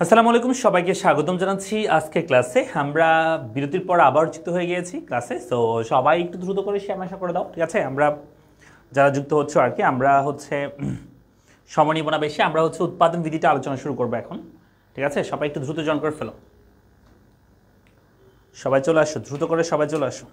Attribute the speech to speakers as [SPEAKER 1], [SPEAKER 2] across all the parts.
[SPEAKER 1] আসসালামু আলাইকুম, সবাইকে স্বাগতম জানাচ্ছি আজকে ক্লাসে। আমরা বিরতির পর আবার যুক্ত হয়ে গিয়েছি ক্লাসে। সো সবাই একটু দ্রুত করে শেয়ার করে দাও, ঠিক আছে? আমরা যারা যুক্ত হচ্ছে আর কি, আমরা হচ্ছে সময় নিব না বেশি, আমরা হচ্ছে উৎপাদন বিধিটা আলোচনা শুরু করবো এখন, ঠিক আছে? সবাই একটু দ্রুত জয়েন করে ফেলো, সবাই চলে আসো, দ্রুত করে সবাই চলে আসো।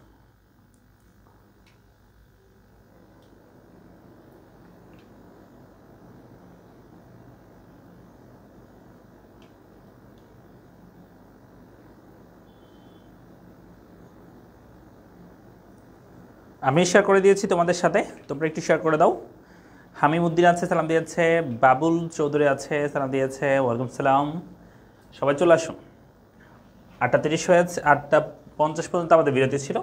[SPEAKER 1] আমি শেয়ার করে দিয়েছি তোমাদের সাথে, তোমরা একটু শেয়ার করে দাও। হামিমুদ্দিন আছে, সালাম দিয়েছে। বাবুল চৌধুরী আছে, সালাম দিয়েছে। ওয়ালাইকুম সালাম। সবাই চলে আসো। 8:30 হয়েছে, 8:50 পর্যন্ত আমাদের বিরতি ছিল।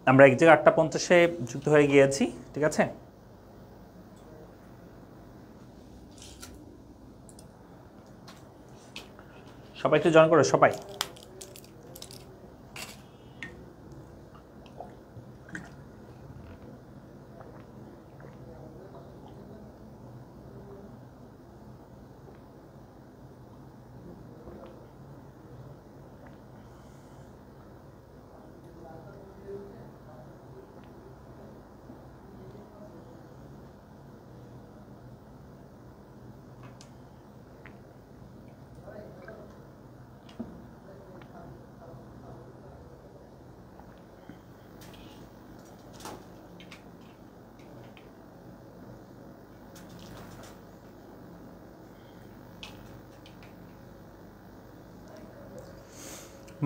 [SPEAKER 1] আমরা এক জায়গায় 8:50-এ যুক্ত হয়ে গিয়েছি, ঠিক আছে? সবাই একটু জয়েন করো সবাই।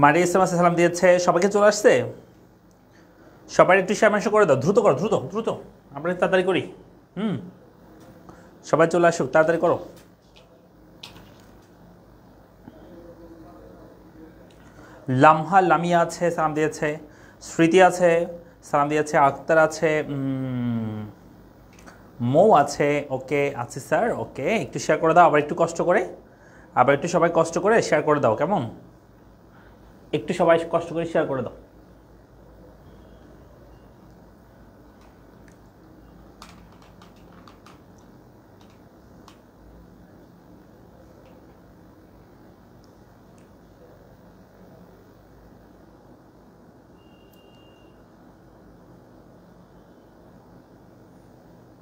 [SPEAKER 1] মারি ইসলাম আছে, সালাম দিয়েছে। সবাইকে চলে আসছে, সবাই একটু শেয়ার করে দাও, দ্রুত করো, দ্রুত দ্রুত, আমরা তাড়াতাড়ি করি। সবাই চলে আসুক, তাড়াতাড়ি করো। লামহা লামিয়া আছে, সালাম দিয়েছে। স্মৃতি আছে, সালাম দিয়েছে। আক্তার আছে, মৌ আছে। ওকে আছে স্যার, ওকে। একটু শেয়ার করে দাও, আবার একটু কষ্ট করে, আবার একটু সবাই কষ্ট করে শেয়ার করে দাও, কেমন? একটু সবাই কষ্ট করে শেয়ার করে দাও।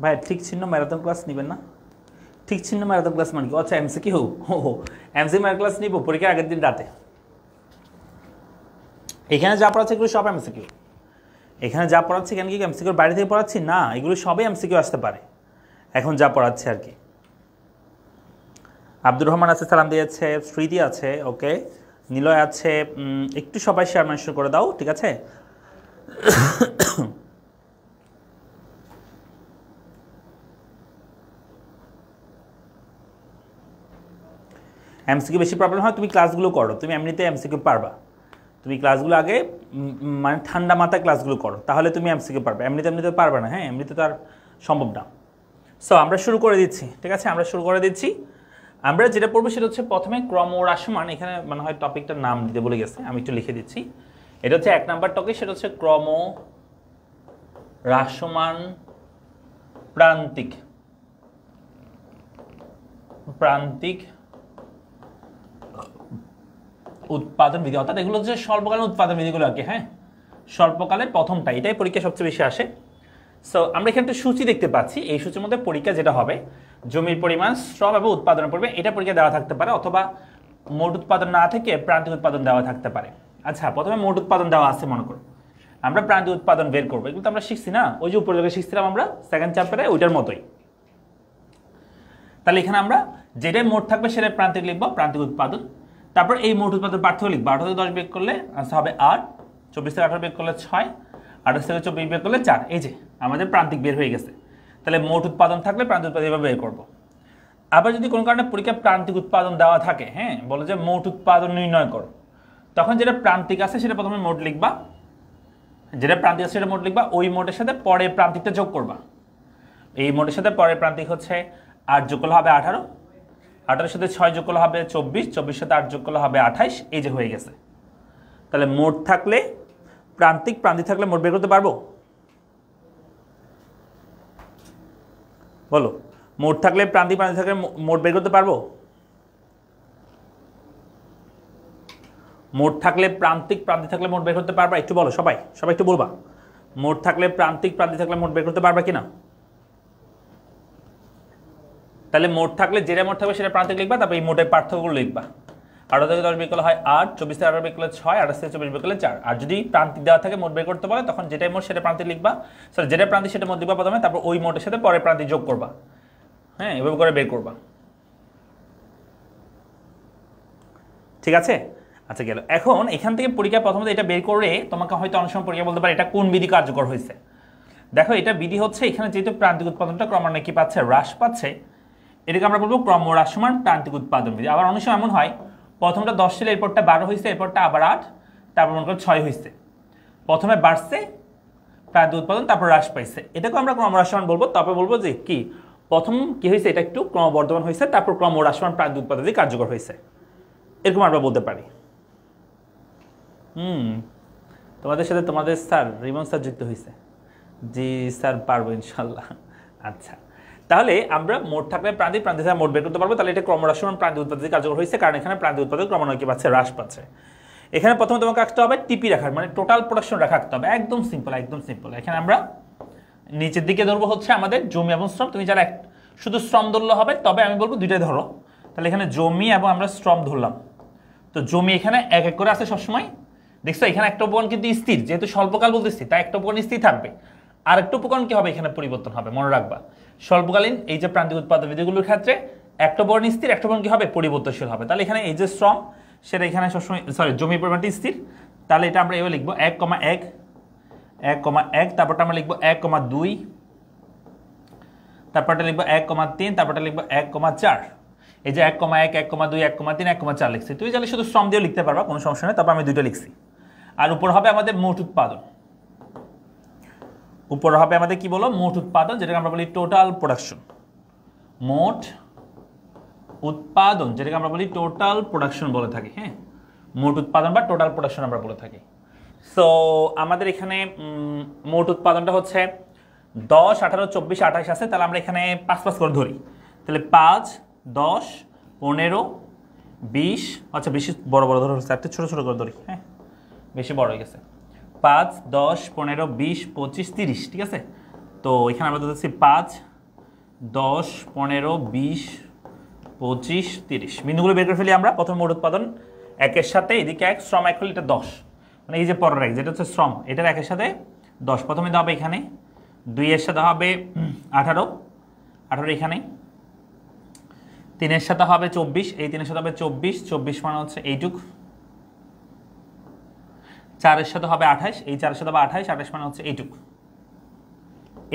[SPEAKER 1] ভাই ঠিক চিহ্ন ম্যারাথন ক্লাস নেবেন না? ঠিক চিহ্ন ম্যারাথন ক্লাস মানে কি? আচ্ছা, এমসিকিউ। ও, এমসিকিউ ম্যারাথন ক্লাস নিব পরীক্ষার আগের দিন রাতে। এখানে যা পড়াচ্ছে এগুলো সব এমসিকিউ। এখানে যা পড়াচ্ছি, এখানে কি এমসিকিউর বাইরে থেকে পড়াচ্ছি? না, এগুলো সবই এমসিকিউ আসতে পারে এখন যা পড়াচ্ছে আর কি। আব্দুর রহমান আছে, সালাম দিয়েছে। স্মৃতি আছে, ওকে। নিলয় আছে। একটু সবাই শেয়ার করে দাও, ঠিক আছে? এমসিকিউ বেশি প্রবলেম হয়, তুমি ক্লাসগুলো করো, তুমি এমনিতে এমসিকিউ পারবা। তুমি ক্লাসগুলো আগে মানে ঠান্ডা মাথায় ক্লাসগুলো করো, তাহলে তুমি এমসিকিউ পারবে। এমনিতে পারবে না, হ্যাঁ, এমনিতে তো আর সম্ভব না। সো আমরা শুরু করে দিচ্ছি, ঠিক আছে? আমরা শুরু করে দিচ্ছি। আমরা যেটা পড়বো সেটা হচ্ছে প্রথমে ক্রম ও রাশমান। এখানে মনে হয় টপিকটার নাম দিতে বলে গেছে, আমি একটু লিখে দিচ্ছি। এটা হচ্ছে 1 নাম্বার টপিক, সেটা হচ্ছে ক্রম রাশমান প্রান্তিক প্রান্তিক উৎপাদন বিধি, অর্থাৎ এগুলো হচ্ছে স্বল্পকালীন উৎপাদন বিধিগুলো আর কি। হ্যাঁ, স্বল্পকালের প্রথমটা, এটাই পরীক্ষা সবচেয়ে বেশি আসে। সো আমরা এখানে একটা সূচি দেখতে পাচ্ছি। এই সূচির মধ্যে পরীক্ষা যেটা হবে, জমির পরিমাণ, শ্রম এবং উৎপাদনের পরিমাণ, এটা পরীক্ষা দেওয়া থাকতে পারে, অথবা মোট উৎপাদন না থেকে প্রান্তিক উৎপাদন দেওয়া থাকতে পারে। আচ্ছা, প্রথমে মোট উৎপাদন দেওয়া আছে মনে করো, আমরা প্রান্তিক উৎপাদন বের করবো। এগুলো তো আমরা শিখছি না, ওই যে উপরে শিখছিলাম আমরা সেকেন্ড চ্যাপ্টারে, ওইটার মতোই। তাহলে এখানে আমরা যেটাই মোট থাকবে সেটাই প্রান্তিক লিখবো, প্রান্তিক উৎপাদন। তারপর এই মোট উৎপাদন পার্থক্য লিখবো। 18 থেকে 10 বিয়োগ করলে আনসার হবে 8, 24 থেকে 18 বিয়োগ করলে 6, 28 থেকে 24 বিয়োগ করলে 4। এই যে আমাদের প্রান্তিক বের হয়ে গেছে। তাহলে মোট উৎপাদন থাকলে প্রান্তিক উৎপাদন এভাবে বের করবো। আবার যদি কোনো কারণে পরীক্ষায় প্রান্তিক উৎপাদন দেওয়া থাকে, হ্যাঁ, বলে যে মোট উৎপাদন নির্ণয় করো, তখন যেটা প্রান্তিক আছে সেটা প্রথমে মোট লিখবা, যেটা প্রান্তিক আছে সেটা মোট লিখবা, ওই মোটের সাথে পরের প্রান্তিকটা যোগ করবা। এই মোটের সাথে পরের প্রান্তিক হচ্ছে 8 যোগ করলে হবে 18, 18-এর সাথে 6 যোগ করলে হবে 24, 24-এর সাথে 8 যোগ করলে হবে 28। এই যে হয়ে গেছে। তাহলে মোট থাকলে প্রান্তিক, প্রান্তিক থাকলে মোট বের করতে পারবো? বলো, মোট থাকলে প্রান্তিক, প্রান্তিক থাকলে মোট বের করতে পারবো? মোট থাকলে প্রান্তিক প্রান্তিক থাকলে মোট বের করতে পারবা? একটু বলো সবাই, সবাই একটু বলবা। মোট থাকলে প্রান্তিক প্রান্তিক থাকলে মোট বের করতে পারবা কিনা? তাহলে মোট থাকলে যেটা মোট থাকবে সেটা প্রান্তিক লিখবা, তারপর এই মোটের পার্থক্যগুলো লিখবা। 18 থেকে 10 বের করলে হয় 8, 24 থেকে 18 বের করলে 6, 28 থেকে 24 বের করলে 4। আর যদি প্রান্তিক দেওয়া থাকে মোট বের করতে বলে তখন যেটাই মোট সেটা প্রান্তিক লিখবা, সরি যেটা প্রান্তিক সেটা মোট লিখবা প্রথমে, তারপর ওই মোটের সাথে পরে প্রান্তিক যোগ করবা। হ্যাঁ, এভাবে করে বের করবা। ঠিক আছে? আচ্ছা গেল। এখন এখান থেকে পরীক্ষা প্রথমত এটা বের করে তোমাকে হয়তো অনেক সময় পরীক্ষা বলতে পারে এটা কোন বিধি কার্যকর হয়েছে। দেখো এটা বিধি হচ্ছে এখানে যেহেতু প্রান্তিক উৎপাদনটা ক্রমান্বয়ে কি পাচ্ছে, হ্রাস পাচ্ছে, এটাকে আমরা বলবো ক্রমহ্রাসমান প্রান্তিক উৎপাদন বিধি। আবার অনেক সময় এমন হয় প্রথমটা 10 ছিল, এরপরটা 12 হয়েছে, এরপরটা আবার 8, তারপর মনে করো 6 হয়েছে। প্রথমে বাড়ছে প্রান্তিক উৎপাদন, তারপর হ্রাস পাইছে, এটাকে আমরা ক্রমহ্রাসমান বলবো। তারপর বলবো যে কি প্রথম কি হয়েছে এটা একটু ক্রমবর্ধমান হয়েছে, তারপর ক্রমহ্রাসমান প্রান্তিক উৎপাদন বিধি কার্যকর হয়েছে, এরকম আমরা বলতে পারি। তোমাদের সাথে তোমাদের স্যার রিমন স্যার যুক্ত হয়েছে। জি স্যার, পারবো ইনশাল্লাহ। আচ্ছা, তাহলে আমরা মোট থাকলে প্রান্তিক প্রান্তিক থেকে মোট বের করতে পারবো। তাহলে এটা ক্রমহ্রাসমান প্রান্তিক উৎপাদন কার্যকর হয়েছে, কারণ এখানে প্রান্তিক উৎপাদন ক্রমান্বয়ে কি পাচ্ছে, হ্রাস পাচ্ছে। এখানে প্রথমে তোমাকে আঁকতে হবে টিপি রেখার, মানে টোটাল প্রোডাকশন রেখা আঁকতে হবে। একদম সিম্পল, একদম সিম্পল। এখানে আমরা নিচের দিকে ধরবো হচ্ছে আমাদের জমি এবং শ্রম। তুমি যারা শুধু শ্রম ধরলে হবে, তবে আমি বলবো দুইটাই ধরো। তাহলে এখানে জমি এবং আমরা শ্রম ধরলাম। তো জমি এখানে এক এক করে আছে সবসময়। দেখছো এখানে একটা উপকরণ কিন্তু স্থির, যেহেতু স্বল্পকাল বলতেছি তাই একটা উপকরণ স্থির থাকবে। আর একটা উপকরণ কি হবে, এখানে পরিবর্তন হবে, মনে রাখবা। স্বল্পকালীন এই যে প্রান্তিক উৎপাদন বিধিগুলোর ক্ষেত্রে একটা উপকরণ স্থির, একটা উপকরণ কি হবে, পরিবর্তনশীল হবে। তাহলে এখানে এই যে শ্রম সেটা এখানে সবসময়, সরি জমির পরিমাণটি স্থির। তাহলে এটা আমরা এভাবে লিখবো 1,1, 1,1, তারপরটা আমরা লিখবো 1,2, তারপরটা লিখবো 1,3, তারপরটা লিখবো 1,4। এই যে 1,1, 1,2, 1,3, 1,4 লিখছি। তুমি চাইলে শুধু শ্রম দিয়েও লিখতে পারবা, কোনো সমস্যা নেই। তারপর আমি দুইটা লিখছি। আর উপর হবে আমাদের মোট উৎপাদন। উপর হবে আমাদের কি বলো, মোট উৎপাদন, যেটাকে আমরা বলি টোটাল প্রোডাকশন। মোট উৎপাদন যেটাকে আমরা বলি টোটাল প্রোডাকশন বলে থাকি। হ্যাঁ, মোট উৎপাদন বা টোটাল প্রোডাকশন আমরা বলে থাকি। সো আমাদের এখানে মোট উৎপাদনটা হচ্ছে 10, 18, 24, 28 আছে। তাহলে আমরা এখানে 5 করে ধরি। তাহলে 5, 10, 15, 20, আচ্ছা বেশি বড় বড় ধরো, একটা ছোট ছোট করে ধরি। হ্যাঁ, বেশি বড় হয়ে গেছে। 5, 10, 15, 20, 25, 30, ঠিক আছে। তো এখানে আমরা ধরছি 5, 10, 15, 20, 25, 30 বিন্দুগুলো বের করে ফেলি আমরা। প্রথম মোট উৎপাদন একের সাথে এদিকে 1, শ্রম 1 হলে এটা 10, মানে এই যে পরের এক যেটা হচ্ছে শ্রম, এটার একের সাথে 10। প্রথমে দেওয়া হবে এখানে 2 এর সাথে হবে 18, 18 এখানে 3 এর সাথে হবে 24, এই 3 এর সাথে হবে 24, 24 মানে হচ্ছে এইটুক। 4 এর সাথে হবে 28, এই 4 এর সাথে হবে 28, 28 মানে হচ্ছে এইটুক।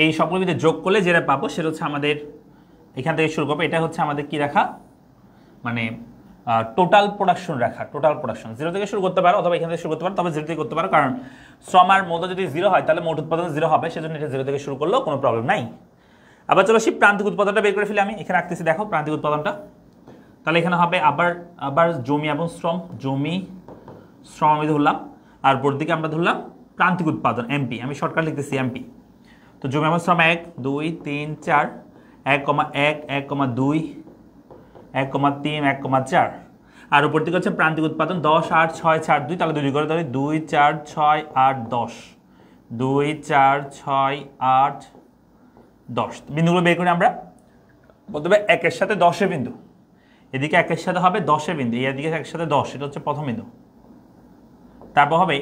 [SPEAKER 1] এই সবগুলো ভিতরে যোগ করলে যেটা পাবো সেটা হচ্ছে আমাদের এখান থেকে শুরু করবো। এটা হচ্ছে আমাদের কি রেখা, মানে টোটাল প্রোডাকশন রেখা। টোটাল প্রোডাকশন 0 থেকে শুরু করতে পারো, অথবা এখান থেকে শুরু করতে পারো, তবে 0 থেকে করতে পারো, কারণ শ্রম আর মূল্য যদি 0 হয় তাহলে মোট উৎপাদন 0 হবে, সেজন্য এটা 0 থেকে শুরু করলেও কোনো প্রবলেম নাই। আবার চলো সেই প্রান্তিক উৎপাদনটা বের করে ফেলি। আমি এখানে রাখতেছি, দেখো প্রান্তিক উৎপাদনটা। তাহলে এখানে হবে আবার জমি এবং শ্রম, জমি শ্রম আমি ধরলাম, আর বোর্ড দিকে আমরা ধরলাম প্রান্তিক উৎপাদন এমপি, আমি শর্টকাট লিখতেছি এমপি। তো জমি এবং শ্রম 1, 2, 3, 4, 1,1, 1,2, 1,3, 1,4, আর উপর দিকে হচ্ছে প্রান্তিক উৎপাদন 10, 8, 6, 4, 2, তাহলে 2 করে ধরি 2, 4, 6, 8, 10, 2, 4, 6, 8, 10 বিন্দুগুলো বের করে আমরা প্রথমে 1 এর সাথে 10 এর বিন্দু, এদিকে 1 এর সাথে হবে 10 এর বিন্দু, এদিকে 1 এর সাথে 10, এটা হচ্ছে প্রথম বিন্দু। তারপর হবে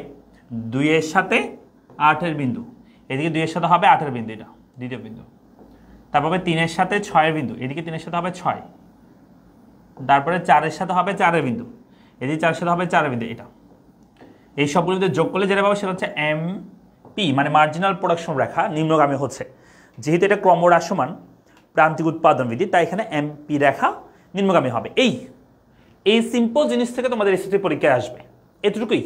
[SPEAKER 1] 2 এর সাথে 8 এর বিন্দু, এদিকে 2 এর সাথে হবে 8 এর বিন্দু, এটা দ্বিতীয় বিন্দু। তারপর হবে 3 এর সাথে 6 এর বিন্দু, এদিকে 3 এর সাথে হবে 6, তারপরে 4 এর সাথে হবে 4 এর বিন্দু, এদিকে 4 এর সাথে হবে 4 এর বিন্দু, এটা। এই সবগুলো যোগ করলে যেটা পাবো সেটা হচ্ছে এমপি, মানে মার্জিনাল প্রোডাকশন রেখা নিম্নগামী হচ্ছে। যেহেতু এটা ক্রমহ্রাসমান প্রান্তিক উৎপাদন বিধি, তাই এখানে এমপি রেখা নিম্নগামী হবে। এই সিম্পল জিনিস থেকে তোমাদের এসএসসি পরীক্ষায় আসবে, এতটুকুই।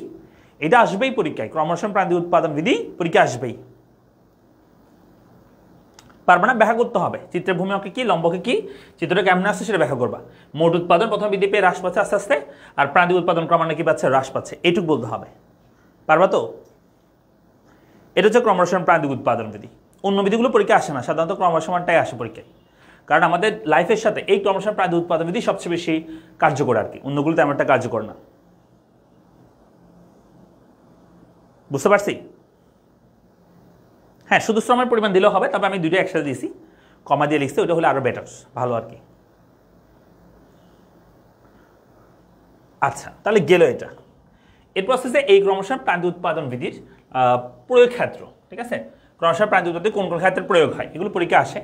[SPEAKER 1] এটা আসবেই পরীক্ষায়, ক্রমহ্রাসমান প্রান্তিক উৎপাদন বিধি পরীক্ষা আসবেই। পারবে না, ব্যাখ্যা করতে হবে চিত্রের ভূমিকে কি, লম্বকে কি, চিত্রটা কেমন আসছে সেটা ব্যাখ্যা করবা। মোট উৎপাদন প্রথম বৃদ্ধি পেয়ে হ্রাস পাচ্ছে আস্তে আস্তে, আর প্রান্তিক উৎপাদন ক্রমান্বয়ে কি পাচ্ছে, হ্রাস পাচ্ছে, এইটুকু বলতে হবে। পারবা তো? এটা হচ্ছে ক্রমহ্রাসমান প্রান্তিক উৎপাদন বিধি। অন্য বিধিগুলো পরীক্ষা আসে না, সাধারণত ক্রমহ্রাসমানটাই আসে পরীক্ষায়, কারণ আমাদের লাইফের সাথে এই ক্রমহ্রাসমান প্রান্তিক উৎপাদন বিধি সবচেয়ে বেশি কার্যকর আর কি, অন্যগুলো তেমন একটা কার্যকর না। বুঝতে পারছি? হ্যাঁ, শুধু শ্রমের পরিমাণ দিলেও হবে, তবে আমি দুইটা একসাথে দিয়েছি, কমা দিয়ে লিখছি, ওইটা হলে আরও বেটার, ভালো আর কি। আচ্ছা, তাহলে গেল এটা। এর প্রসেসে এই ক্রমশ প্রান্তিক উৎপাদন বিধির প্রয়োগ ক্ষেত্র, ঠিক আছে? ক্রমশ প্রান্তিক উৎপাদন কোন কোন ক্ষেত্রে প্রয়োগ হয় এগুলো পরীক্ষা আসে।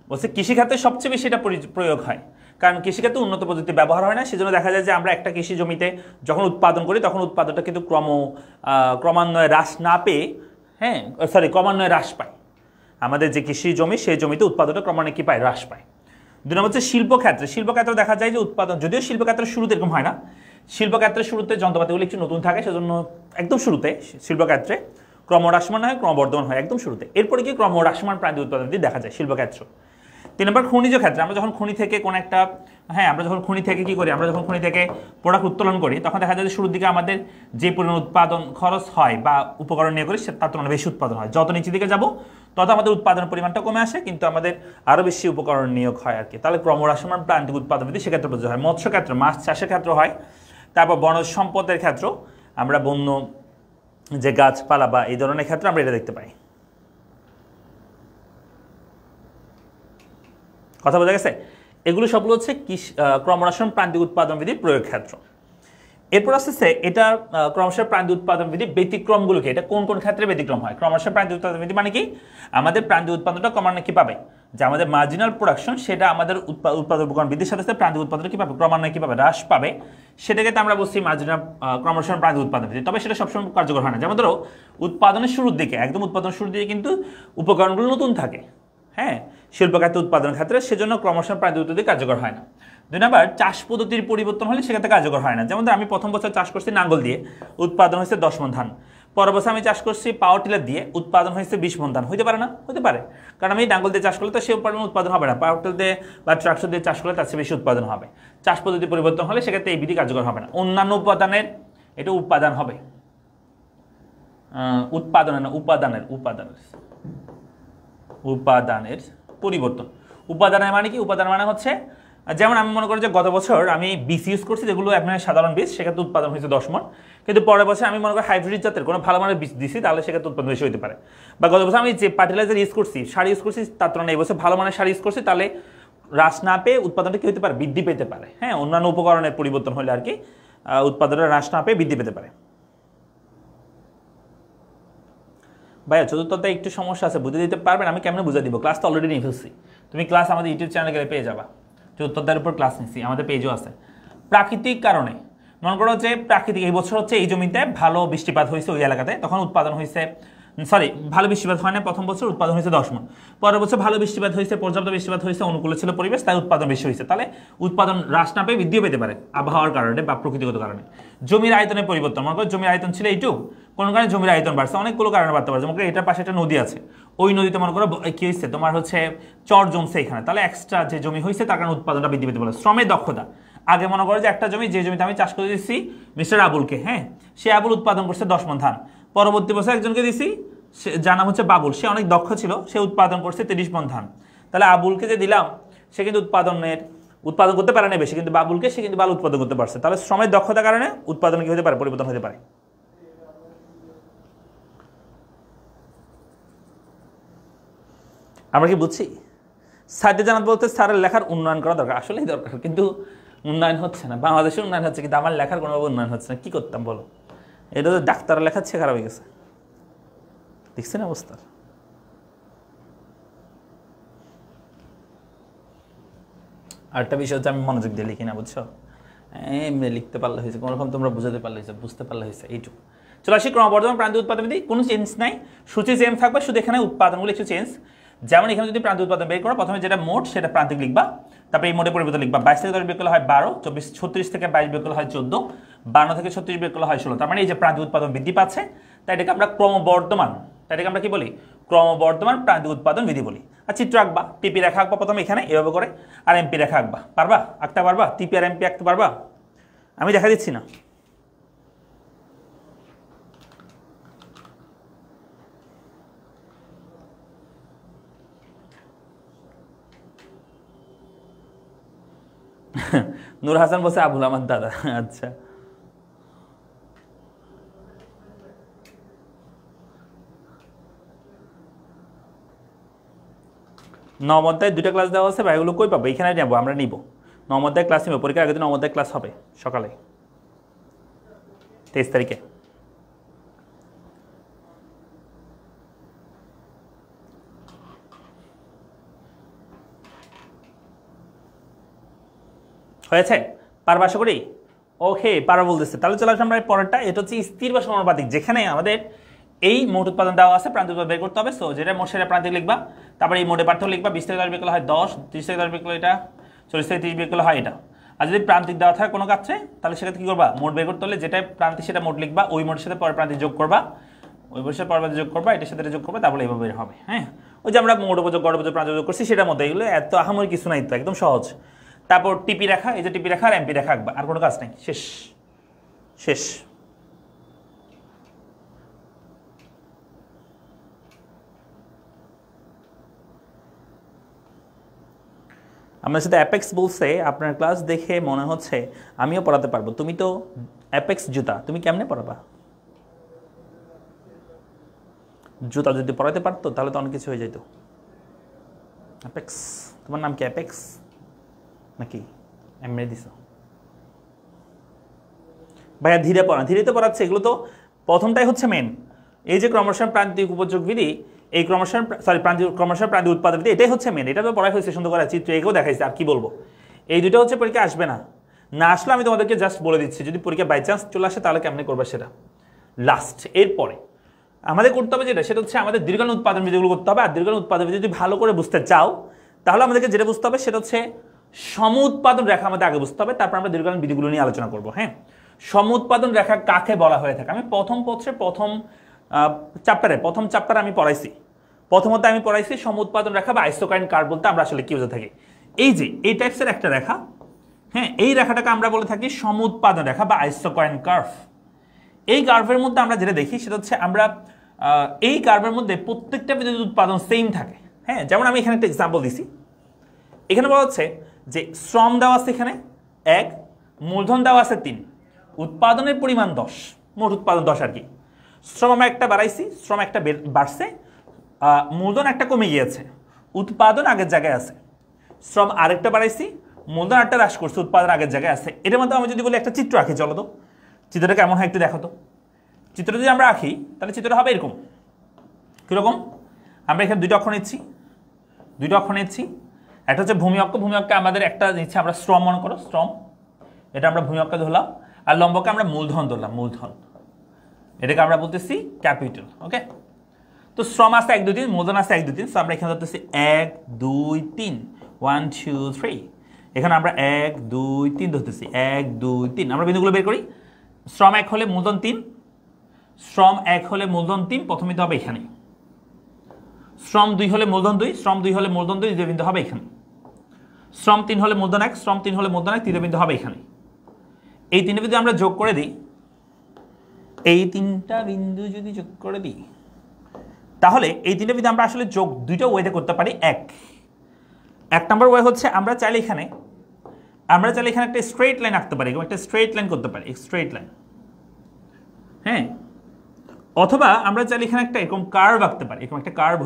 [SPEAKER 1] বলছে কৃষিখাতে সবচেয়ে বেশি এটা প্রয়োগ হয়, কারণ কৃষিখাতে উন্নত প্রযুক্তি ব্যবহার হয় না, সেজন্য দেখা যায় যে আমরা একটা কৃষি জমিতে যখন উৎপাদন করি তখন উৎপাদনটা কিন্তু ক্রমান্বয়ে হ্রাস না পেয়ে, হ্যাঁ ক্রমান্বয়ে হ্রাস পায়। আমাদের যে কৃষি জমি সেই জমিতে উৎপাদনটা ক্রমান্বয়ে কি পায়? হ্রাস পায়। 2 নম্বর হচ্ছে শিল্পক্ষেত্রে। শিল্পক্ষেত্রে দেখা যায় যে উৎপাদন, যদিও শিল্পক্ষেত্রের শুরুতে এরকম হয় না, শিল্পক্ষেত্রের শুরুতে যন্ত্রপাতিগুলো একটু নতুন থাকে, সেজন্য একদম শুরুতে শিল্পক্ষেত্রে ক্রমহ্রাসমান হয়, ক্রমবর্ধমান হয় একদম শুরুতে। এরপরে কি ক্রমহ্রাসমান প্রান্তিক উৎপাদন দেখা যায় শিল্পক্ষেত্র। 3 নম্বর খনিজ ক্ষেত্রে। আমরা যখন খনি থেকে কোন একটা, আমরা যখন খনি থেকে কি করি, আমরা যখন খনি থেকে প্রোডাক্ট উত্তোলন করি তখন দেখা যায় যে শুরুর দিকে আমাদের যে পরিমাণ উৎপাদন খরচ হয় বা উপকরণ নিয়ে করি তার তুলনায় বেশি উৎপাদন হয়। যত নিচের দিকে যাব তত আমাদের উৎপাদনের পরিমাণটা কমে আসে, কিন্তু আমাদের আরও বেশি উপকরণ নিয়োগ হয় আর কি। তাহলে ক্রমহ্রাসমান প্রান্তিক উৎপাদন যদি সেক্ষেত্রে প্রযোজ্য হয়। মৎস্য ক্ষেত্র, মাছ চাষের ক্ষেত্র হয়। তারপর বনজ সম্পদের ক্ষেত্র, আমরা বন্য যে গাছপালা বা এই ধরনের ক্ষেত্রে আমরা এটা দেখতে পাই। কথা বোঝা গেছে? এগুলো সবগুলো হচ্ছে ক্রমহ্রাসমান প্রান্তিক উৎপাদন বিধির প্রয়োগ ক্ষেত্র। এরপর আসছে এটা ক্রমহ্রাসমান প্রান্তিক উৎপাদন বিধি ব্যতিক্রমগুলোকে, এটা কোন কোন ক্ষেত্রে ব্যতিক্রম হয়। ক্রমহ্রাসমান প্রান্তিক উৎপাদন বিধি মানে কি? আমাদের প্রান্তিক উৎপাদনটা ক্রমান্বয়ে কি পাবে, যে আমাদের মার্জিনাল প্রোডাকশন সেটা আমাদের উৎপাদন উপকরণ বৃদ্ধির সাথে সাথে প্রান্তিক উৎপাদন কি পাবে, ক্রমান্বয়ে কি পাবে, হ্রাস পাবে। সেটাকে আমরা বলছি মার্জিনাল ক্রমহ্রাসমান প্রান্তিক উৎপাদন বিধি। তবে সেটা সবসময় কার্যকর হয় না। যেমন ধরো উৎপাদনের শুরুর দিকে, একদম উৎপাদনের শুরুর দিকে কিন্তু উপকরণগুলো নতুন থাকে, হ্যাঁ, শিল্পক্ষেত্রে উৎপাদন ক্ষেত্রে, সেজন্য ক্রমহ্রাসমান প্রান্তিক উৎপাদন কার্যকর হয় না। 2 নম্বর চাষ পদ্ধতির পরিবর্তন হলে সেক্ষেত্রে কার্যকর হয় না। যেমন আমি প্রথম বছর চাষ করছি নাঙ্গল দিয়ে, উৎপাদন হয়েছে 10 মণ ধান। পরের বছর আমি চাষ করছি পাওয়ার টিলার দিয়ে, উৎপাদন হয়েছে 20 মণ ধান। হইতে পারে না? হতে পারে, কারণ আমি নাঙ্গল দিয়ে চাষ করলে তো সে পরিমাণ উৎপাদন হবে না, পাওয়ার টিলার দিয়ে বা ট্রাক্টর দিয়ে চাষ করলে তার চেয়ে বেশি উৎপাদন হবে। চাষ পদ্ধতি পরিবর্তন হলে সেক্ষেত্রে এই বিধি কার্যকর হবে না। অন্যান্য উপাদানের, এটা উপাদান হবে, উপাদানের পরিবর্তন। উপাদানের মানে কি? উপাদান মানে হচ্ছে, যেমন আমি মনে করি যে গত বছর আমি বীজ ইউজ করছি যেগুলো আপনার সাধারণ বীজ, সেক্ষেত্রে উৎপাদন হয়েছে 10 মণ, কিন্তু পরের বছর আমি মনে করি হাইব্রিড জাতের কোনো ভালো মানের বীজ দিছি, তাহলে সেক্ষেত্রে উৎপাদন বেশি হতে পারে। বা গত বছর আমি যে ফার্টিলাইজার ইউজ করছি, সার ইউজ করছি, তার তুলনায় এই বছর ভালো মানের সার ইউজ করছি, তাহলে হ্রাস না পেয়ে উৎপাদনটা কি হতে পারে, বৃদ্ধি পেতে পারে। হ্যাঁ, অন্যান্য উপকরণের পরিবর্তন হলে আর কি উৎপাদনের হ্রাস না পেয়ে বৃদ্ধি পেতে পারে। ভাইয়া চতুর্থ অধ্যায়ে একটু সমস্যা আছে, বুঝে দিতে পারবেন? আমি কেমন বুঝে দিব? ক্লাস তো অলরেডি নিয়ে ফেলছি, তুমি ক্লাস আমাদের ইউটিউব চ্যানেলে গেলে পেয়ে যাবা। চতুর্থ অধ্যায়ের উপর ক্লাস নিচ্ছি, আমাদের পেজও আছে। প্রাকৃতিক কারণে, মনে করো যে প্রাকৃতিক, এই বছর হচ্ছে এই জমিতে ভালো বৃষ্টিপাত হয়েছে ওই এলাকাতে, তখন উৎপাদন হয়েছে, ভালো বৃষ্টিপাত হয় না, প্রথম বছর উৎপাদন হয়েছে 10 মণ। পরের বছর ভালো বৃষ্টিপাত হয়েছে, পর্যাপ্ত বৃষ্টিপাত হয়েছে, অনুকূলে ছিল পরিবেশ, তাই উৎপাদন বেশি হয়েছে, তাহলে উৎপাদন হ্রাস না পেয়ে বৃদ্ধিও পেতে পারে আবহাওয়ার কারণে বা প্রকৃতিগত কারণে। জমির আয়তনের পরিবর্তন, মনে করো জমির আয়তন ছিল এইটুক, কোনো কারণে জমির আয়তন বাড়ছে, অনেকগুলো কারণে বাড়তে পারে। যেমন এটার পাশে একটা নদী আছে, ওই নদীতে মনে করো কি হয়েছে, তোমার হচ্ছে চর জমছে এখানে, তাহলে এক্সট্রা যে জমি হয়েছে তার কারণে উৎপাদনটা বৃদ্ধি পেতে পারে। শ্রমের দক্ষতা, আগে মনে করো যে একটা জমি, যে জমিতে আমি চাষ করে দিচ্ছি মিস্টার আবুলকে, হ্যাঁ, সে আবুল উৎপাদন করছে 10 মণ ধান। পরবর্তী বছর একজনকে দিছি, যার নাম হচ্ছে বাবুল, সে অনেক দক্ষ ছিল, সে উৎপাদন করছে 30 মণ ধান। তাহলে আবুলকে যে দিলাম সে কিন্তু উৎপাদন করতে পারে না বেশি, কিন্তু বাবুলকে সে কিন্তু ভালো উৎপাদন করতে পারছে। তাহলে শ্রমের দক্ষতার কারণে উৎপাদন কি হতে পারে, পরিবর্তন হতে পারে। আমরা কি বুঝছি? সাইডে জানাত বলতে স্যারের লেখার উন্নয়ন করা দরকার, আসলেই দরকার, কিন্তু উন্নয়ন হচ্ছে না। বাংলাদেশের উন্নয়ন হচ্ছে, কিন্তু আমার লেখার কোনোভাবে উন্নয়ন হচ্ছে না। কি করতাম বলো? এটা তো ডাক্তার লেখাচ্ছে, খারাপ হয়ে গেছে, দেখছেন অবস্থা। আরেকটা বিষয় হচ্ছে আমি মনোযোগ দিয়ে লিখি না, বুঝছো? এমনি লিখতে পারলে হয়েছে, কোনোরকম তোমরা বুঝাতে পারলে হয়েছে, বুঝতে পারলে হয়েছে, এইটুকু। চলো আসি ক্রমবর্ধমান প্রান্তিক উৎপাদন বিধি। কোনো চেঞ্জ নাই, সূচি সেম থাকবে, শুধু এখানে উৎপাদনগুলো একটু চেঞ্জ। যেমন এখানে যদি প্রান্তিক উৎপাদন বের করো, প্রথমে যেটা মোট সেটা প্রান্তিক লিখবা, তারপরে এই মোটে পরিবর্তন লিখবা। 22 থেকে 10 বিয়োগ করলে হয় 12, 36 থেকে 22 বিয়োগ করলে হয় 14, 52 থেকে 36 বিয়োগ করলে হয় 16। তার মানে এই যে প্রান্তিক উৎপাদন বৃদ্ধি পাচ্ছে, তাই এটাকে আমরা ক্রমবর্ধমান, তাই এটাকে আমরা কি বলি, ক্রমবর্ধমান প্রান্তিক উৎপাদন বিধি বলি। আর চিত্র আঁকবা, টিপি রেখা আঁকবা প্রথমে এখানে এভাবে করে, আর এমপি রেখা আঁকবা। পারবা? আঁকতে পারবা? টিপি আর এমপি আঁকতে পারবা? আমি দেখা দিচ্ছি না। নূর হাসান বলছে আবুল আমার দাদা। আচ্ছা, নবম অধ্যায় 2টা ক্লাস দেওয়া আছে, এগুলো কই পাবো? এখানে নেবো, আমরা নিব। নবম অধ্যায় ক্লাস নিব, পরীক্ষার আগের দিন নবম অধ্যায় ক্লাস হবে সকালে 23 তারিখে। হয়েছে? পারবা আশা করি? ওকে, পারবা বলতেছে। তাহলে চলে আসলে আমরা পরেরটা, এটা হচ্ছে স্থির বা সমানুপাতিক, যেখানে আমাদের এই মোট উৎপাদন দেওয়া আছে, প্রান্তিক উৎপাদন বের করতে হবে। সো যেটা মোট সেটা প্রান্তিক লিখবা, তারপরে এই মোটে পার্থক্য লিখবা। 20 থেকে 10 বিয়োগ করলে হয় 10, 30 থেকে 10 বিয়োগ করলে এটা, 40 থেকে 30 বিয়োগ করলে হয় এটা। আর যদি প্রান্তিক দেওয়া থাকে কোনো কাছে, তাহলে সেক্ষেত্রে কি করবা? মোট বের করতে হলে যেটা প্রান্তিক সেটা মোট লিখবা, ওই মোটের সাথে পরের প্রান্তিক যোগ করবা, ওই মোটের সাথে পরের প্রান্তিক যোগ করবা, এটার সাথে যোগ করবা, তারপরে এইভাবে বের হবে। হ্যাঁ, ওই যে আমরা মোট উপযোগ গড় উপযোগ প্রান্তিক যোগ করছি সেটার মধ্যে, এগুলো এত আহামরি কিছু নাই তো, একদম সহজ। তারপর টিপি রেখা, এই যে টিপি রেখা আর এমপি রেখা আঁকবা, আর কোনো কাজ নাই, শেষ শেষ। আমার সাথে অ্যাপেক্স বলছে, আপনার ক্লাস দেখে মনে হচ্ছে আমিও পড়াতে পারবো। তুমি তো অ্যাপেক্স জুতা, তুমি কেমনে পড়াবা? জুতা যদি পড়াতে পারতো তাহলে তো অনেক কিছু হয়ে যেত। অ্যাপেক্স, তোমার নাম কি অ্যাপেক্স নাকি এমনি দিছ? ভাইয়া ধীরে পড়া, ধীরে তো পড়াচ্ছে। এগুলো তো প্রথমটাই হচ্ছে মেন, এই যে ক্রমশ প্রান্তিক উপযোগ বিধি, এই ক্রমশ প্রান্তিক উৎপাদন বিধি, এটাই হচ্ছে মেন। এটা তো পড়াই হয়েছে সুন্দর করে, চিত্র একেও দেখাইছে, আর কি বলবো। এই দুটো হচ্ছে পরীক্ষা আসবে না, না আসলে আমি তোমাদেরকে জাস্ট বলে দিচ্ছি, যদি পরীক্ষা বাই চান্স চলে আসে তাহলে কেমনে করবে সেটা লাস্ট। এরপরে আমাদের করতে হবে যেটা, সেটা হচ্ছে আমাদের দীর্ঘকালীন উৎপাদন বিধিগুলো করতে হবে। আর দীর্ঘকালীন উৎপাদন বিধি যদি ভালো করে বুঝতে চাও, তাহলে আমাদেরকে যেটা বুঝতে হবে সেটা হচ্ছে সম উৎপাদন রেখা আমাদের আগে বুঝতে হবে, তারপর আমরা দীর্ঘকালীন বিধিগুলো নিয়ে আলোচনা করবো। হ্যাঁ, সম উৎপাদন রেখা কাকে বলা হয়ে থাকে? আমি প্রথম পত্রে প্রথম চ্যাপ্টারে আমি পড়াইছি। প্রথমত আমি পড়াইছি সম উৎপাদন রেখা বা আইসোকাইন কার্ভ বলতে আমরা আসলে কি বুঝে থাকি। এই যে এই টাইপসের একটা রেখা, হ্যাঁ, এই রেখাটাকে আমরা বলে থাকি সম উৎপাদন রেখা বা আইসোকাইন কার্ভ। এই কার্ভের মধ্যে আমরা যেটা দেখি সেটা হচ্ছে আমরা এই কার্ভের মধ্যে প্রত্যেকটা বিদ্যুৎ উৎপাদন সেম থাকে। হ্যাঁ, যেমন আমি এখানে একটা এক্সাম্পল দিছি। এখানে বলা হচ্ছে যে শ্রম দেওয়া আছে এখানে 1, মূলধন দেওয়া আছে 3, উৎপাদনের পরিমাণ 10, মোট উৎপাদন 10 আর কি। শ্রম আমরা একটা বাড়াইছি, শ্রম একটা বাড়ছে, মূলধন একটা কমে গিয়েছে, উৎপাদন আগের জায়গায় আছে। শ্রম আরেকটা বাড়াইছি, মূলধন একটা হ্রাস করছে, উৎপাদন আগের জায়গায় আছে। এটার মধ্যে আমি যদি বলি একটা চিত্র আঁকি, চলো তো চিত্রটা কেমন হয় একটু দেখো তো। চিত্রটা যদি আমরা আঁকি তাহলে চিত্রটা হবে এরকম। কীরকম? আমরা এখানে দুইটা অক্ষর নিচ্ছি। একটা হচ্ছে ভূমি অক্ষ, ভূমি অক্ষে আমাদের একটা নিচ্ছে আমরা শ্রম, মনে করো শ্রম, এটা আমরা ভূমি অক্ষে ধরলাম। আর লম্বকে আমরা মূলধন ধরলাম, মূলধন, এটাকে আমরা বলতেছি ক্যাপিটাল। ওকে, তো শ্রম আছে 1 2 3, মূলধন আছে 1 2 3। সো আমরা এখানে ধরতেছি 1 2 3, 1 2 3। এখানে আমরা 1 2 3 ধরতেছি, 1 2 3। আমরা বিন্দুগুলো বের করি। শ্রম 1 হলে মূলধন 3, শ্রম 1 হলে মূলধন 3 প্রথমে তো হবে এখানে। শ্রম 2 হলে মূলধন 2, শ্রম 2 হলে মূলধন 2, দ্বিতীয় বিন্দু হবে এখানে। শ্রম 3 হলে মূলধন 1, শ্রম 3 হলে মূলধন 1, তৃতীয় বিন্দু হবে এখানে। এই তিনটা বিন্দু আমরা যোগ করে দিই, এই তিনটা বিন্দু যদি যোগ করে দিই তাহলে এই তিনটা বিন্দু আমরা আসলে যোগ দুইটা ওয়েতে করতে পারি। এক নম্বর ওয়ে হচ্ছে আমরা চাইলে এখানে একটা স্ট্রেট লাইন আঁকতে পারি, একটা স্ট্রেট লাইন করতে পারি, স্ট্রেট লাইন। হ্যাঁ, অথবা আমরা চাইলে এখানে একটা এরকম কার্ভ আঁকতে পারি, এরকম একটা কার্ভ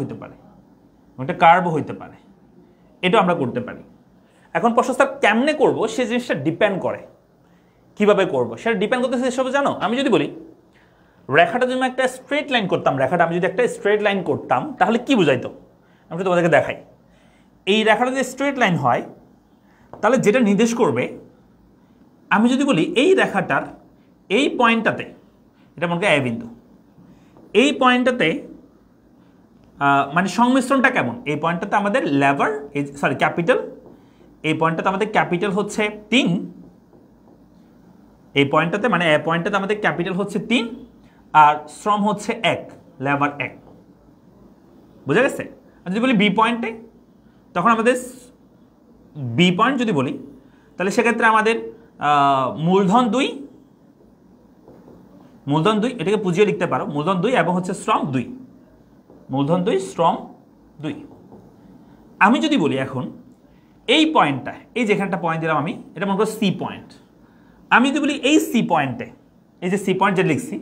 [SPEAKER 1] হইতে পারে, এটাও আমরা করতে পারি। এখন প্রশ্ন স্যার কেমনে করবো সে জিনিসটা ডিপেন্ড করে, কিভাবে করবো সেটা ডিপেন্ড করতেছে এসব জানো। আমি যদি বলি রেখাটা যদি একটা স্ট্রেট লাইন করতাম, তাহলে কি বুঝাইতো আমি তোমাদেরকে দেখাই। এই রেখাটা যদি স্ট্রেট লাইন হয় তাহলে যেটা নির্দেশ করবে, আমি যদি বলি এই রেখাটার এই পয়েন্টটাতে, এটা মনে করি এ বিন্দু, এই পয়েন্টটাতে মানে সংমিশ্রণটা কেমন, এই পয়েন্টটাতে আমাদের লেবার ক্যাপিটাল, এই পয়েন্টটাতে আমাদের ক্যাপিটাল হচ্ছে 3, এই পয়েন্টটাতে মানে এ পয়েন্টটাতে আমাদের ক্যাপিটাল হচ্ছে 3 আর শ্রম হচ্ছে 1, লেবার 1। বুঝা গেছে? যদি বলি বি পয়েন্টে, তখন আমাদের বি পয়েন্ট যদি বলি তাহলে সেক্ষেত্রে আমাদের মূলধন 2, এটাকে পুজিয়ে লিখতে পারো, মূলধন 2 এবং হচ্ছে শ্রম 2, মূলধন 2 শ্রম 2। আমি যদি বলি এখন এই পয়েন্টটা, এই যে এখানটা পয়েন্ট দিলাম আমি, এটা মনে করো সি পয়েন্ট। আমি যদি বলি এই সি পয়েন্টে, এই যে সি পয়েন্ট যেটা লিখছি,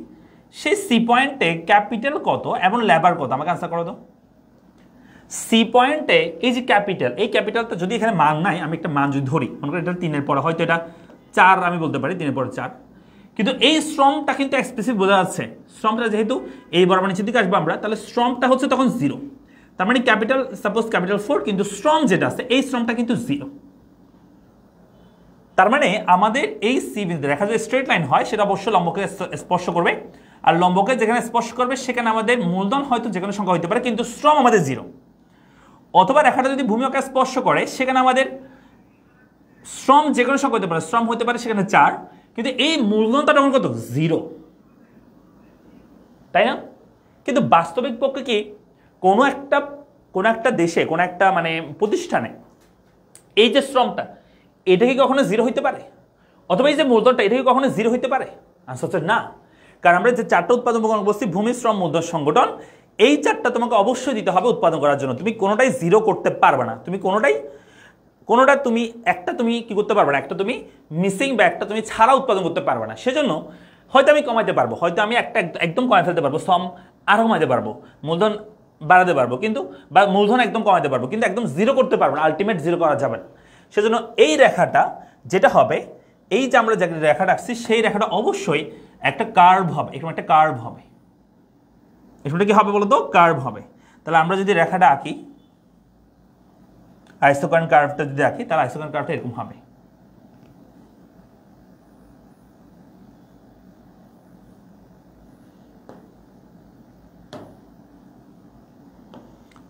[SPEAKER 1] সেই সি পয়েন্টে ক্যাপিটাল কত এবং লেবার কত, আমাকে আনসার করো তো। সি পয়েন্টে এই যে ক্যাপিটাল, এই ক্যাপিটালটা যদি এখানে মান নাই, আমি একটা মান যদি ধরি, মনে করি এটা 3-এর পরে, হয়তো এটা 4 আমি বলতে পারি, 3-এর পরে 4, কিন্তু এই শ্রমটা কিন্তু এক্সপ্রেসিভ বোঝা যাচ্ছে। শ্রমটা যেহেতু এই বরাবর নিচের দিকে আসবো আমরা, তাহলে শ্রমটা হচ্ছে তখন 0। তার মানে ক্যাপিটাল, সাপোজ ক্যাপিটাল 4, কিন্তু শ্রম যেটা আছে এই শ্রমটা কিন্তু 0। তার মানে আমাদের এই সি বিন্দু রেখা যদি স্ট্রেট লাইন হয়, সেটা অবশ্যই লম্বকে স্পর্শ করবে, আর লম্বকে যেখানে স্পর্শ করবে সেখানে আমাদের মূলধন হয়তো যে কোনো সংখ্যা হতে পারে, কিন্তু শ্রম আমাদের 0। অথবা রেখাটা যদি ভূমিকে স্পর্শ করে, সেখানে আমাদের শ্রম যে কোনো সংখ্যা হতে পারে, শ্রম হতে পারে সেখানে 4, কিন্তু এই মূলধনটা তখন কত? 0, তাই না? কিন্তু বাস্তবিক পক্ষে কি কোনো একটা দেশে, কোনো একটা মানে প্রতিষ্ঠানে এই যে শ্রমটা, এটা কি কখনো 0 হইতে পারে? অথবা এই যে মূলধনটা, এটা কি কখনো 0 হইতে পারে? আনসার হচ্ছে না। কারণ আমরা যে 4টা উৎপাদন উপকরণ বলছি, ভূমি, শ্রম, মূলধন, সংগঠন, এই 4টা তোমাকে অবশ্যই দিতে হবে উৎপাদন করার জন্য। তুমি কোনোটাই 0 করতে পারবে না। তুমি কোনোটা তুমি একটা তুমি কি করতে পারবে না, একটা তুমি মিসিং বা একটা তুমি ছাড়া উৎপাদন করতে পারবে না। সেজন্য হয়তো আমি কমাইতে পারবো, হয়তো আমি একটা একদম কমাই ফেলতে পারবো, শ্রম আরও কমাইতে পারবো, মূলধন বাড়াতে পারবো, কিন্তু বা মূলধন একদম কমাইতে পারবো, কিন্তু একদম 0 করতে পারবো না, আলটিমেট 0 করা যাবে না। সেজন্য এই রেখাটা যেটা হবে, এই যে আমরা যে রেখাটা আঁকছি, সেই রেখাটা অবশ্যই একটা কার্ভ হবে, এরকম একটা কার্ভ হবে। এটা কি হবে বলো তো? কার্ভ হবে। তাহলে আমরা যদি রেখাটা আঁকি, আইসোকন কার্ভটা যদি আঁকি, তাহলে আইসোকন কার্ভটা এরকম হবে।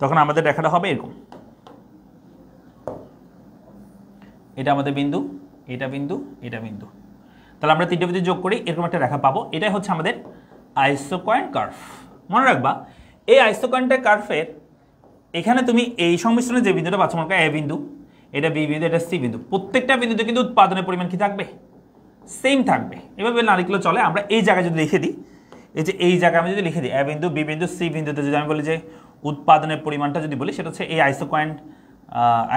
[SPEAKER 1] তখন আমাদের রেখাটা হবে এরকম। এটা আমাদের বিন্দু, এটা বিন্দু, এটা বিন্দু। তাহলে আমরা 3টে বিন্দু যোগ করি, এরকম একটা রেখা পাবো। এটাই হচ্ছে আমাদের আইসোকয়েন কার্ভ। মনে রাখবা, এই আইসোকয়েন্টের কার্ভের এখানে তুমি এই সংমিশ্রণে যে বিন্দুটা পাচ্ছ, মনে করো এ বিন্দু, এটা বি বিন্দু, এটা সি বিন্দু, প্রত্যেকটা বিন্দুতে কিন্তু উৎপাদনের পরিমাণ কি থাকবে? সেম থাকবে। এভাবে না লিখলে চলে। আমরা এই জায়গায় যদি লিখে দিই, এই যে এই জায়গায় আমি যদি লিখে দিই এ বিন্দু, বি বিন্দু, সি বিন্দুতে যদি আমি বলি যে উৎপাদনের পরিমাণটা যদি বলি, সেটা হচ্ছে এই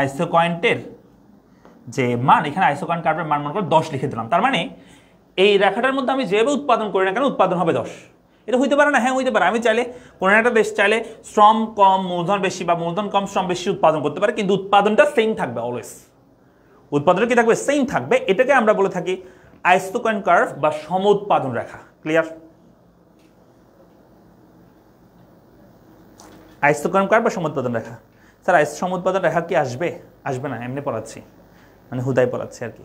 [SPEAKER 1] আইসোকয়েন্টের যে মান, এখানে আইসোকয়েন্ট কার্ভের মান মনে করো 10 লিখে দিলাম। তার মানে এই রেখাটার মধ্যে আমি যেভাবে উৎপাদন করি না কেন, উৎপাদন হবে 10। এটা হইতে পারে না? হ্যাঁ হইতে পারে। আমি চাইলে কোনো একটা দেশ চাইলে শ্রম কম মূলধন বেশি, বা মূলধন কম শ্রম বেশি উৎপাদন করতে পারে, কিন্তু উৎপাদনটা সেম থাকবে অলওয়েজ। উৎপাদনটা কি থাকবে? সেম থাকবে। এটাকে আমরা বলে থাকি আইসোকয়েন কার্ভ বা সমউৎপাদন রেখা। ক্লিয়ার? আইসোকয়েন কার্ভ বা সমউৎপাদন রেখা। স্যার সমউৎপাদন রেখা কি আসবে? আসবে না, এমনি পড়াচ্ছি, মানে হুদাই পড়াচ্ছি আর কি।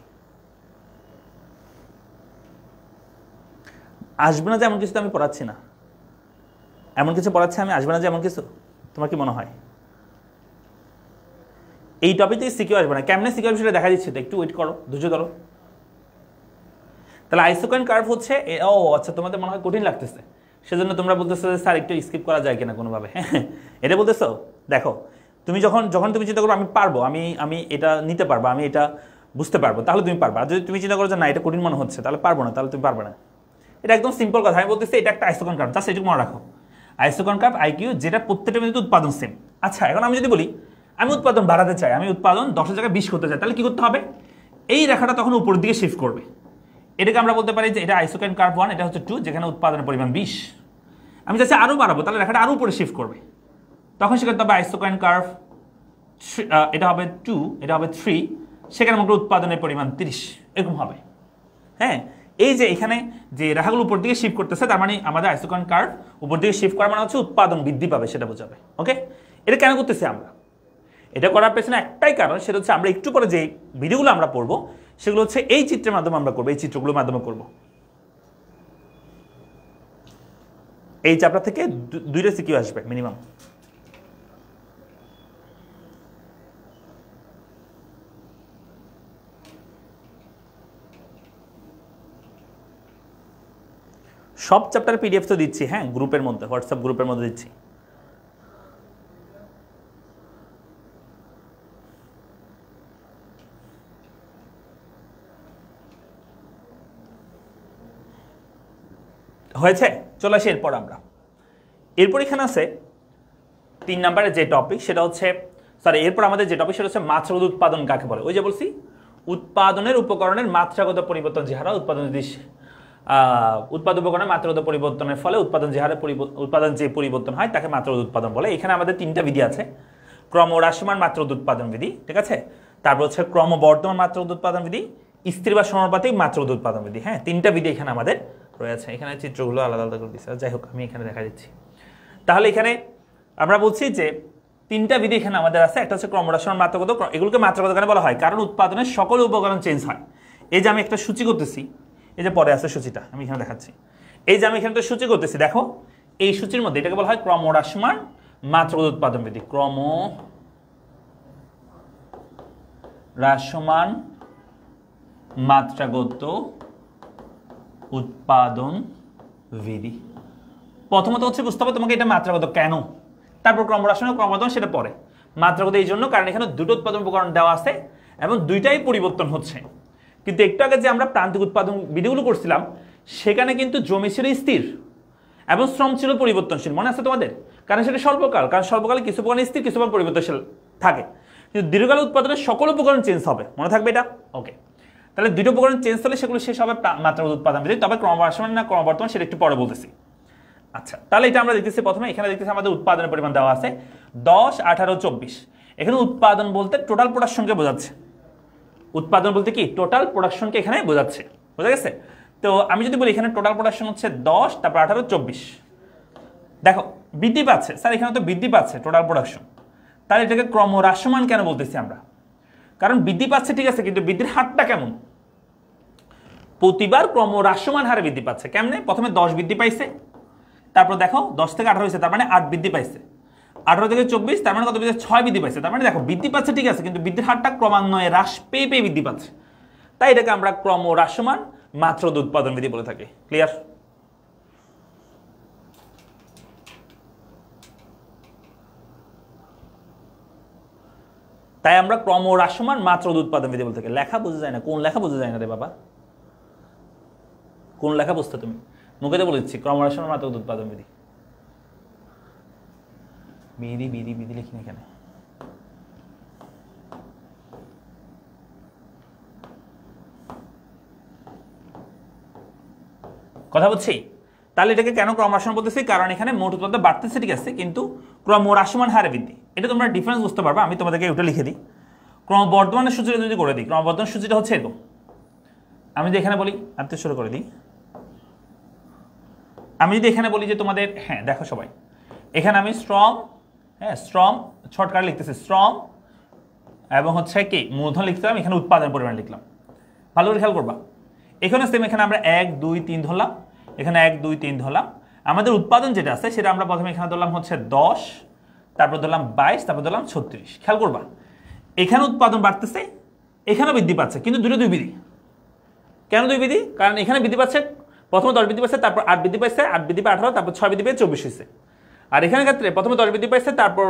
[SPEAKER 1] আসবে না যে এমন কিছু তো আমি পড়াচ্ছি না, এমন কিছু পড়াচ্ছি আমি, আসবে না যে এমন কিছু। তোমার কি মনে হয় এই টপিক থেকে সিকিউ আসবে না? কেমনে সিকিউ সেটা দেখা দিচ্ছে, তো একটু ওয়েট করো, ধৈর্য ধরো। তাহলে আইসোকয়েন কার্ভ হচ্ছে, ও আচ্ছা, তোমাদের মনে হয় কঠিন লাগতেছে, সেজন্য তোমরা বলতেছো যে স্যার একটু স্কিপ করা যায় কিনা কোনোভাবে। এটা বলতেছো? দেখো, তুমি যখন তুমি চিন্তা করো আমি পারবো, আমি এটা নিতে পারবো, আমি এটা বুঝতে পারবো, তাহলে তুমি পারবে। আর যদি তুমি চিন্তা করো যে না এটা কঠিন মনে হচ্ছে, তাহলে পারবো না, তাহলে তুমি পারবে না। এটা একদম সিম্পল কথা। আমি বলতেছি এটা একটা আইসোকয়েন কার্ভ, জাস্ট এটুকু মনে রাখো। আইসোকয়েন কার্ভ আইকিউ, যেটা প্রত্যেকটা বিন্দুতে উৎপাদন সেম। আচ্ছা, এখন আমি যদি বলি আমি উৎপাদন বাড়াতে চাই, আমি উৎপাদন 10-এর জায়গায় 20 করতে চাই, তাহলে কি করতে হবে? এই রেখাটা তখন উপরের দিকে শিফট করবে। এটাকে আমরা বলতে পারি যে এটা আইসোকয়েন কার্ভ 1, এটা হচ্ছে 2, যেখানে উৎপাদনের পরিমাণ 20। আমি চাচ্ছি আরও বাড়াবো, তাহলে রেখাটা আরও উপরে শিফট করবে। তখন সে করতে হবে আইসোকয়েন কার্ভ, এটা হবে 2, এটা হবে 3, সেখানে মনে করো উৎপাদনের পরিমাণ 30, এরকম হবে। হ্যাঁ, এই যে এখানে যে রেখাগুলো উপর দিকে শিফট করতেছে, তার মানে আমাদের আইসোকয়েন কার্ভ উপর দিকে শিফট করা মানে হচ্ছে উৎপাদন বৃদ্ধি পাবে, সেটা বোঝাবে। ওকে, এটা কেন করতেছি আমরা? এটা করার পেছনে একটাই কারণ, সেটা হচ্ছে আমরা একটু পরে যে ভিডিওগুলো আমরা পড়বো, সেগুলো হচ্ছে এই চিত্রের মাধ্যমে আমরা করবো, এই চিত্রগুলোর মাধ্যমে করবো। এই চ্যাপ্টার থেকে 2টা সিকিউ আসবে মিনিমাম। সব চ্যাপ্টার পিডিএফ তো দিচ্ছি, হ্যাঁ, গ্রুপের মধ্যে, হোয়াটসঅ্যাপ গ্রুপের মধ্যে দিচ্ছি। হয়েছে? চলে আসি এরপর আমরা। এরপর এখানে আছে 3 নম্বরের যে টপিক, সেটা হচ্ছে এরপর আমাদের যে টপিক সেটা হচ্ছে মাত্রাগত উৎপাদন কাকে বলে। ওই যে বলছি, উৎপাদনের উপকরণের মাত্রাগত পরিবর্তন যে হারে উৎপাদন উপকরণের মাত্রাগত পরিবর্তনের ফলে উৎপাদন যে পরিবর্তন হয় তাকে মাত্রাগত উৎপাদন বলে। এখানে আমাদের 3টা বিধি আছে। ক্রমহ্রাসমান মাত্রা উৎপাদন বিধি, ঠিক আছে। তারপর হচ্ছে ক্রমবর্ধমান মাত্রা উৎপাদন বিধি, স্থির বা সমানুপাতিক মাত্রা উৎপাদন বিধি। হ্যাঁ, তিনটা বিধি এখানে আমাদের রয়েছে। এখানে চিত্রগুলো আলাদা আলাদা করে দিচ্ছে, যাই হোক আমি এখানে দেখা দিচ্ছি। তাহলে এখানে আমরা বলছি যে তিনটা বিধি এখানে আমাদের আছে। একটা হচ্ছে ক্রমহ্রাসমান মাত্রাগত, এগুলোকে মাত্রাগত কেন বলা হয়? কারণ উৎপাদনের সকল উপকরণ চেঞ্জ হয়। এই যে আমি একটা সূচি করতেছি, এই যে পরে আছে সূচিটা, আমি এখানে দেখাচ্ছি। এই যে আমি এখানে একটা সূচি করতেছি, দেখো এই সূচির মধ্যে এটাকে বলা হয় ক্রমহ্রাসমান মাত্রাগত উৎপাদন বিধি। ক্রমহ্রাসমান মাত্রাগত উৎপাদন বিধি। প্রথমত হচ্ছে বুঝতে হবে তোমাকে এটা মাত্রাগত কেন, তারপর ক্রমহ্রাসমান ক্রমবর্ধমান সেটা পরে। মাত্রাগত এই জন্য কারণ এখানে দুটো উৎপাদন উপকরণ দেওয়া আছে এবং দুইটাই পরিবর্তন হচ্ছে। কিন্তু একটু আগে যে আমরা প্রান্তিক উৎপাদন বিধিগুলো করছিলাম সেখানে কিন্তু জমি ছিল স্থির এবং শ্রম ছিল পরিবর্তনশীল, মনে আছে তোমাদের? কারণ সেটা স্বল্পকাল, কারণ স্বল্পকালে কিছু উপকরণ স্থির কিছু উপকরণ পরিবর্তনশীল থাকে। কিন্তু দীর্ঘকাল উৎপাদনের সকল উপকরণ চেঞ্জ হবে, মনে থাকবে এটা? ওকে, তাহলে দুটো উপকরণ চেঞ্জ হলে সেগুলো শেষ হবে মাত্রাগত উৎপাদন বিধি। তবে ক্রমহ্রাসমান না ক্রমবর্ধমান সেটা একটু পরে বলতেছি। আচ্ছা, তাহলে এটা আমরা দেখতেছি প্রথমে এখানে দেখতেছি আমাদের উৎপাদনের পরিমাণ দেওয়া আছে 10, 18, 24। এখানে উৎপাদন বলতে টোটাল প্রোডাকশনকে বোঝাচ্ছে। উৎপাদন বলতে কি? টোটাল প্রোডাকশনকে এখানে বোঝাচ্ছে, বোঝা গেছে? তো আমি যদি বলি এখানে টোটাল প্রোডাকশন হচ্ছে 10, তারপর 18, 24। দেখো বৃদ্ধি পাচ্ছে স্যার, এখানে তো বৃদ্ধি পাচ্ছে টোটাল প্রোডাকশন, তাহলে এটাকে ক্রমহ্রাসমান কেন বলতেছি আমরা? কারণ বৃদ্ধি পাচ্ছে ঠিক আছে, কিন্তু বৃদ্ধির হারটা কেমন? প্রতিবার ক্রমহ্রাসমান হারে বৃদ্ধি পাচ্ছে। কেমনে? প্রথমে 10 বৃদ্ধি পাইছে, তারপর দেখো 10 থেকে 18 হয়েছে, তার মানে 8 বৃদ্ধি পাইছে। 18 থেকে 24, তার মানে কত বৃদ্ধি? 6 বৃদ্ধি পাইছে। তার মানে দেখো বৃদ্ধি পাচ্ছে ঠিক আছে, কিন্তু বৃদ্ধির হারটা ক্রমান্বয়ে হ্রাস পেয়ে পেয়ে বৃদ্ধি পাচ্ছে। তাই এটাকে আমরা ক্রমহ্রাসমান মাত্রাগত উৎপাদন বিধি বলে থাকি। ক্লিয়ার? তাই আমরা ক্রমহ্রাসমান মাত্রাগত উৎপাদন বিধি বলে থাকি। লেখা বোঝা যায় না, কোন লেখা বোঝা যায় না রে বাবা? কোন লেখা বুঝতে তুমি? মুখে তো বলেছি ক্রমহ্রাসমান মাত্রাগত উৎপাদন বিধি। বিধি বিধি বিধি লিখি না এখানে। কথা বলছি? তাহলে এটাকে কেন ক্রমহ্রাসমান বলতেছি? কারণ এখানে মোট উৎপাদন বাড়তেছে ঠিক আছে, কিন্তু ক্রমহ্রাসমান হারে বৃদ্ধি। এটা তোমরা ডিফারেন্স বুঝতে পারবে। আমি তোমাদেরকে ওটা লিখে দিই। ক্রমবর্ধমানের সূচিটা যদি করে দিই, ক্রমবর্ধমান সূচিটা হচ্ছে এরকম। আমি যদি এখানে বলি, আনতে শুরু করে দিই। আমি যদি এখানে বলি যে তোমাদের, হ্যাঁ দেখো সবাই এখানে আমি স্ট্রং, হ্যাঁ স্ট্রং শর্টকাট লিখতেছি, স্ট্রং এবং হচ্ছে কি মূলধন লিখলাম, এখানে উৎপাদন পরিমাণ লিখলাম। ভালো করে খেয়াল করবা। এখানে সেম, এখানে আমরা 1, 2, 3 ধরলাম, এখানে 1, 2, 3 ধরলাম। আমাদের উৎপাদন যেটা আছে সেটা আমরা প্রথমে এখানে ধরলাম হচ্ছে 10, তারপর ধরলাম 22, তারপর ধরলাম 36। খেয়াল করবা, এখানে উৎপাদন বাড়তেছে, এখানেও বৃদ্ধি পাচ্ছে, কিন্তু দুই বিধি। কেন দুই বিধি? কারণ এখানে বৃদ্ধি পাচ্ছে, প্রথমে 10 বৃদ্ধি পাচ্ছে, তারপর 8 বৃদ্ধি পাইছে, 8 বৃদ্ধি পেয়ে 18, তারপর 6 বৃদ্ধি পেয়ে 24 হয়েছে। আর এখানে ক্ষেত্রে প্রথমে 10 বৃদ্ধি পাইছে, তারপর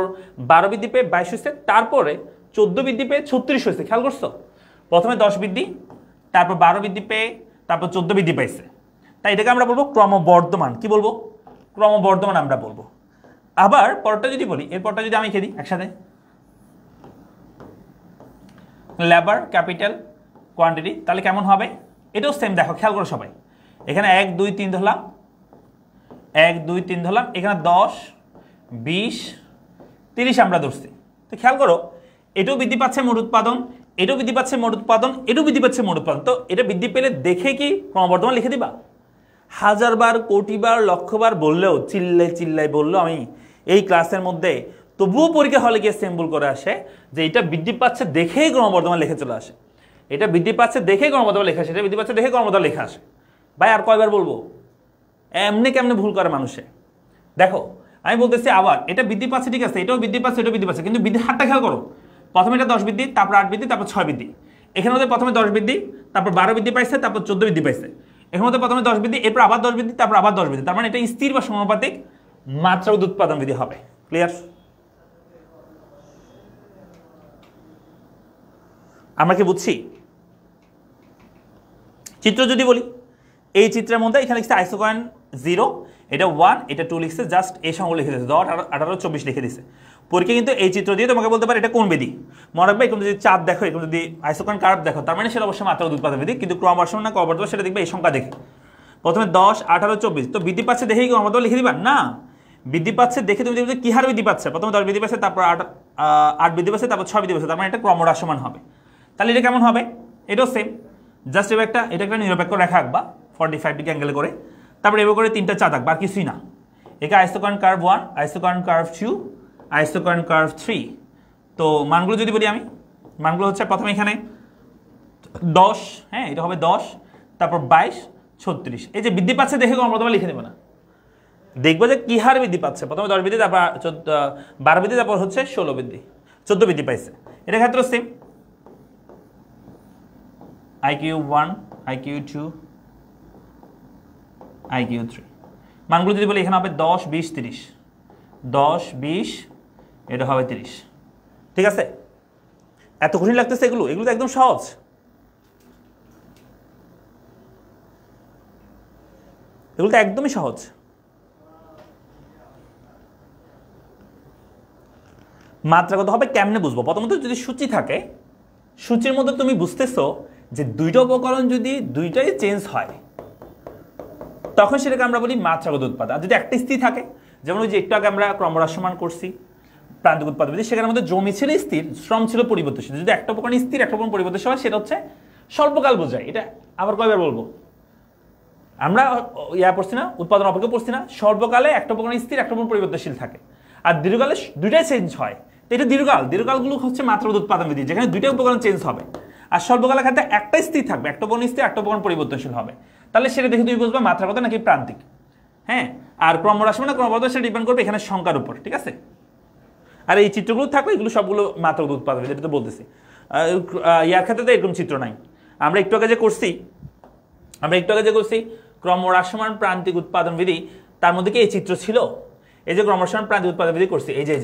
[SPEAKER 1] 12 বৃদ্ধি পেয়ে 22 হয়েছে, তারপরে 14 বৃদ্ধি পেয়ে 36 হয়েছে। খেয়াল করছো? প্রথমে 10 বৃদ্ধি, তারপর 12 বৃদ্ধি পেয়ে, তারপর 14 বৃদ্ধি পাইছে। তাই এটাকে আমরা বলবো ক্রমবর্ধমান। কি বলবো? ক্রমবর্ধমান আমরা বলবো। আবার পরটা যদি বলি, এরপরটা যদি আমি লিখে দিই একসাথে, লেবার ক্যাপিটাল কোয়ান্টিটি, তাহলে কেমন হবে? এটাও সেম। দেখো খেয়াল করো সবাই, এখানে 1, 2, 3 ধরলাম, 1, 2, 3 ধরলাম, এখানে 10, 20, 30 আমরা ধরছি। তো খেয়াল করো, এটাও বৃদ্ধি পাচ্ছে মোট উৎপাদন, এটাও বৃদ্ধি পাচ্ছে মোট উৎপাদন, এটাও বৃদ্ধি পাচ্ছে মোট উৎপাদন। তো এটা বৃদ্ধি পেলে দেখে কি ক্রমবর্ধমান লিখে দিবা? 1000 বার, কোটি বার, লক্ষ বার বললেও, চিল্লাই বললেও আমি এই ক্লাসের মধ্যে তবুও পরীক্ষা হলে গিয়ে সিম্বল করে আসে যে এটা বৃদ্ধি পাচ্ছে দেখেই ক্রমবর্ধমান লিখে চলে আসে। এটা বৃদ্ধি পাচ্ছে দেখেই ক্রমবর্ধমান লেখা আসে, এটা বৃদ্ধি পাচ্ছে দেখে ক্রমবর্ধমান লেখা আসে। ভাই আর কয়বার বলবো? এমনি কেমনে ভুল করে মানুষে? দেখো আমি বলতেছি আবার, এটা বৃদ্ধি পাচ্ছে ঠিক আছে, এটাও বৃদ্ধি পাচ্ছে, এটাও বৃদ্ধি পাচ্ছে, কিন্তু বৃদ্ধির হারটা খেয়াল করো। প্রথমে এটা 10 বৃদ্ধি, তারপর 8 বৃদ্ধি, তারপর 6 বৃদ্ধি। এখানে মধ্যে প্রথমে 10 বৃদ্ধি, তারপর 12 বৃদ্ধি পাইছে, তারপর 14 বৃদ্ধি পাইছে। এখানে মধ্যে প্রথমে 10 বৃদ্ধি, এরপর আবার 10 বৃদ্ধি, তারপর আবার 10 বৃদ্ধি। তার মানে এটা স্থির বা সমানুপাতিক মাত্রাগত উৎপাদন বিধি হবে। ক্লিয়ার? আমরা কি বুঝছি? চিত্র যদি বলি, এই চিত্রের মধ্যে এখানে লিখছে আইসোকয়েন 0, এটা 1, এটা 2 লিখছে, জাস্ট এই সংখ্যা লিখে দিয়েছে, 10, 18, 24 লিখে দিয়েছে। পরীক্ষা কিন্তু এই চিত্র দিয়ে তোমাকে বলতে পারে এটা কোন বিধি। মনে রাখবে, এরকম যদি চাপ দেখো, এরকম যদি আইসোকয়েন কার্ভ দেখো, তার মানে সেটা অবশ্যই মাত্রাগত উৎপাদন বিধি। কিন্তু ক্রমবর্ধমান না ক্রমবর্ধমান সেটা দেখবে এই সংখ্যা দেখে। প্রথমে 10, 18, 24, তো বৃদ্ধি পাচ্ছে দেখেই ক্রমবর্ধমান লিখে দিবা না, বৃদ্ধি পাচ্ছে দেখে তুমি দেখবে কি হারে বৃদ্ধি পাচ্ছে। প্রথমে 10 বৃদ্ধি পাচ্ছে, তারপর 8 বৃদ্ধি পাচ্ছে, তারপর 6 বৃদ্ধি পাচ্ছে, তার মানে এটা ক্রমহ্রাসমান হবে। তাহলে এটা কেমন হবে? এটাও সেম, জাস্ট এবার এটা একটা নিরপেক্ষ রেখা আঁকবা 45 ডিগ্রি অ্যাঙ্গেলে করে, তারপরে এবার করে 3টা চাঁদ আঁকবা, আর কিছুই না। একে আইসোকরণ কার্ভ 1, আইসোকরণ কার্ভ 2, আইসোকরণ কার্ভ 3। তো মানগুলো যদি বলি আমি, মানগুলো হচ্ছে প্রথমে এখানে 10, হ্যাঁ এটা হবে 10, তারপর 22, 36। এই যে বৃদ্ধি পাচ্ছে দেখে আমরা প্রথমে লিখে দেবো না, দেখবো যে কি হার বৃদ্ধি পাচ্ছে। প্রথমে 10 বৃদ্ধি, তারপর 12 বৃদ্ধি, তারপর হচ্ছে 16 বৃদ্ধি, 14 বৃদ্ধি পাইছে। এটার ক্ষেত্রে সেম, IQ1, IQ2, IQ3। মানগুলো যদি বলি এখানে হবে 10, 20, 30, 10, 20, এটা হবে 30। ঠিক আছে? এত কঠিন লাগতেছে এগুলো? এগুলো তো একদম সহজ। এগুলো তো একদমই সহজ। মাত্রাগত হবে কেমনে বুঝবো? প্রথমত যদি সূচি থাকে, সূচির মধ্যে তুমি বুঝতেছো যে দুইটা উপকরণ যদি দুইটাই চেঞ্জ হয়, তখন সেটাকে আমরা বলি মাত্রাগত উৎপাদ। আর যদি একটা স্থির থাকে, যেমন ওই যে একটু আগে আমরা ক্রমহ্রাসমান করছি প্রান্তিক উৎপাদ বিধি, সেখানে আমাদের জমি ছিল স্থির, শ্রম ছিল পরিবর্তনশীল। যদি একটা উপকরণ স্থির, একটা উপকরণ পরিবর্তনশীল হয়, সেটা হচ্ছে স্বল্পকাল বোঝায়। এটা আবার কয়বার বলবো? আমরা পড়ছি না, উৎপাদন অপেক্ষা পড়ছি না, স্বল্পকালে একটা উপকরণ স্থির, একটা উপকরণ পরিবর্তনশীল থাকে, আর দীর্ঘকালে দুইটাই চেঞ্জ হয়। তো এটা দীর্ঘকালগুলো হচ্ছে মাত্রাগত উৎপাদন বিধি, যেখানে দুইটা উপকরণ চেঞ্জ হবে। আর স্বল্পকালের ক্ষেত্রে একটাই স্থির থাকবে, একটা উপকরণ স্থির, একটা উপকরণ পরিবর্তনশীল হবে। তাহলে সেটা দেখে তুমি বুঝবা মাত্রাগত নাকি প্রান্তিক। হ্যাঁ, আর ক্রমহ্রাসমান না ক্রমবর্ধমান সেটা ডিপেন্ড করবে এখানে সংখ্যার উপর। ঠিক আছে? আর এই চিত্রগুলো থাকলে এগুলো সবগুলো মাত্রাগত উৎপাদন বিধি, এটা তো বলতেছি। ইয়ার ক্ষেত্রে তো এরকম চিত্র নাই। আমরা একটু আগে যে করছি ক্রমহ্রাসমান প্রান্তিক উৎপাদন বিধি, তার মধ্যে কি এই চিত্র ছিল? এই যে ক্রমহ্রাসমান প্রান্তিক উৎপাদন বিধি করছি, এই যে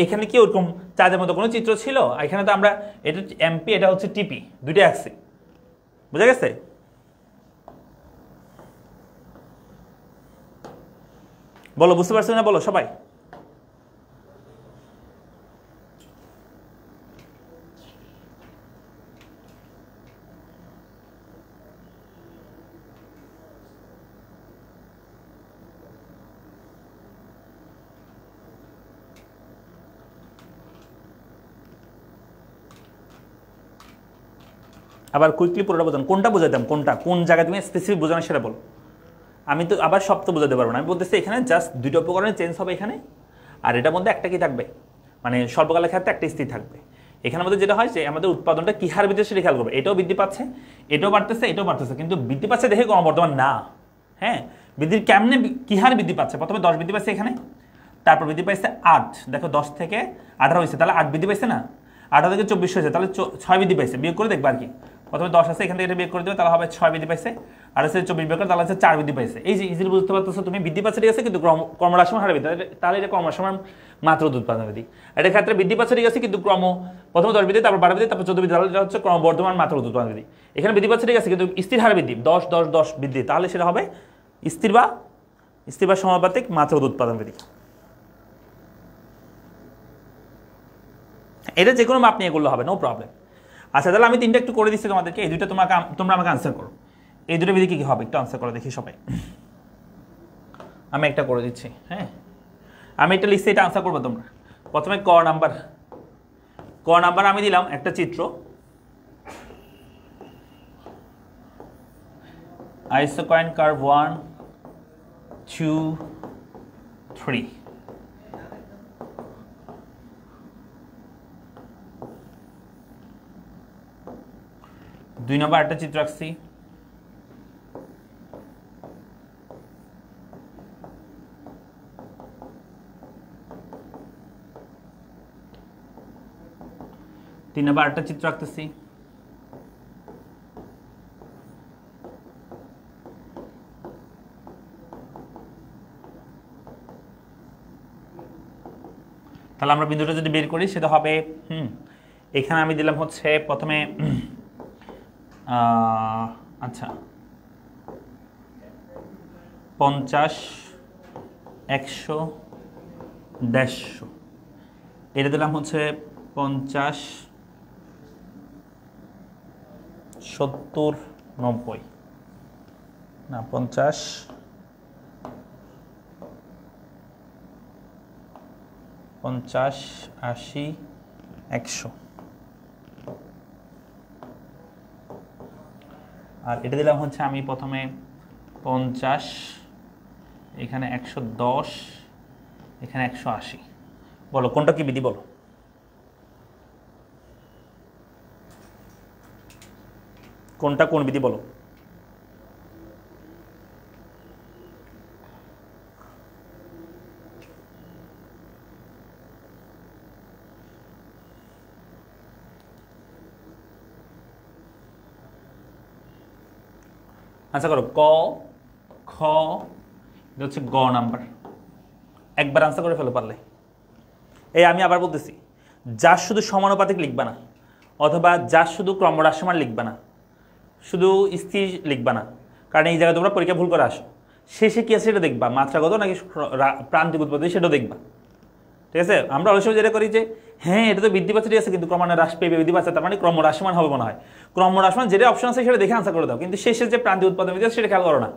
[SPEAKER 1] এখানে কি ওরকম চাঁদের মতো কোনো চিত্র ছিল? এখানে তো আমরা এটা এমপি, এটা হচ্ছে টিপি, দুইটা আঁকছি। বুঝা গেছে? বলো, বুঝতে পারছো না? বলো সবাই। আবার কুইকলি পুরোটা বোঝান, কোনটা বোঝাতাম, কোন জায়গায় তুমি স্পেসিফিক বোঝানো সেটা বলো। আমি তো আবার সব তো বোঝাতে পারবো না। আমি বলতেছি এখানে জাস্ট দুইটা উপকরণের চেঞ্জ হবে এখানে, আর এটার মধ্যে একটা কি থাকবে, মানে স্বল্পকালের ক্ষেত্রে একটা স্থির থাকবে। এখানের মধ্যে যেটা হয় যে আমাদের উৎপাদনটা কি হার বৃদ্ধি সেটা খেয়াল করবে। এটাও বৃদ্ধি পাচ্ছে, এটাও বাড়তেছে, কিন্তু বৃদ্ধি পাচ্ছে দেখে ক্রমবর্ধমান না। হ্যাঁ, বৃদ্ধির কেমনে কি হার বৃদ্ধি পাচ্ছে? প্রথমে 10 বৃদ্ধি পাচ্ছে এখানে, তারপর বৃদ্ধি পাইছে 8। দেখো 10 থেকে 18 হয়েছে, তাহলে 8 বৃদ্ধি পাইছে না, 18 থেকে 24 হয়েছে, তাহলে 6 বৃদ্ধি পাইছে। বিয়োগ করে দেখবা আর কি, প্রথমে 10 আছে, এখান থেকে এটা বিয়োগ করে দেবে, তাহলে হবে 6 বৃদ্ধি পাইছে, আর হচ্ছে 24 বিয়োগ করে তাহলে হচ্ছে 4 বৃদ্ধি পাইছে। এই যে ইজিলি বুঝতে পারতেছো তুমি, বৃদ্ধি পাচ্ছে ঠিক আছে, কিন্তু ক্রমহ্রাসমান হারে বৃদ্ধি, তাহলে এটা ক্রমহ্রাসমান মাত্রাগত উৎপাদন বিধি। এটার ক্ষেত্রে বৃদ্ধি পাচ্ছে ঠিক আছে, কিন্তু প্রথমে 10 বৃদ্ধি, তারপর 12 বৃদ্ধি, তারপর 14 বৃদ্ধি, তাহলে এটা হচ্ছে ক্রমবর্ধমান মাত্রাগত উৎপাদন বিধি। এখানে বৃদ্ধি পাচ্ছে ঠিক আছে, কিন্তু স্থির হারে বৃদ্ধি, 10 10 10 বৃদ্ধি, তাহলে সেটা হবে স্থির বা সমানুপাতিক মাত্রাগত উৎপাদন বিধি। এটা যে কোনো মাপ নিয়ে করলে হবে, নো প্রবলেম। আচ্ছা, তাহলে আমি 3টা একটু করে দিচ্ছি তোমাদেরকে, এই দুইটা তোমরা আমাকে আনসার করো। এই দুটো বিধি কি হবে একটু আনসার করো দেখি সবাই। আমি একটা করে দিচ্ছি। হ্যাঁ, আমি একটা লিখছি, এটা আনসার করবো তোমরা। প্রথমে ক নাম্বার আমি দিলাম একটা চিত্র, আইসোকয়েন কার্ভ 1 2 3। 2 নম্বর একটা চিত্র রাখছি, তিন নম্বর একটা চিত্র রাখতেছি, তাহলে আমরা বিন্দুটা যদি বের করি সেটা হবে এখানে আমি দিলাম হচ্ছে প্রথমে আচ্ছা 50 100 150, এটা দিলাম হচ্ছে 50 70 90 না 50 50, 80, 100। আর এটা দিলাম হচ্ছে আমি প্রথমে 50, এখানে 110, এখানে 180। বলো কোনটা কি বিধি, বলো। কোনটা কোন বিধি বলো। আচ্ছা করো, ক, খ, এটা হচ্ছে গ নাম্বার। একবার আনসার করে ফেলো পারলে। এই আমি আবার বলতেছি, যার শুধু সমানুপাতিক লিখবা না, অথবা যার শুধু ক্রমহ্রাসমান লিখবা না, শুধু স্থির লিখবা না, কারণ এই জায়গায় তোমরা পরীক্ষা ভুল করে আসো। শেষে কি আছে সেটা দেখবা, মাত্রাগত নাকি প্রান্তিক উৎপত্তি সেটাও দেখবা। ঠিক আছে, আমরা অবশ্য যেটা করি যে হ্যাঁ এটা তো বৃদ্ধি পাচ্ছে, ঠিক আছে, কিন্তু ক্রমান্বয়ে হ্রাস পেয়ে বৃদ্ধি পাচ্ছে, তার মানে ক্রমহ্রাসমান হবে মনে হয়। ক্রমহ্রাসমান যেটা অপশন আছে সেটা দেখে আনসার করে দাও, কিন্তু শেষে যে প্রান্তিক উৎপাদন বিধি আছে সেটা খেয়াল করো না।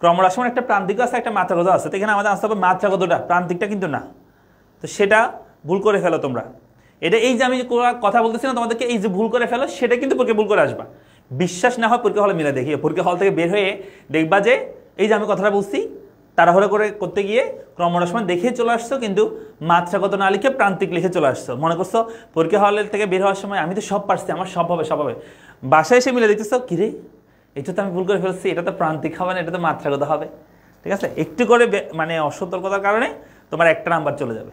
[SPEAKER 1] ক্রমহ্রাসমান একটা প্রান্তিক আছে, একটা মাত্রাগত আছে, তো এখানে আমাদের আনসার হবে মাত্রাগতটা, প্রান্তিকটা কিন্তু না। তো সেটা ভুল করে ফেলো তোমরা। এটা এই যে আমি কথা বলতেছি না তোমাদেরকে, এই যে ভুল করে ফেলো সেটা কিন্তু পরীক্ষা ভুল করে আসবা। বিশ্বাস না হয় পরীক্ষা হলে মিলে দেখিও, পরীক্ষা হল থেকে বের হয়ে দেখবা যে এই যে আমি কথাটা বলছি তাড়াহুড়ো করে করতে গিয়ে ক্রমহ্রাসমান দেখে চলে আসছো, কিন্তু মাত্রাগত না লিখে প্রান্তিক লিখে চলে আসছো। মনে করছো পরীক্ষা হলের থেকে বের হওয়ার সময় আমি তো সব পারছি, আমার সব হবে সব হবে, বাসায় এসে মিলে দেখতেছো কিরে এটা তো আমি ভুল করে ফেলছি, এটা তো প্রান্তিক হবে না, এটা তো মাত্রাগত হবে। ঠিক আছে, একটু করে মানে অসতর্কতার কারণে তোমার একটা নাম্বার চলে যাবে।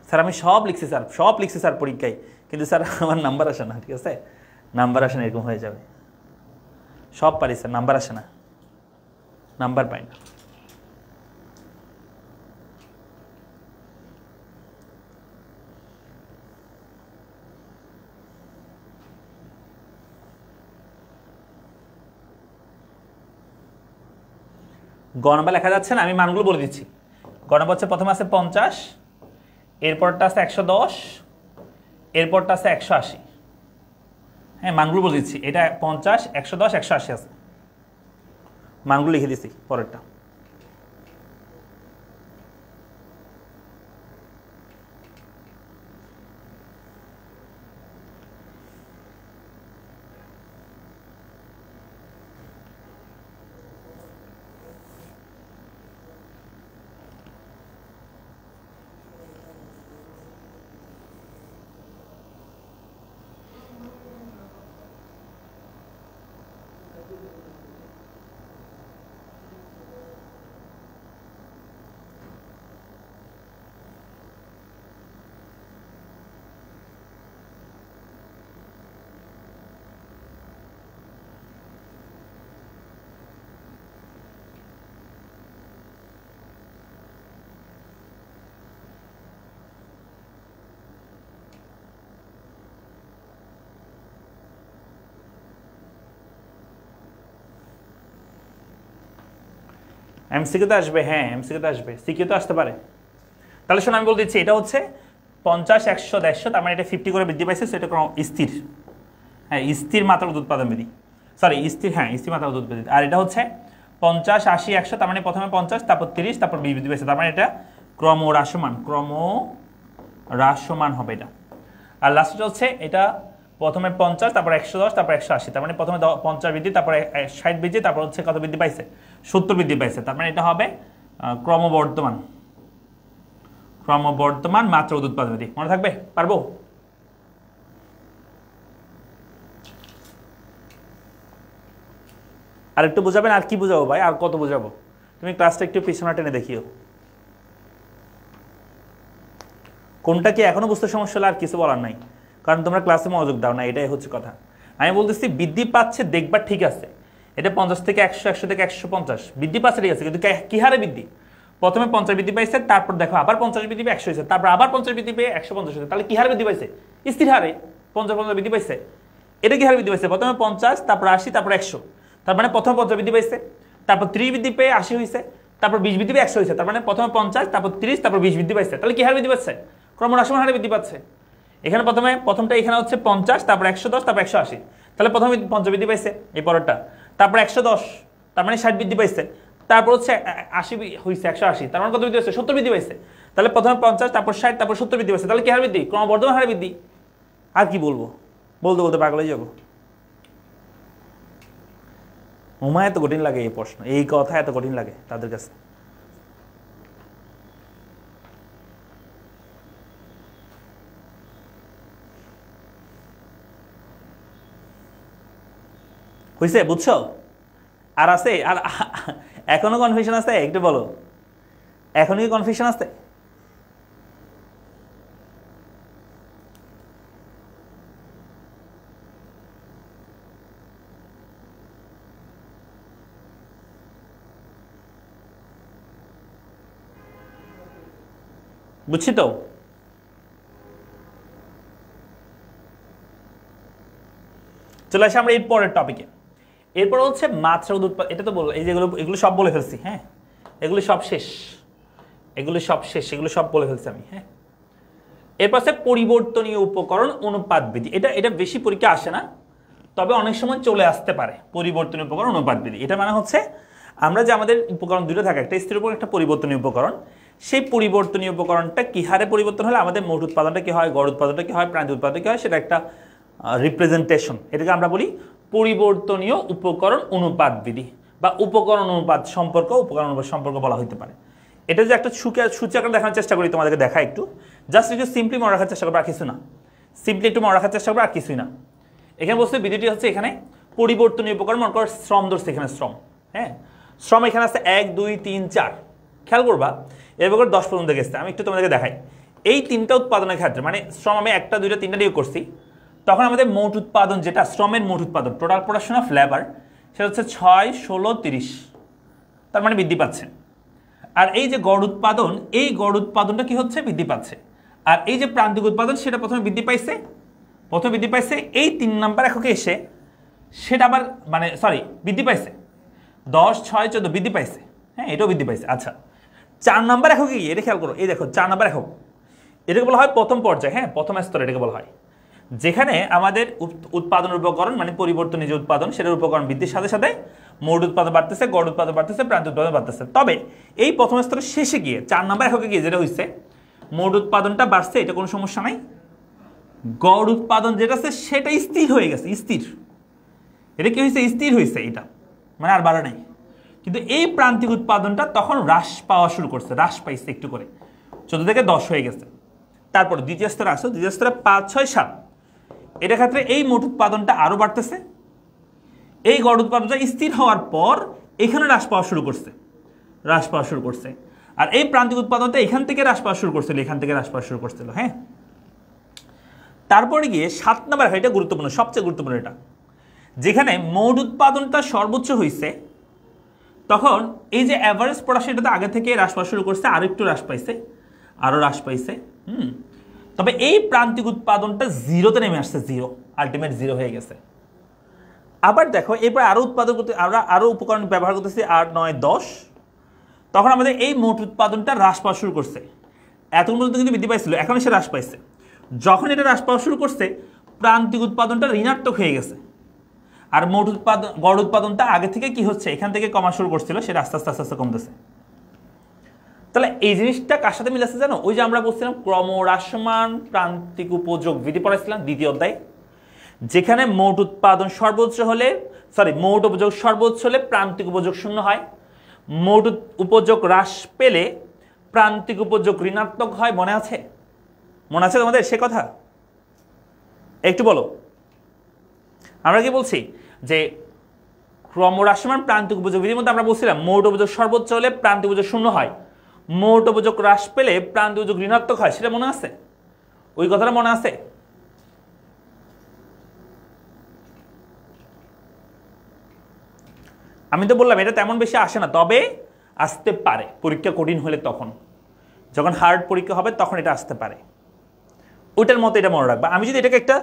[SPEAKER 1] স্যার আমি সব লিখছি স্যার, সব লিখছি স্যার পরীক্ষায়, কিন্তু স্যার আমার নাম্বার আসে না। ঠিক আছে, নাম্বার আসে না, এরকম হয়ে যাবে। সব পারি স্যার, নাম্বার আসে না, নাম্বার পাই না। গ নাম্বার লেখা যাচ্ছে না, আমি মানগুলো বলে দিচ্ছি। গ নাম্বার হচ্ছে প্রথমে আছে 50, এরপরটা আছে 110, এরপরটা আছে 180। হ্যাঁ মানগুলো বলে দিচ্ছি, এটা 50, 110, 180 আছে, মানগুলো লিখে দিচ্ছি পরেরটা। এমসিকিউতে আসবে, হ্যাঁ এমসিকিউতে আসবে, সিকিউতে আসতে পারে। তাহলে শোনো আমি বলে দিচ্ছি, এটা হচ্ছে 50, 100, 150, তার মানে এটা 50 করে বৃদ্ধি পাইছে, সেটা কোনো স্থির, হ্যাঁ স্থির মাত্রাগত উৎপাদন বিধি, সরি স্থির, হ্যাঁ স্থির মাত্রাগত উৎপাদন বিধি। আর এটা হচ্ছে 50, 80, 100, তার মানে প্রথমে 50, তারপর 30, তারপর বৃদ্ধি পাইছে, তার মানে এটা ক্রমহ্রাসমান, ক্রমহ্রাসমান হবে এটা। আর লাস্টটা হচ্ছে এটা প্রথমে 50, তারপর 110, তারপর 180, তার মানে প্রথমে 50 বৃদ্ধি, তারপরে 60 বৃদ্ধি, তারপর হচ্ছে কত বৃদ্ধি পাইছে, 70 বৃদ্ধি পাইছে, তার মানে এটা হবে ক্রমবর্ধমান, ক্রমবর্ধমান মাত্রাগত উৎপাদন বিধি। মনে থাকবে? পারবো? আর একটু বুঝাবেন? আর কি বুঝাবো ভাই, আর কত বুঝাবো? তুমি ক্লাসটা একটু পিছনে টেনে দেখিও। কোনটা কি এখনো বুঝতে সমস্যা হলে আর কিছু বলার নাই, কারণ তোমরা ক্লাসে মনোযোগ দাও না, এটাই হচ্ছে কথা। আমি বলতেছি বৃদ্ধি পাচ্ছে দেখবা, ঠিক আছে, এটা 50 থেকে 100, 100 থেকে 150 বৃদ্ধি পাচ্ছে, ঠিক আছে, কিন্তু কি হারে বৃদ্ধি? প্রথমে 50 বৃদ্ধি পাইছে, তারপর দেখো আবার 50 বৃদ্ধি পেয়ে 100 হয়েছে, তারপর আবার 50 বৃদ্ধি পেয়ে 150 হয়েছে, তাহলে কি হারে বৃদ্ধি পাইছে? স্থির হারে 50 বৃদ্ধি পাইছে। এটা কি হারে বৃদ্ধি পাইছে? প্রথমে 50, তারপর 80, তারপর 100, তার মানে প্রথমে 50 বৃদ্ধি পাইছে, তারপর 30 বৃদ্ধি পেয়ে 80 হয়েছে, তারপর 20 বৃদ্ধি পেয়ে 100 হয়েছে, তার মানে প্রথমে 50, তারপর 30, তারপর 20 বৃদ্ধি পাইছে, তাহলে কি হারে বৃদ্ধি পাচ্ছে? ক্রমহ্রাসমান হারে বৃদ্ধি পাচ্ছে। এখানে প্রথমটা এখানে হচ্ছে 50, তারপর 110, তারপর 180, তাহলে প্রথমে 50 বৃদ্ধি পাইছে, এই পরেরটা, তারপর 110, তার মানে 60 বৃদ্ধি পাইছে, তারপর হচ্ছে 80 হয়েছে 180, তার মানে কত বৃদ্ধি হয়েছে? 70 বৃদ্ধি পাইছে। তাহলে প্রথমে 50, তারপর 60, তারপর 70 বৃদ্ধি পাইছে। তাহলে কি হার বৃদ্ধি? ক্রমবর্ধমান হারে বৃদ্ধি। আর কি বলবো, বলতে বলতে পাগল হয়ে যাবো। ওমা এত কঠিন লাগে এই প্রশ্ন, এই কথা এত কঠিন লাগে তাদের কাছে। হয়েছে, বুঝছো? আর আছে, আর এখনো কনফিউশন আছে? একটু বলো, এখনো কি কনফিউশন আছে? বুঝছি তো। চলে আসি আমরা এই পরের টপিকে। এরপর হচ্ছে মাত্রা উৎপাদন। এটা তো বলবো, এই যেগুলো এগুলো সব বলে ফেলছি। হ্যাঁ, এগুলো সব শেষ, এগুলো সব শেষ, এগুলো সব বলে ফেলছি আমি। হ্যাঁ, এরপর আছে পরিবর্তনীয় উপকরণ অনুপাত বিধি। এটা বেশি পরীক্ষা আসে না, তবে অনেক সময় চলে আসতে পারে। পরিবর্তনীয় উপকরণ অনুপাত বিধি, এটা মানে হচ্ছে আমরা যে আমাদের উপকরণ দুটো থাকে, একটা স্থির উপকরণ, একটা পরিবর্তনীয় উপকরণ। সেই পরিবর্তনীয় উপকরণটা কি হারে পরিবর্তন হলে আমাদের মোট উৎপাদনটা কি হয়, গড় উৎপাদনটা কি হয়, প্রান্তিক উৎপাদনটা কি হয়, সেটা একটা রিপ্রেজেন্টেশন। এটাকে আমরা বলি পরিবর্তনীয় উপকরণ অনুপাত বিধি বা উপকরণ অনুপাত সম্পর্ক, উপকরণ অনুপাত সম্পর্ক বলা হতে পারে। এটা যে একটা সূচি আকারে দেখানোর চেষ্টা করি তোমাদেরকে, দেখা একটু জাস্ট একটু সিম্পলি মনে রাখার চেষ্টা করবো, আর কিছু না। সিম্পলি একটু মনে রাখার চেষ্টা করবো, আর কিছুই না। এখানে বলছে বিধিটি হচ্ছে এখানে পরিবর্তনীয় উপকরণ। মনে করো শ্রম ধরছে এখানে, শ্রম। হ্যাঁ, শ্রম এখানে আছে 1 2 3 4, খেয়াল করবা এরপর 10 পর্যন্ত গেছে। আমি একটু তোমাদেরকে দেখাই। এই তিনটা উৎপাদনের ক্ষেত্রে, মানে শ্রম আমি 1টা 2টা 3টা নিয়োগ করছি, তখন আমাদের মোট উৎপাদন, যেটা শ্রমের মোট উৎপাদন, টোটাল প্রোডাকশন অফ লেবার, সেটা হচ্ছে 6 16 30, তার মানে বৃদ্ধি পাচ্ছে। আর এই যে গড় উৎপাদন, এই গড় উৎপাদনটা কি হচ্ছে? বৃদ্ধি পাচ্ছে। আর এই যে প্রান্তিক উৎপাদন, সেটা প্রথমে বৃদ্ধি পাইছে, এই 3 নাম্বার এককে এসে সেটা আবার মানে সরি বৃদ্ধি পাইছে 10 6 14 বৃদ্ধি পাইছে। হ্যাঁ, এটাও বৃদ্ধি পাইছে। আচ্ছা, 4 নাম্বার এককে কি? এটা খেয়াল করো, এই দেখো 4 নাম্বার একক, এটাকে বলা হয় প্রথম পর্যায়ে। হ্যাঁ, প্রথম স্তর এটাকে বলা হয়, যেখানে আমাদের উৎপাদন উপকরণ মানে পরিবর্তনীয় যে উৎপাদন, সেটার উপকরণ বৃদ্ধির সাথে সাথে মোট উৎপাদন বাড়তেছে, গড় উৎপাদন বাড়তেছে, প্রান্তিক উৎপাদন বাড়তেছে। তবে এই প্রথম স্তরের শেষে গিয়ে 4 নাম্বার এককে গিয়ে যেটা হয়েছে, মোট উৎপাদনটা বাড়ছে, এটা কোনো সমস্যা নাই। গড় উৎপাদন যেটা আছে সেটা স্থির হয়ে গেছে, স্থির। এটা কি হয়েছে? স্থির হয়েছে, এটা মানে আর বাড়ে নাই। কিন্তু এই প্রান্তিক উৎপাদনটা তখন হ্রাস পাওয়া শুরু করছে, হ্রাস পাইছে একটু করে, 14 থেকে 10 হয়ে গেছে। তারপরে দ্বিতীয় স্তরে আসো, দ্বিতীয় স্তরে 5 6 7, এটার ক্ষেত্রে এই মোট উৎপাদনটা আরো বাড়তেছে। এই গড় উৎপাদনটা স্থির হওয়ার পর এখানে হ্রাস পাওয়া শুরু করছে, আর এই প্রান্তিক উৎপাদনটা এখান থেকে হ্রাস পাওয়া শুরু করছিল, এখান থেকে হ্রাস পাওয়া শুরু করছিল। হ্যাঁ, তারপরে গিয়ে 7 নাম্বার, এটা গুরুত্বপূর্ণ, সবচেয়ে গুরুত্বপূর্ণ। এটা যেখানে মোট উৎপাদনটা সর্বোচ্চ হয়েছে, তখন এই যে অ্যাভারেজ প্রোডাকশন, এটা তো আগে থেকে হ্রাস পাওয়া শুরু করছে, আরো একটু হ্রাস পাইছে, আরো হ্রাস পাইছে। তবে এই প্রান্তিক উৎপাদনটা জিরোতে নেমে আসছে, জিরো, আলটিমেট জিরো হয়ে গেছে। আবার দেখো এরপর আরো উৎপাদন করতে, আমরা আরো উপকরণ ব্যবহার করতেছি 8 9 10, তখন আমাদের এই মোট উৎপাদনটা হ্রাস পাওয়া শুরু করছে। এতক্ষণ পর্যন্ত কিন্তু বৃদ্ধি পাইছিল, এখন এসে হ্রাস পাইছে। যখন এটা হ্রাস পাওয়া শুরু করছে, প্রান্তিক উৎপাদনটা ঋণাত্মক হয়ে গেছে, আর মোট উৎপাদন, গড় উৎপাদনটা আগে থেকে কি হচ্ছে, এখান থেকে কমা শুরু করছিল, সেটা আস্তে আস্তে আস্তে আস্তে কমতেছে। তাহলে এই জিনিসটা কার সাথে মিলাচ্ছে জানো? ওই যে আমরা বলছিলাম ক্রমহ্রাসমান প্রান্তিক উপযোগ বিধি পড়াইছিলাম দ্বিতীয় অধ্যায়, যেখানে মোট উৎপাদন সর্বোচ্চ হলে, মোট উপযোগ সর্বোচ্চ হলে প্রান্তিক উপযোগ শূন্য হয়, মোট উপযোগ হ্রাস পেলে প্রান্তিক উপযোগ ঋণাত্মক হয়। মনে আছে? মনে আছে তোমাদের সে কথা? একটু বলো। আমরা কি বলছি যে ক্রমহ্রাসমান প্রান্তিক উপযোগ বিধির মধ্যে আমরা বলছিলাম মোট উপযোগ সর্বোচ্চ হলে প্রান্তিক উপযোগ শূন্য হয়, মোট উপযোগ হ্রাস পেলে প্রান্তিক উপযোগ ঋণাত্মক হয়। সেটা মনে আছে? ওই কথাটা মনে আছে? আমি তো বললাম এটা তেমন বেশি আসে না, তবে আসতে পারে পরীক্ষা কঠিন হলে, তখন যখন হার্ড পরীক্ষা হবে তখন এটা আসতে পারে। ওইটার মতো এটা মনে রাখবা। আমি যদি এটাকে একটা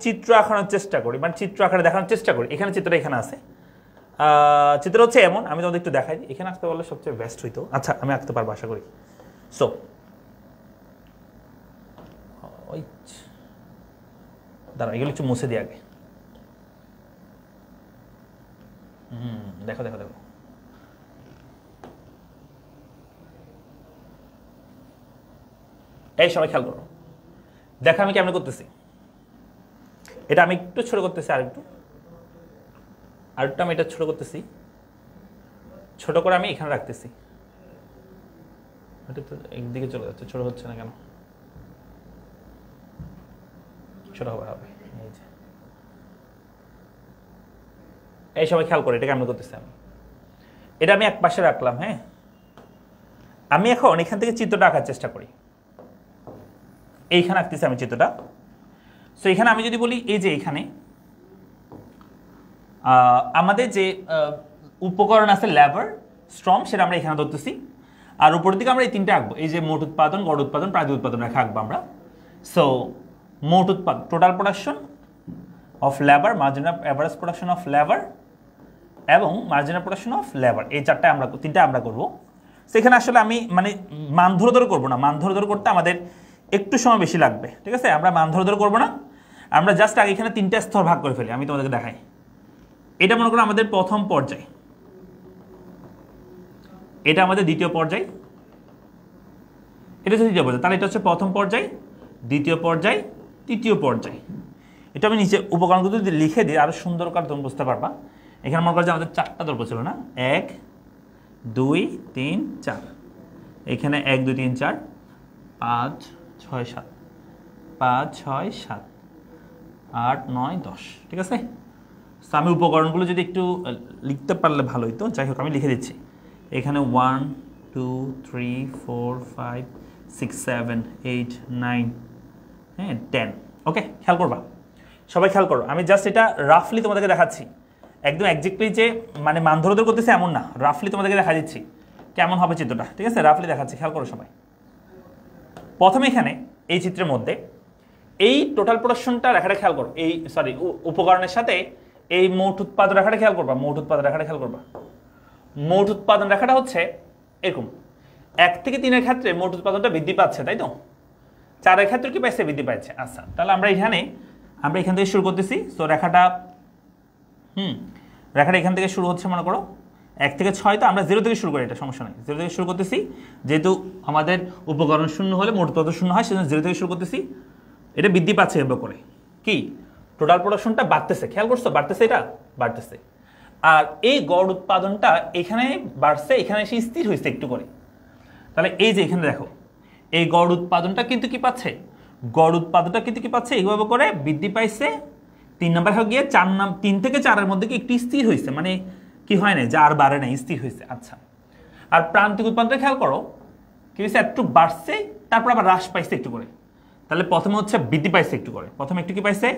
[SPEAKER 1] চিত্র আঁকানোর চেষ্টা করি, মানে চিত্র আকারে দেখানোর চেষ্টা করি, এখানে চিত্রটা এখানে আছে, চিত্র হচ্ছে এমন, আমি তোমাদের একটু দেখাই, এখানে আঁকতে পারলে সবচেয়ে বেস্ট হইতো। আচ্ছা, আমি আঁকতে পারবো আশা করি। সো ওই দাঁড়া, এগুলো একটু মুছে দিই আগে। দেখো দেখো দেখো, এই সবাই খেয়াল করো, দেখো আমি কেমন করতেছি। এটা আমি একটু ছোট করতেছি, আরেকটু আমি এটা ছোট করতেছি, ছোট করে আমি এখানে রাখতেছি। এটা তো একদিকে চলে যাচ্ছে, ছোট হচ্ছে না কেন? ছোট হবে হবে। এই সবাই খেয়াল করে এটা কেমন করতেছি আমি। এটা আমি এক পাশে রাখলাম। হ্যাঁ, আমি এখন এখান থেকে চিত্রটা আঁকার চেষ্টা করি। এইখানে আঁকতেছি আমি চিত্রটা। সো এখানে আমি যদি বলি এই যে এখানে আমাদের যে উপকরণ আছে লেবার, শ্রম, সেটা আমরা এখানে ধরতেছি। আর উপরের দিকে আমরা এই তিনটে আঁকবো, এই যে মোট উৎপাদন, গড় উৎপাদন, প্রান্তিক উৎপাদন রেখা আঁকবো আমরা। সো মোট উৎপাদন, total production of labour, margin of average production of labour এবং মার্জিনাল প্রোডাকশন অফ লেবার, এই চারটা আমরা তিনটা আমরা করবো। সেখানে আসলে আমি মানে মান ধরে ধরে করবো না, মান ধরে ধরে করতে আমাদের একটু সময় বেশি লাগবে, ঠিক আছে? আমরা মান ধরে ধরে করবো না, আমরা জাস্ট আগে এখানে তিনটা স্তর ভাগ করে ফেলি। আমি তোমাদেরকে দেখাই। এটা মনে করো আমাদের প্রথম পর্যায়, এটা আমাদের দ্বিতীয় পর্যায়, এটা হচ্ছে দ্বিতীয় পর্যায়, তাহলে এটা হচ্ছে প্রথম পর্যায়, দ্বিতীয় পর্যায়, তৃতীয় পর্যায়। এটা আমি নিচে উপকরণগুলো যদি লিখে দিই আরো সুন্দর করে তুমি বুঝতে পারবা। এখানে মনে করো যে আমাদের চারটা দ্রব্য ছিল না, 1 2 3 4, এখানে 1 2 3 4 5 6 7, 5 6 7 8 9 10, ঠিক আছে? আমি উপকরণগুলো যদি একটু লিখতে পারলে ভালো হতো। যাই হোক, আমি লিখে দিচ্ছি। এখানে 1 2 3 4 5 6 7 8 9, হ্যাঁ 10। ওকে, খেয়াল করবা, সবাই খেয়াল করো। আমি জাস্ট এটা রাফলি তোমাদেরকে দেখাচ্ছি, একদম একজ্যাক্টলি যে মানে মান ধরে ধরে করতেছে এমন না, রাফলি তোমাদেরকে দেখা দিচ্ছি কেমন হবে চিত্রটা, ঠিক আছে? রাফলি দেখাচ্ছি, খেয়াল করো সবাই। প্রথমে এখানে এই চিত্রের মধ্যে এই টোটাল প্রোডাকশনটা রেখাটা খেয়াল করো, এই সরি উপকরণের সাথে এই মোট উৎপাদন রেখাটা খেয়াল করবা, মোট উৎপাদন রেখাটা খেয়াল করবা। মোট উৎপাদন রেখাটা হচ্ছে এরকম, 1 থেকে 3 এর ক্ষেত্রে মোট উৎপাদনটা বৃদ্ধি পাচ্ছে, তাই তো? 4 এর ক্ষেত্রে কি পাইছে? বৃদ্ধি পাচ্ছে। আচ্ছা, তাহলে আমরা এখান থেকে শুরু করতেছি। সো রেখাটা এখান থেকে শুরু হচ্ছে, মনে করো 1 থেকে 6, তো আমরা 0 থেকে শুরু করি, এটা সমস্যা নেই। 0 থেকে শুরু করতেছি, যেহেতু আমাদের উপকরণ শূন্য হলে মোট উৎপাদন শূন্য হয়, সেজন্য 0 থেকে শুরু করতেছি। এটা বৃদ্ধি পাচ্ছে এভাবে করে, কি টোটাল প্রোডাকশনটা বাড়তেছে, খেয়াল করছো? বাড়তেছে, এটা বাড়তেছে। আর এই গড় উৎপাদনটা এখানে বাড়ছে, এখানে এসে স্থির হয়েছে একটু করে। তাহলে এই যে এখানে দেখো, এই গড় উৎপাদনটা কিন্তু কি পাচ্ছে? গড় উৎপাদনটা কিন্তু কি পাচ্ছে? এইভাবে করে বৃদ্ধি পাইছে। 3 নম্বর হয়ে গিয়ে 3 থেকে 4-এর মধ্যে কি একটু স্থির হয়েছে, মানে কি হয় না যে আর বাড়ে না, স্থির হয়েছে। আচ্ছা, আর প্রান্তিক উৎপাদনটা খেয়াল করো, কি হয়েছে? একটু বাড়ছে, তারপর আবার হ্রাস পাইছে একটু করে। তাহলে প্রথমে হচ্ছে বৃদ্ধি পাইছে একটু করে, প্রথমে একটু কি পাইছে?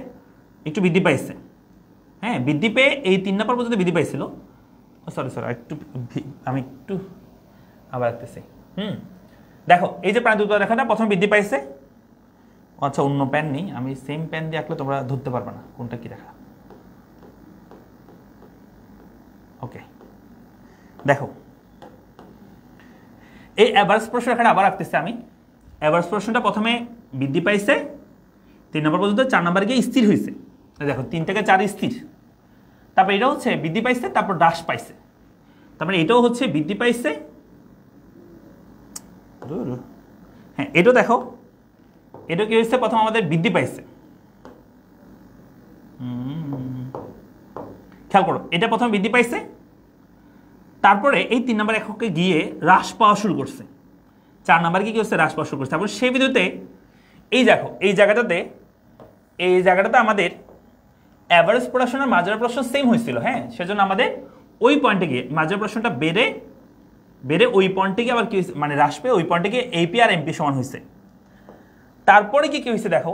[SPEAKER 1] একটু বৃদ্ধি পাইছে। হ্যাঁ, বৃদ্ধি পেয়ে এই 3 নম্বর পর্যন্ত বৃদ্ধি পাইছিল। সরি একটু আমি একটু আবার আসতেছি। দেখো, এই যে প্রান্তিক উৎপাদন রেখাটা প্রথমে বৃদ্ধি পাইছে। আচ্ছা, অন্য পেন নেই, আমি সেম পেন দিয়ে আঁকলে তোমরা ধরতে পারবে না কোনটা কি রেখা। ওকে, দেখো এই এভারেজ প্রশ্ন রেখাটা আবার আঁকতেছি আমি। এভারেজ প্রশ্নটা প্রথমে বৃদ্ধি পাইছে 3 নম্বর পর্যন্ত, 4 নম্বরে গিয়ে স্থির হয়েছে। দেখো 3 থেকে 4 স্থির, তারপর এটা হচ্ছে বৃদ্ধি পাইছে, তারপর হ্রাস পাইছে, তারপরে এটাও হচ্ছে বৃদ্ধি পাইছে। হ্যাঁ, এটাও দেখো, এটা কি হয়েছে? প্রথম আমাদের বৃদ্ধি পাইছে, খেয়াল করো, এটা প্রথমে বৃদ্ধি পাইছে, তারপরে এই 3 নম্বর এককে গিয়ে হ্রাস পাওয়া শুরু করছে। 4 নম্বর কি হচ্ছে? হ্রাস পাওয়া শুরু করছে। তারপর সেই বিন্দুতে এই দেখো, এই জায়গাটাতে আমাদের অ্যাভারেজ প্রোডাকশন আর মার্জিনাল প্রোডাকশন সেম হয়েছিল। হ্যাঁ, সেজন্য আমাদের ওই পয়েন্টে গিয়ে মার্জিনাল প্রোডাকশনটা বেড়ে ওই পয়েন্টে গিয়ে আবার কি মানে হ্রাস পেয়ে ওই পয়েন্টে গিয়ে এপি আর এমপি সমান হয়েছে। তারপরে কি হয়েছে? দেখো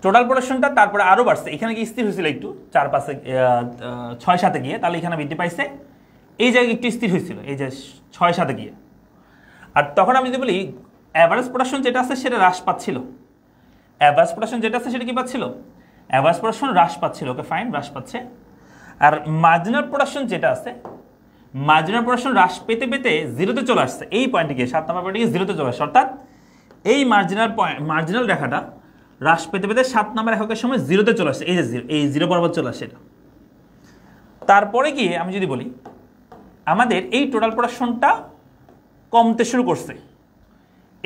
[SPEAKER 1] টোটাল প্রোডাকশনটা তারপরে আরো বাড়ছে, এখানে কি স্থির হয়েছিল একটু 4-5 6-7 গিয়ে, তাহলে এখানে বৃদ্ধি পাইছে। এই জায়গায় একটু স্থির হয়েছিল, এই যে 6-7 গিয়ে। আর তখন আমি যদি বলি অ্যাভারেজ প্রোডাকশন যেটা আছে সেটা হ্রাস পাচ্ছিল, অ্যাভারেজ প্রোডাকশন যেটা আছে সেটা কি পাচ্ছিল? অ্যাভারেজ প্রোডাকশন হ্রাস পাচ্ছিল। ওকে ফাইন, হ্রাস পাচ্ছে। আর মার্জিনাল প্রোডাকশন যেটা আছে, মার্জিনাল প্রোডাকশন হ্রাস পেতে পেতে 0-তে চলে আসছে, এই পয়েন্টে গিয়ে 7 নম্বর পয়েন্টে গিয়ে 0-তে চলে আসছে। অর্থাৎ এই মার্জিনাল রেখাটা হ্রাস পেতে পেতে 7 নম্বর এককের সময় 0-তে চলে আসছে, এই যে এই 0 বরাবর চলে আসছে এটা। তারপরে গিয়ে আমি যদি বলি আমাদের এই টোটাল প্রোডাকশনটা কমতে শুরু করছে,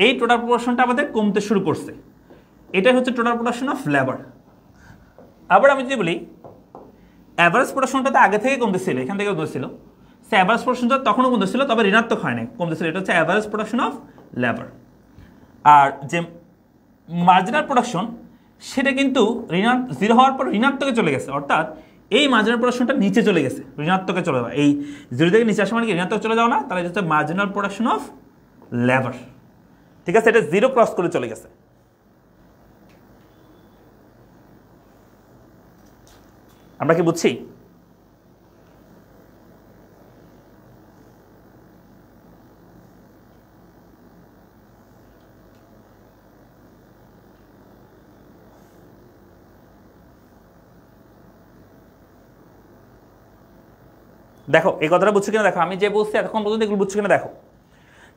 [SPEAKER 1] এই টোটাল প্রোডাকশনটা আমাদের কমতে শুরু করছে, এটাই হচ্ছে টোটাল প্রোডাকশন অফ লেবার। আবার আমি যদি বলি অ্যাভারেজ প্রোডাকশনটা তো আগে থেকে কমতেছিল, এখান থেকে কমতেছিল, সে অ্যাভারেজ প্রোডাকশনটা তখনও কমতেছিল, তবে ঋণাত্মক হয় না, কমতেছিল। এটা হচ্ছে অ্যাভারেজ প্রোডাকশন অফ লেবার। আর যে মার্জিনাল প্রোডাকশন সেটা কিন্তু জিরো হওয়ার পর ঋণাত্মকে চলে গেছে, অর্থাৎ এই মার্জিনাল প্রোডাকশনটা নিচে চলে গেছে, ঋণাত্মকে চলে যাওয়া। এই জিরো থেকে নিচে আসা মানে কি ঋণাত্মকে চলে যাওয়া না, তাহলে এটা হচ্ছে মার্জিনাল প্রোডাকশন অফ লেবার। ঠিক আছে, এটা জিরো ক্রস করে চলে গেছে। আমরা কি বুঝছি? দেখো এই কথাটা বুঝছো কিনা দেখো, আমি যে বলছি এতক্ষণ পর্যন্ত এগুলো বুঝছো কিনা দেখো।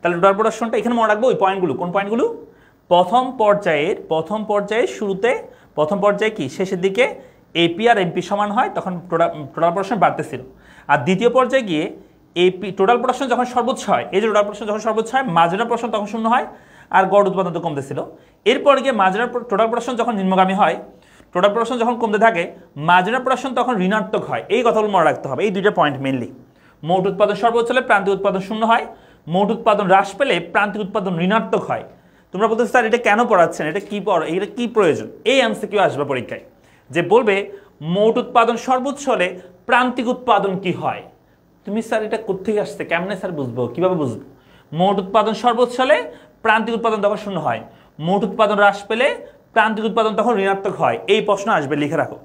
[SPEAKER 1] তাহলে টোটাল প্রোডাকশনটা এখানে মনে রাখবো ওই পয়েন্টগুলো। কোন পয়েন্টগুলো? প্রথম পর্যায়ের শুরুতে, প্রথম পর্যায়ে কি শেষের দিকে এপি আর এমপি সমান হয়, তখন টোটাল প্রোডাকশন বাড়তেছিল। আর দ্বিতীয় পর্যায়ে গিয়ে এপি টোটাল প্রোডাকশন যখন সর্বোচ্চ হয়, এই যে টোটাল প্রোডাকশন যখন সর্বোচ্চ হয়, মার্জিনাল প্রোডাকশন তখন শূন্য হয় আর গড় উৎপাদন তো কমতেছিল। এরপর গিয়ে মার্জিনাল টোটাল প্রোডাকশন যখন নিম্নগামী হয়, টোটাল প্রোডাকশন যখন কমতে থাকে, মার্জিনাল প্রোডাকশন তখন ঋণাত্মক হয়। এই কথাগুলো মনে রাখতে হবে, এই দুইটা পয়েন্ট মেইনলি। মোট উৎপাদন সর্বোচ্চ হলে প্রান্তিক উৎপাদন শূন্য হয়, মোট উৎপাদন হ্রাস পেলে প্রান্তিক উৎপাদন ঋণাত্মক হয়। তোমরা বলতে স্যার এটা কেন পড়াচ্ছেন, এটা কি প্রয়োজন? এই এমসিকিউ আসবে পরীক্ষায়, যে বলবে মোট উৎপাদন সর্বোচ্চ হলে প্রান্তিক উৎপাদন কি হয়। তুমি স্যার এটা কোত্থেকে আসছে, কেমনে স্যার বুঝবো, কিভাবে বুঝবো? মোট উৎপাদন সর্বোচ্চ হলে প্রান্তিক উৎপাদন তখন শূন্য হয়, মোট উৎপাদন হ্রাস পেলে প্রান্তিক উৎপাদন তখন ঋণাত্মক হয়। এই প্রশ্ন আসবে, লিখে রাখো।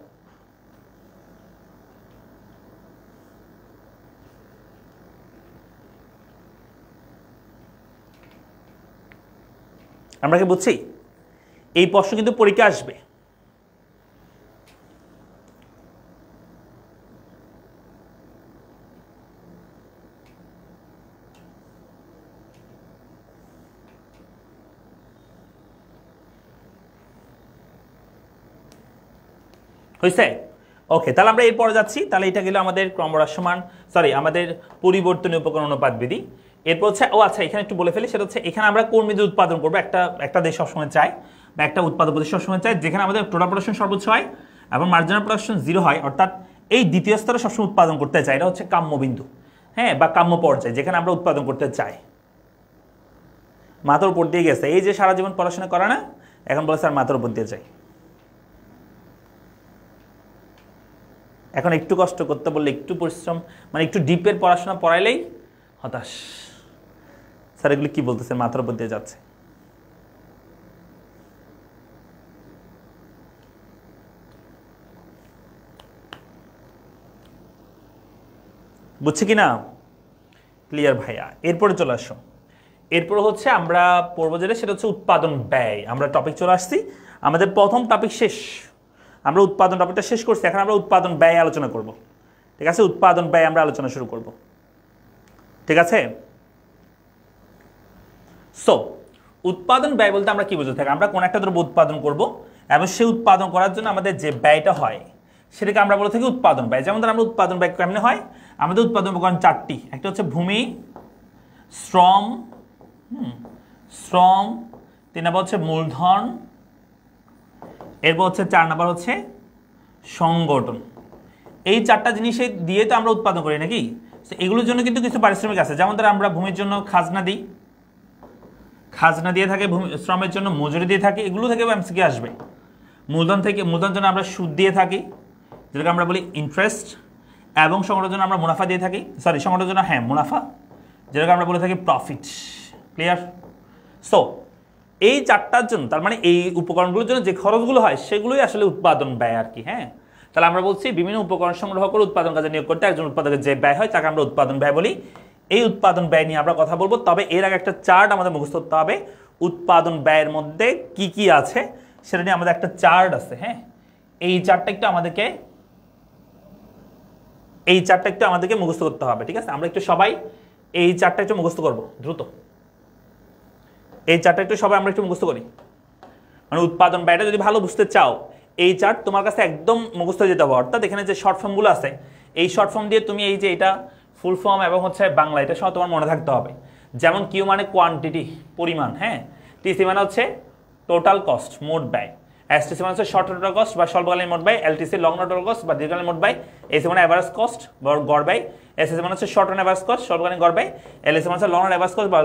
[SPEAKER 1] আমরা কি বুঝছি? এই প্রশ্ন কিন্তু পরীক্ষা আসবে। হয়েছে? ওকে, তাহলে আমরা এরপরে যাচ্ছি। তাহলে এটা গেল আমাদের ক্রমহ্রাসমান, আমাদের পরিবর্তনীয় উপকরণ অনুপাত বিধি। এরপর হচ্ছে আচ্ছা এখানে একটু বলে ফেলি, সেটা হচ্ছে এখানে আমরা কোন বিধি উৎপাদন করবো। একটা দেশ সবসময় চাই, বা একটা উৎপাদক প্রদেশ সবসময় চাই যেখানে আমাদের টোটাল প্রোডাকশন সর্বোচ্চ হয় এবং মার্জিনাল প্রোডাকশন জিরো হয়, অর্থাৎ এই দ্বিতীয় স্তরে সবসময় উৎপাদন করতে চাই। এটা হচ্ছে কাম্য বিন্দু, হ্যাঁ, বা কাম্য পর্যায় যেখানে আমরা উৎপাদন করতে চাই। মাথার উপর দিয়ে গেছে, এই যে সারা জীবন পড়াশোনা করে না, এখন বলে স্যার মাথার উপর দিয়ে যাই। এখন একটু কষ্ট করতে বললে, একটু পরিশ্রম, মানে একটু ডিপের পড়াশোনা পড়াইলেই হতাশ। স্যার এগুলি কি বলতেছে, মাথার উপর দিয়ে যাচ্ছে। বুঝছি কি না? ক্লিয়ার ভাইয়া? এরপরে চলে আসো। এরপর হচ্ছে আমরা পড়বো যেটা, সেটা হচ্ছে উৎপাদন ব্যয়। আমরা টপিক চলে আসছি, আমাদের প্রথম টপিক শেষ, আমরা উৎপাদন টপিকটা শেষ করছি। এখন আমরা উৎপাদন ব্যয় আলোচনা করব। ঠিক আছে, উৎপাদন ব্যয় আমরা আলোচনা শুরু করব। ঠিক আছে, সো উৎপাদন ব্যয় বলতে আমরা কি বুঝে থাকি? আমরা কোন একটা দ্রব্য উৎপাদন করব এবং সেই উৎপাদন করার জন্য আমাদের যে ব্যয়টা হয় সেটাকে আমরা বলে থাকি উৎপাদন ব্যয়। যেমন ধর আমরা উৎপাদন ব্যয় কেমনে হয়, আমাদের উৎপাদন উপকরণ চারটি। একটা হচ্ছে ভূমি, শ্রম, 3 নম্বর হচ্ছে মূলধন, এরপর হচ্ছে 4 নম্বর হচ্ছে সংগঠন। এই চারটা জিনিসে দিয়ে তো আমরা উৎপাদন করি নাকি? এগুলোর জন্য কিন্তু কিছু পারিশ্রমিক আছে। যেমন ধর আমরা ভূমির জন্য খাজনা দিই, খাজনা দিয়ে থাকে, শ্রমের জন্য মজুরি দিয়ে থাকি, এগুলো থেকে এমসিকিউ আসবে। মূলধন জন্য আমরা সুদ দিয়ে থাকি, যেটাকে আমরা বলি ইন্টারেস্ট, এবং সংগঠনের জন্য আমরা মুনাফা দিয়ে থাকি, সংগঠনের জন্য মুনাফা, যেটাকে আমরা বলে থাকি প্রফিট। ক্লিয়ার? সো এই চারটার জন্য, তার মানে এই উপকরণগুলোর জন্য যে খরচগুলো হয় সেগুলোই আসলে উৎপাদন ব্যয় আর কি। হ্যাঁ, তাহলে আমরা বলছি বিভিন্ন উপকরণ সংগ্রহ করে উৎপাদন কাজে নিয়োগ করতে একজন উৎপাদকের যে ব্যয় হয় তাকে আমরা উৎপাদন ব্যয় বলি। এই উৎপাদন ব্যয় নিয়ে আমরা কথা বলবো, তবে এর আগে একটা চার্ট আমাদের মুখস্থ করতে হবে। উৎপাদন ব্যয়ের মধ্যে কি কি আছে সেটা নিয়ে আমাদের একটা চার্ট আছে। হ্যাঁ, এই চার্টটা একটু আমাদেরকে মুখস্থ করতে হবে। ঠিক আছে, আমরা একটু সবাই এই চার্টটা একটু মুখস্থ করবো দ্রুত। এই চার্টটা একটু সবাই আমরা একটু মুখস্থ করি, মানে উৎপাদন ব্যয়টা যদি ভালো বুঝতে চাও এই চার্ট তোমার কাছে একদম মুখস্থ হয়ে যেতে হবে। অর্থাৎ এখানে যে শর্ট ফর্মগুলো আছে এই শর্ট ফর্ম দিয়ে তুমি এই যে এটা ফুল ফর্ম এবং হচ্ছে বাংলা, এটা সব তোমার মনে থাকতে হবে। যেমন কিউ মানে কোয়ান্টিটি, পরিমাণ, হ্যাঁ, টিসি মানে হচ্ছে টোটাল কস্ট, মোট ব্যয়। এসটিসি মানে হচ্ছে শর্ট টোটাল কস্ট বা স্বল্পকালীন মোট ব্যয়। এলটিসি লং টোটাল কস্ট বা দীর্ঘকালীন মোট ব্যয়। এসি মানে অ্যাভারেজ কস্ট বা গড় ব্যয়। এসএসসি মানে হচ্ছে শর্ট রান অ্যাভারেজ কস্ট, স্বল্পকালীন গড় ব্যয়। এলএসি মানে হচ্ছে লং রান অ্যাভারেজ কস্ট বা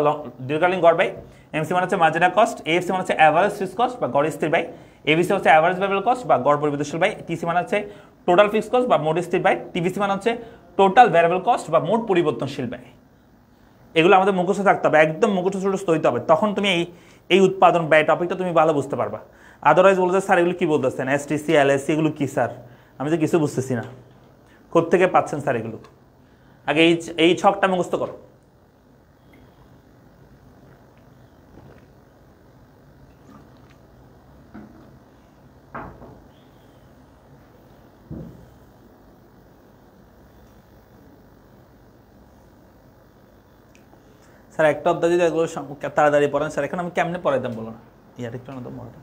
[SPEAKER 1] দীর্ঘকালীন গড় ব্যয়। এমসি মানে হচ্ছে মার্জিনাল কস্ট। এএফসি মানে হচ্ছে অ্যাভারেজ ফিক্সড কস্ট বা গড় স্থির ব্যয়। এবিসি হচ্ছে অ্যাভারেজ ভ্যারিয়েবল কস্ট বা গড় পরিবর্তনশীল ব্যয়। টিসি মানে হচ্ছে টোটাল ফিক্সড কস্ট বা মোট স্থির ব্যয়। টিভিসি মানে হচ্ছে টোটাল ভ্যারিয়েবল কস্ট বা মোট পরিবর্তনশীল ব্যয়। এগুলো আমাদের মুখস্থ থাকতে হবে, একদম মুখস্থ হইতে হবে, তখন তুমি এই উৎপাদন ব্যয় টপিকটা তুমি ভালো বুঝতে পারবা। আদারওয়াইজ বলতে স্যার এগুলো কি বলতেছেন, এসটিসি এলএসসি এগুলো কি স্যার, আমি তো কিছু বুঝতেছি না, কোত্থেকে পাচ্ছেন স্যার এগুলো। আগে এই ছকটা মুখস্থ করো। স্যার একটা অধ্যায় যদি এগুলো তাড়াতাড়ি পড়ান স্যার, এখন আমি কেমনে পড়াইতাম বলো না। ইয়াটা না তো মোড়ানো,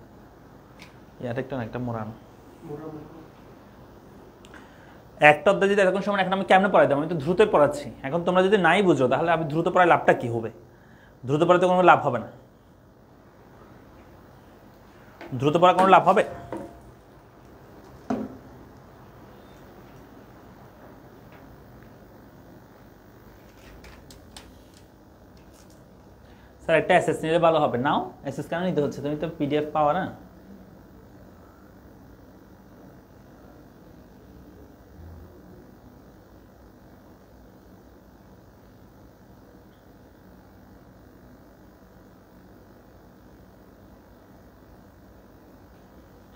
[SPEAKER 1] ইয়াটা না একটা মোড়ানো, একটা অধ্যায় যদি এরকম সময় এখন আমি কেমনে পড়াইতাম, আমি তো দ্রুতই পড়াচ্ছি। এখন তোমরা যদি নাই বুঝো তাহলে আমি দ্রুত পড়ায় লাভটা কি হবে? দ্রুত পড়াতে কোনো লাভ হবে না, দ্রুত পড়া কোনো লাভ হবে? স্যার একটা এসএস নিলে ভালো হবে। নাও, এসএস কেন নিতে হচ্ছে? তুমি তো পিডিএফ পাওয়া না।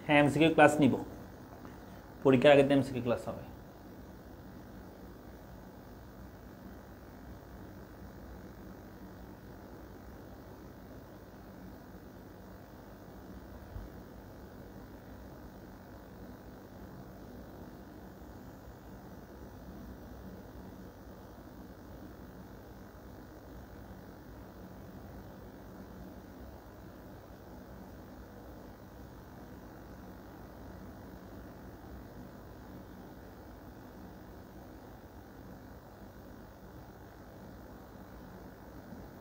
[SPEAKER 1] হ্যাঁ, এমসিকিউ ক্লাস নিব, পরীক্ষার আগে এমসিকিউ ক্লাস হবে।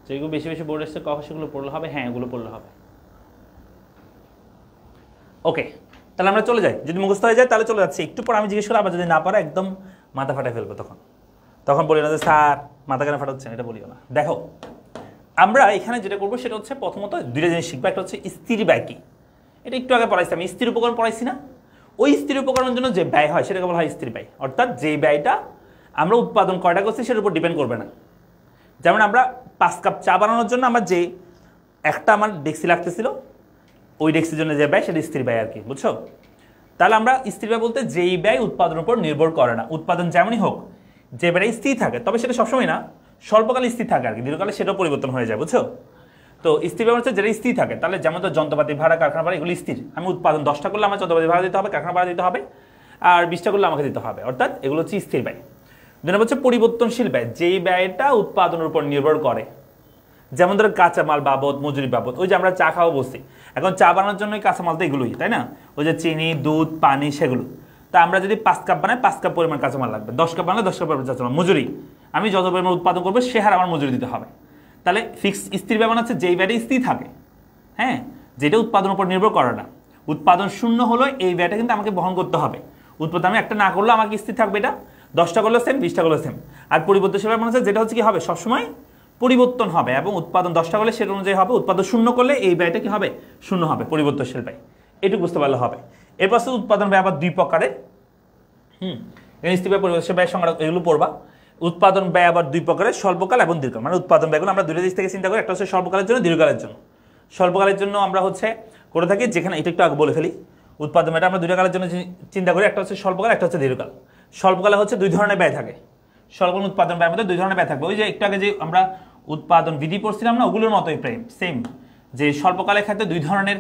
[SPEAKER 1] যেগুলো বেশি বেশি বোর্ড এসছে কখন সেগুলো পড়লে হবে? হ্যাঁ, এগুলো পড়লে হবে। ওকে, তাহলে আমরা চলে যাই। যদি মুখস্থ হয়ে যায় তাহলে চলে যাচ্ছে, একটু পর আমি জিজ্ঞেস করি, আবার যদি না পারে একদম মাথা ফাটাই ফেলবো। তখন বলি না যে স্যার মাথা কেন ফাটাচ্ছেন, এটা বলিও না। দেখো, আমরা এখানে যেটা করবো সেটা হচ্ছে প্রথমত দুইটা জিনিস শিখবো। একটা হচ্ছে স্থির ব্যয় কি, এটা একটু আগে পড়াইছি আমি, স্থির উপকরণ পড়াইছি না? ওই স্থির উপকরণের জন্য যে ব্যয় হয় সেটাকে বলা হয় স্থির ব্যয়, অর্থাৎ যে ব্যয়টা আমরা উৎপাদন কয়টা করছি সেটার উপর ডিপেন্ড করবে না। যেমন আমরা 5 কাপ চা বানানোর জন্য আমার যে একটা আমার ডেক্সি লাগতেছিল, ওই ডেক্সির জন্য যে ব্যয় সেটা স্থির ব্যয় আর কি, বুঝছো? তাহলে আমরা স্থির ব্যয় বলতে যেই ব্যয় উৎপাদনের উপর নির্ভর করে না, উৎপাদন যেমনই হোক যে ব্যয় স্থির থাকে, তবে সেটা সবসময় না, স্বল্পকালে স্থির থাকে আর কি, দীর্ঘকালে সেটাও পরিবর্তন হয়ে যায়, বুঝছো? তো স্থির ব্যয় হচ্ছে যেটা স্থির থাকে। তাহলে যেমন তো যন্ত্রপাতি ভাড়া, কারখানা ভাড়া, এগুলো স্থির। আমি উৎপাদন 10টা করলে আমার যন্ত্রপাতি ভাড়া দিতে হবে, কারখানা ভাড়া দিতে হবে, আর 20টা করলে আমাকে দিতে হবে, অর্থাৎ এগুলো হচ্ছে স্থির ব্যয়। দুই নম্বর হচ্ছে পরিবর্তনশীল ব্যয়, যেই ব্যয়টা উৎপাদনের উপর নির্ভর করে। যেমন ধরো কাঁচামাল বাবদ, মজুরি বাবদ, ওই যে আমরা চা খাওয়া বসছি, এখন চা বানানোর জন্য কাঁচামাল তো এগুলোই, তাই না? ওই যে চিনি, দুধ, পানি, সেগুলো। তা আমরা যদি 5 কাপ বানাই, 5 কাপ পরিমাণ কাঁচামাল লাগবে, 10 কাপ বানালে 10 কাপ পরিমাণ কাঁচামাল। মজুরি, আমি যত পরিমাণ উৎপাদন করবো সে হার আমার মজুরি দিতে হবে। তাহলে ফিক্সড স্থির ব্যয় হচ্ছে যেই ব্যয়টা স্থির থাকে, হ্যাঁ, যেটা উৎপাদনের উপর নির্ভর করে না। উৎপাদন শূন্য হলো এই ব্যয়টা কিন্তু আমাকে বহন করতে হবে। উৎপাদন আমি একটা না করলেও আমাকে স্থির থাকবে, এটা 10টা করলেও সেম, 20টা করলেও সেম। আর পরিবর্তনশীল ব্যয় হচ্ছে যেটা হচ্ছে কি হবে, সবসময় পরিবর্তন হবে, এবং উৎপাদন 10টা করলে সেটা অনুযায়ী হবে, উৎপাদন শূন্য করলে এই ব্যয়টা কি হবে, শূন্য হবে, পরিবর্তনশীল ব্যয়। এটুকু বুঝতে পারলে হবে। এরপর উৎপাদন ব্যয় আবার দুই প্রকারের। স্থির ব্যয়, পরিবর্তনশীল ব্যয় সংখ্যা এগুলো পড়বা। উৎপাদন ব্যয় আবার দুই প্রকারের, স্বল্পকাল এবং দীর্ঘকাল। মানে উৎপাদন ব্যয়গুলো আমরা দুটো দিক থেকে চিন্তা করি, একটা হচ্ছে স্বল্পকালের জন্য, দীর্ঘকালের জন্য। স্বল্পকালের জন্য আমরা হচ্ছে করে থাকি, যেখানে এটা একটু আগে বলে ফেলি, উৎপাদন ব্যয়টা আমরা দুইটা কালের জন্য চিন্তা করি, একটা হচ্ছে স্বল্পকাল, একটা হচ্ছে দীর্ঘকাল। স্বল্পকালে হচ্ছে দুই ধরনের ব্যয় থাকে, স্বল্প উৎপাদন ব্যয়ের মধ্যে দুই ধরনের ব্যয় থাকবে। ওই যে একটু আগে যে আমরা উৎপাদন বিধি পড়ছিলাম না, ওগুলোর মতোই প্রায় সেম, যে স্বল্পকালের ক্ষেত্রে দুই ধরনের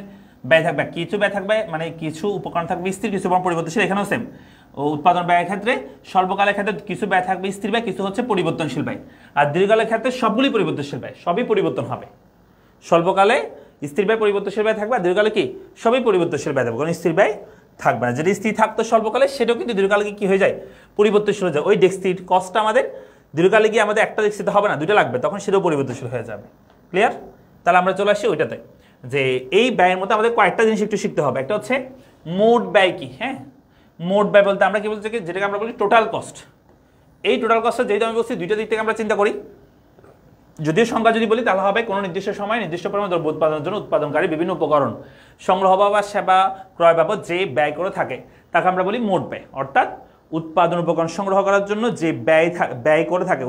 [SPEAKER 1] ব্যয় থাকবে, কিছু ব্যয় থাকবে মানে কিছু উপকরণ থাকবে স্থির, কিছু পরিবর্তনশীল। এখানেও সেম, উৎপাদন ব্যয়ের ক্ষেত্রে স্বল্পকালের ক্ষেত্রে কিছু ব্যয় থাকবে স্থির ব্যয়, কিছু হচ্ছে পরিবর্তনশীল ব্যয়। আর দীর্ঘকালের ক্ষেত্রে সবগুলি পরিবর্তনশীল ব্যয়, সবই পরিবর্তন হবে। স্বল্পকালে স্থির ব্যয়, পরিবর্তনশীল ব্যয় থাকবে, আর দীর্ঘকালে কি সবই পরিবর্তনশীল ব্যয় থাকবে, কারণ স্থির ব্যয় থাকবে না। যেটি স্থির থাকতো স্বল্পকালে সেটাও কিন্তু দীর্ঘকালে কি হয়ে যায়, পরিবর্তনশীল হয়ে যায়। ওই ডেক্সির কস্টটা আমাদের দীর্ঘকালে গিয়ে আমাদের একটা ডেক্সিতে হবে না, দুটো লাগবে, তখন সেটাও পরিবর্তনশীল হয়ে যাবে। ক্লিয়ার? তাহলে আমরা চলে আসি ওইটাতে। যে এই ব্যয়ের মধ্যে আমাদের কয়েকটা জিনিস একটু শিখতে হবে। একটা হচ্ছে মোট ব্যয় কি। হ্যাঁ, মোট ব্যয় বলতে আমরা কি বলছি, যেটাকে আমরা বলি টোটাল কস্ট। এই টোটাল কস্টটা যেহেতু আমি বলছি দুইটা দিক থেকে আমরা চিন্তা করি, যদিও সংখ্যা যদি বলি তাহলে হবে কোনো নির্দিষ্ট সময় নির্দিষ্ট পরিমাণ দ্রব্য উৎপাদনের জন্য উৎপাদনকারী বিভিন্ন উপকরণ সংগ্রহ বা সেবা ক্রয় বাবদ যে ব্যয় করে থাকে তাকে আমরা বলি মোট ব্যয়। অর্থাৎ উৎপাদন উপকরণ সংগ্রহ করার জন্য যে ব্যয় করে থাকে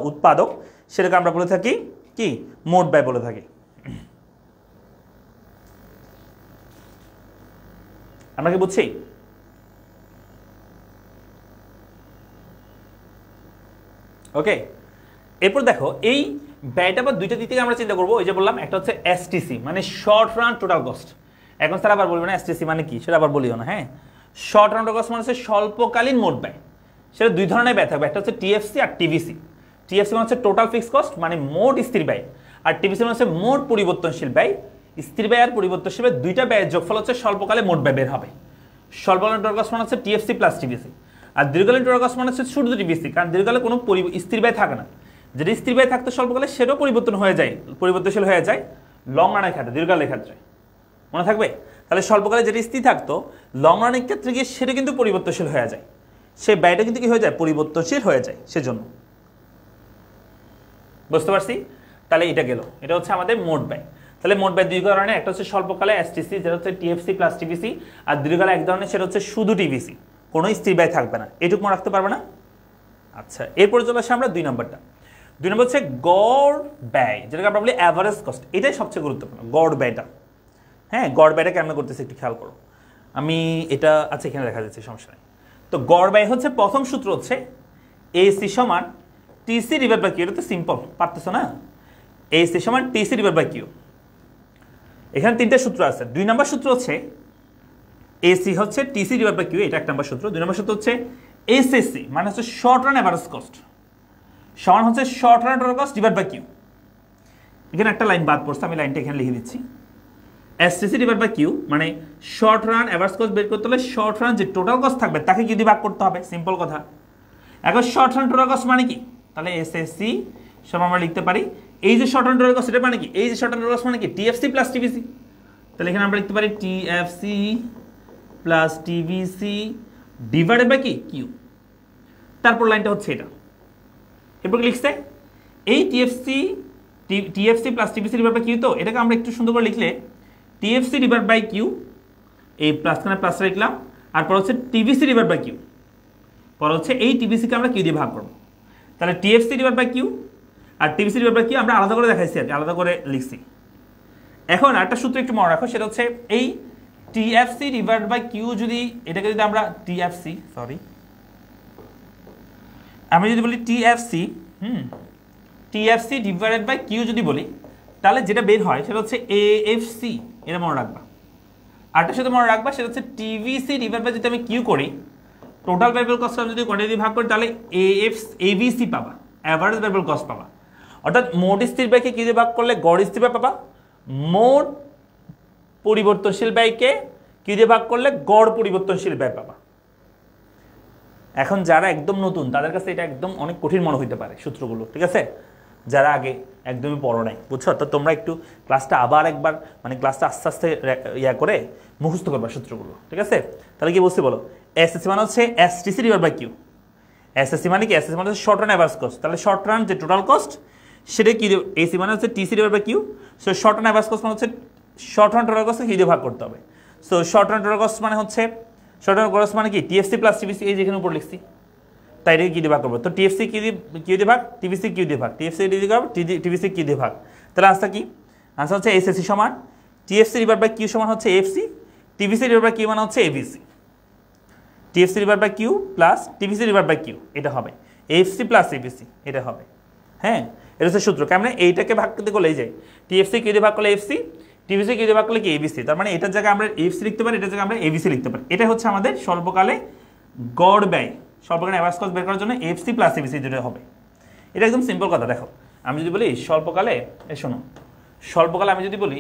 [SPEAKER 1] উৎপাদক সেটাকে আমরা বলে থাকি কি, মোট ব্যয় বলে থাকি। আমরা কি বুঝছি? ওকে, এরপর দেখো এই ব্যয়টা বা দুইটা দিক থেকে আমরা চিন্তা করবো। ওই যে বললাম একটা হচ্ছে এসটিসি মানে শর্ট রান টোটাল কস্ট। এখন স্যার আবার বলবো না এসটিসি মানে কি, সেটা আবার বলিও না। হ্যাঁ, শর্ট রান টোটাল কস্ট মানে হচ্ছে স্বল্পকালীন মোট ব্যয়। সেটা দুই ধরনের ব্যয় থাকবে, একটা হচ্ছে টিএফসি আর টিভিসি। টিএফসি মানে হচ্ছে টোটাল ফিক্স কস্ট মানে মোট স্থির ব্যয়, আর টিভিসি মানে হচ্ছে মোট পরিবর্তনশীল ব্যয়। স্থির ব্যয় আর পরিবর্তনশীল ব্যয় দুইটা ব্যয়ের যোগফল হচ্ছে স্বল্পকালে মোট ব্যয় বের হবে। স্বল্পকালীন টোটাল কস্ট মানে হচ্ছে টিএফসি প্লাস টিভিসি, আর দীর্ঘকালীন টোটাল কস্ট মানে হচ্ছে শুধু টিভিসি, কারণ দীর্ঘকালে কোনো স্থির ব্যয় থাকে না। যেটা স্থির ব্যয় থাকতো স্বল্পকালে সেটাও পরিবর্তনশীল হয়ে যায় লং রানের ক্ষেত্রে, দীর্ঘকালের ক্ষেত্রে মনে থাকবে। তাহলে স্বল্পকালে যেটা স্থির থাকতো লং রানের ক্ষেত্রে গিয়ে সেটা কিন্তু পরিবর্তনশীল হয়ে যায়, সে ব্যয়টা কিন্তু কি হয়ে যায়, পরিবর্তনশীল হয়ে যায়। সেজন্য বুঝতে পারছি? তাহলে এটা গেল, এটা হচ্ছে আমাদের মোট ব্যয়। তাহলে মোট ব্যয় দুই ধরনের, একটা হচ্ছে স্বল্পকালে এসটিসি যেটা হচ্ছে টিএফসি প্লাস টিভিসি, আর দীর্ঘকালে এক ধরনের সেটা হচ্ছে শুধু টিভিসি, কোনো স্থির ব্যয় থাকবে না। এটুকু মনে রাখতে পারবে না? আচ্ছা, এরপরে চলে আসে আমরা 2 নম্বরটা। 2 নম্বর হচ্ছে গড় ব্যয়, যেটাকে আমরা বলি অ্যাভারেজ কস্ট। এটাই সবচেয়ে গুরুত্বপূর্ণ, গড় ব্যয়টা। হ্যাঁ, গড় ব্যয়টা কেমন করতেছে একটু খেয়াল করো। আমি এটা আচ্ছা এখানে দেখা যাচ্ছে, সমস্যা নেই। তো গড় ব্যয় হচ্ছে প্রথম সূত্র হচ্ছে এসি সমান টিসি ডিভাইড বাই কিউ। এটা তো সিম্পল, পারতেছো না? এসি সমান টিসি ডিভাইড বাই কিউ। এখানে 3টে সূত্র আছে। 2 নম্বর সূত্র হচ্ছে এসি হচ্ছে টিসি ডিভাইড বাই কিউ, এটা 1 নম্বর সূত্র। 2 নম্বর সূত্র হচ্ছে এসএসসি মানে হচ্ছে শর্ট রান অ্যাভারেজ কস্ট সমান হচ্ছে short run total cost divide by Q. এখানে একটা লাইন বাদ পড়ছে, আমি লাইনটা এখানে লিখে দিচ্ছি। এসটিসি ডিভাইড বাই কিউ মানে শর্ট রান অ্যাভারেজ কস্ট বের করতে হলে শর্ট রান যে টোটাল কস্ট থাকবে তাকে কি দিয়ে ভাগ করতে হবে, সিম্পল কথা। এখন শর্ট রান টোটাল কস্ট মানে কি, তাহলে এসএসসি সমান আমরা লিখতে পারি এই যে শর্ট রান টোটাল কস্ট এটা মানে কি, এই যে শর্ট রান টোটাল কস্ট মানে কি টিএফসি প্লাস টিভিসি। তাহলে এখানে আমরা লিখতে পারি TFC plus TVC divided by কি কিউ। তারপর লাইনটা হচ্ছে এটা। এরপর লিখছে এই TFC plus TVC divide by Q, তো এটাকে আমরা একটু সুন্দর করে লিখলে টিএফসি ডিভাইড বাই কিউ, এই প্লাসখানে প্লাস লিখলাম, আর পর হচ্ছে টিভিসি ডিভাইড বাই কিউ, পর হচ্ছে এই টিভিসিকে আমরা কিউ দিয়ে ভাগ করবো। তাহলে টিএফসি ডিভাইড বাই কিউ আর টিভিসি ডিভাইড বাই কিউ আমরা আলাদা করে দেখাইছি আর কি, আলাদা করে লিখছি। এখন আরেকটা সূত্র একটু মনে রাখো, সেটা হচ্ছে এই টিএফসি ডিভাইড বাই কিউ যদি এটাকে যদি আমরা আমি যদি বলি টিএফসি ডিভাইডেড বাই কিউ যদি বলি, তাহলে যেটা বের হয় সেটা হচ্ছে এএফসি, এটা মনে রাখবা। আরেকটার সাথে মনে রাখবা সেটা হচ্ছে টিভিসি ডিভাইড বাই যদি আমি কিউ করি, টোটাল ভ্যারিয়েবল কস্ট যদি কোয়ান্টিটি ভাগ করি তাহলে এবিসি পাবা, অ্যাভারেজ ভ্যারিয়েবল কস্ট পাবা। অর্থাৎ মোট স্থির ব্যয়কে কি দিয়ে ভাগ করলে গড় স্থির ব্যয় পাবা, মোট পরিবর্তনশীল ব্যয়কে কি দিয়ে ভাগ করলে গড় পরিবর্তনশীল ব্যয় পাবা। এখন যারা একদম নতুন তাদের কাছে এটা একদম অনেক কঠিন মনে হইতে পারে সূত্রগুলো, ঠিক আছে, যারা আগে একদমই পড়ো নাই, বুঝছো? তো তোমরা একটু ক্লাসটা আবার একবার মানে ক্লাসটা আস্তে আস্তে ইয়া করে মুখস্থ করবা সূত্রগুলো, ঠিক আছে? তাহলে কি বলছি বলো, এসএসসি মানে হচ্ছে STC divide by Q. SSC মানে কি, এসএসসি মানে হচ্ছে শর্ট রান অ্যাভারেজ কস্ট। তাহলে শর্ট রান যে টোটাল কস্ট সেটা কি, এসি মানে হচ্ছে TC divide by Q. So short run average cost মানে হচ্ছে শর্ট রান টোটাল কস্টকে কি দিয়ে ভাগ করতে হবে। So short run total cost মানে হচ্ছে শর্ট রান কস্ট মানে কি টিএফসি প্লাস টিভিসি, এই যেখানে উপর লিখছি, তাই এটাকে কি দিয়ে ভাগ করবো। তো টিএফসি কিউ দিয়ে ভাগ, টিভিসি কিউ দিয়ে ভাগ, টিএফসি দিয়ে ভাগ, টিভিসি কিউ দিয়ে ভাগ। তাহলে আনসার কি, আনসার হচ্ছে এসএসসি সমান টিএফসি ডিভাইড বাই কিউ সমান হচ্ছে FC, TVC divide by Q মানে হচ্ছে ABC. TFC divide by Q plus TVC divide by Q এটা হবে এফসি প্লাস এবিসি, এটা হবে। হ্যাঁ, এটা হচ্ছে সূত্র। কেমন, এইটাকে ভাগ করতে গেলে এই যায় টিএফসি কিউ দিয়ে ভাগ করলে এফসি, টিভিসি কিউ দিয়ে ভাগ করলে কি এবিসি। তার মানে এটার জায়গায় আমরা এফসি লিখতে পারি, এটার জায়গায় আমরা এবিসি লিখতে পারি। এটা হচ্ছে আমাদের স্বল্পকালে গড় ব্যয়, স্বল্পকালীন অ্যাভারেজ কস্ট বের করার জন্য এফসি প্লাস এবিসি যেটা হবে। এটা একদম সিম্পল কথা। দেখো আমি যদি বলি স্বল্পকালে, শোনো, স্বল্পকালে আমি যদি বলি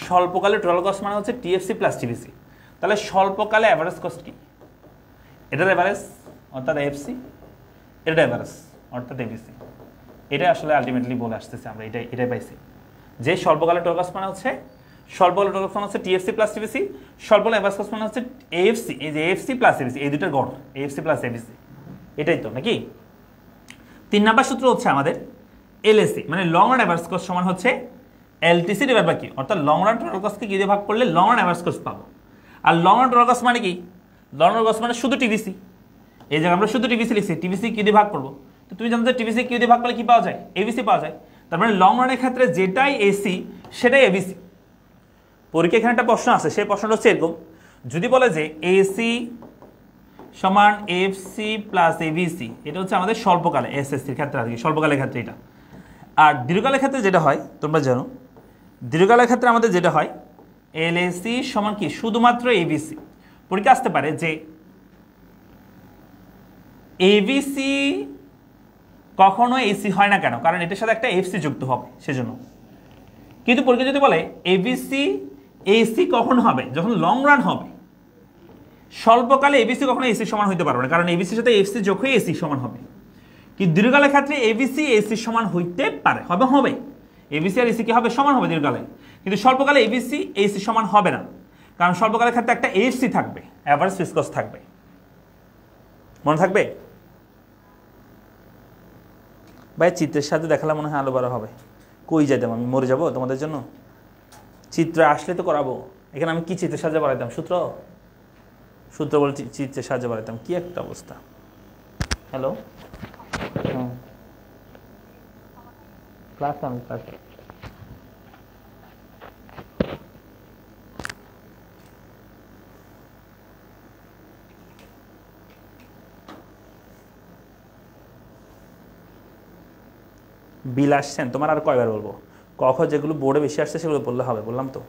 [SPEAKER 1] স্বল্পকালে টোটাল কস্ট মানে হচ্ছে টিএফসি প্লাস টিভিসি, তাহলে স্বল্পকালে অ্যাভারেজ কস্ট কি, এটার অ্যাভারেজ অর্থাৎ এফসি, এটার অ্যাভারেজ অর্থাৎ এবিসি। এটা আসলে আলটিমেটলি বলে আসতেছে আমরা, এটাই পাইছি যে স্বল্পকালে টোটাল কস্ট মানে হচ্ছে স্বল্পকালে টোটাল কস্ট মানে হচ্ছে টিএফসি প্লাস টিভিসি, স্বল্পকালে অ্যাভারেজ কস্ট মানে হচ্ছে এএফসি, এই যে এএফসি প্লাস এবিসি, এই দুটোর গড় এএফসি প্লাস এবিসি, এটাই তো নাকি। 3 নাম্বার সূত্র হচ্ছে আমাদের এলএসি, মানে লং রান অ্যাভারেজ কস্ট সমান হচ্ছে এলটিসি ডিভাইড বাই কি, অর্থাৎ লং রান টোটাল কস্টকে কি দিয়ে ভাগ করলে লং রান অ্যাভারেজ কস্ট পাবো। আর লং রান টোটাল কস্ট মানে কি, লং রান কস্ট মানে শুধু টিভিসি, এই জায়গায় আমরা শুধু টিভিসি লিখছি, টিভিসি কি দিয়ে ভাগ করবো, তো তুমি জানো যে টিভিসি কি দিয়ে ভাগ করলে কি পাওয়া যায়, এবিসি পাওয়া যায়। তার মানে লং রানের ক্ষেত্রে যেটাই এসি সেটাই এবিসি। পরীক্ষা এখানে একটা প্রশ্ন আছে, সেই প্রশ্নটা হচ্ছে এরকম, যদি বলে যে এসি সমান এফসি প্লাস এবিসি, এটা হচ্ছে আমাদের স্বল্পকালে এসএসসির ক্ষেত্রে আর কি, স্বল্পকালের ক্ষেত্রে এটা। আর দীর্ঘকালের ক্ষেত্রে যেটা হয় তোমরা জানো, দীর্ঘকালের ক্ষেত্রে আমাদের যেটা হয় এলএসি সমান কি শুধুমাত্র এবিসি। পরীক্ষা আসতে পারে যে এবিসি কখনো এসি হয় না কেন, কারণ এটার সাথে একটা এফসি যুক্ত হবে সেজন্য। কিন্তু পরীক্ষা যদি বলে এবিসি এসি কখন হবে, যখন লং রান হবে। স্বল্পকালে এবিসি কখনো এসি সমান হইতে পারবে না, কারণ এবিসির সাথে এফসি যোগ হয়ে এসি সমান হবে। কিন্তু দীর্ঘকালের ক্ষেত্রে এবিসি এসি সমান হইতে পারে, হবে এবিসি আর এসি কি হবে, সমান হবে দীর্ঘকালে। কিন্তু স্বল্পকালে এবিসি এসি সমান হবে না, কারণ স্বল্পকালের ক্ষেত্রে একটা এফসি থাকবে, অ্যাভারেজ ফিক্সড কস্ট থাকবে, মনে থাকবে ভাই। চিত্রের সাথে দেখালে মনে হয় আলো বাড়া হবে। কই যাইতাম আমি, মরে যাবো তোমাদের জন্য? চিত্র আসলে তো করাবো। এখানে আমি কি চিত্রের সাহায্যে বাড়াইতাম, সূত্র বলে চিত্রের সাহায্যে বাড়াইতাম, কি একটা অবস্থা। হ্যালো, ক্লাস আমি ক্লাস বিল আসছেন তোমার, আর কয়বার বলবো? কখন যেগুলো বোর্ডে বেশি আসছে সেগুলো বললে হবে, বললাম তো।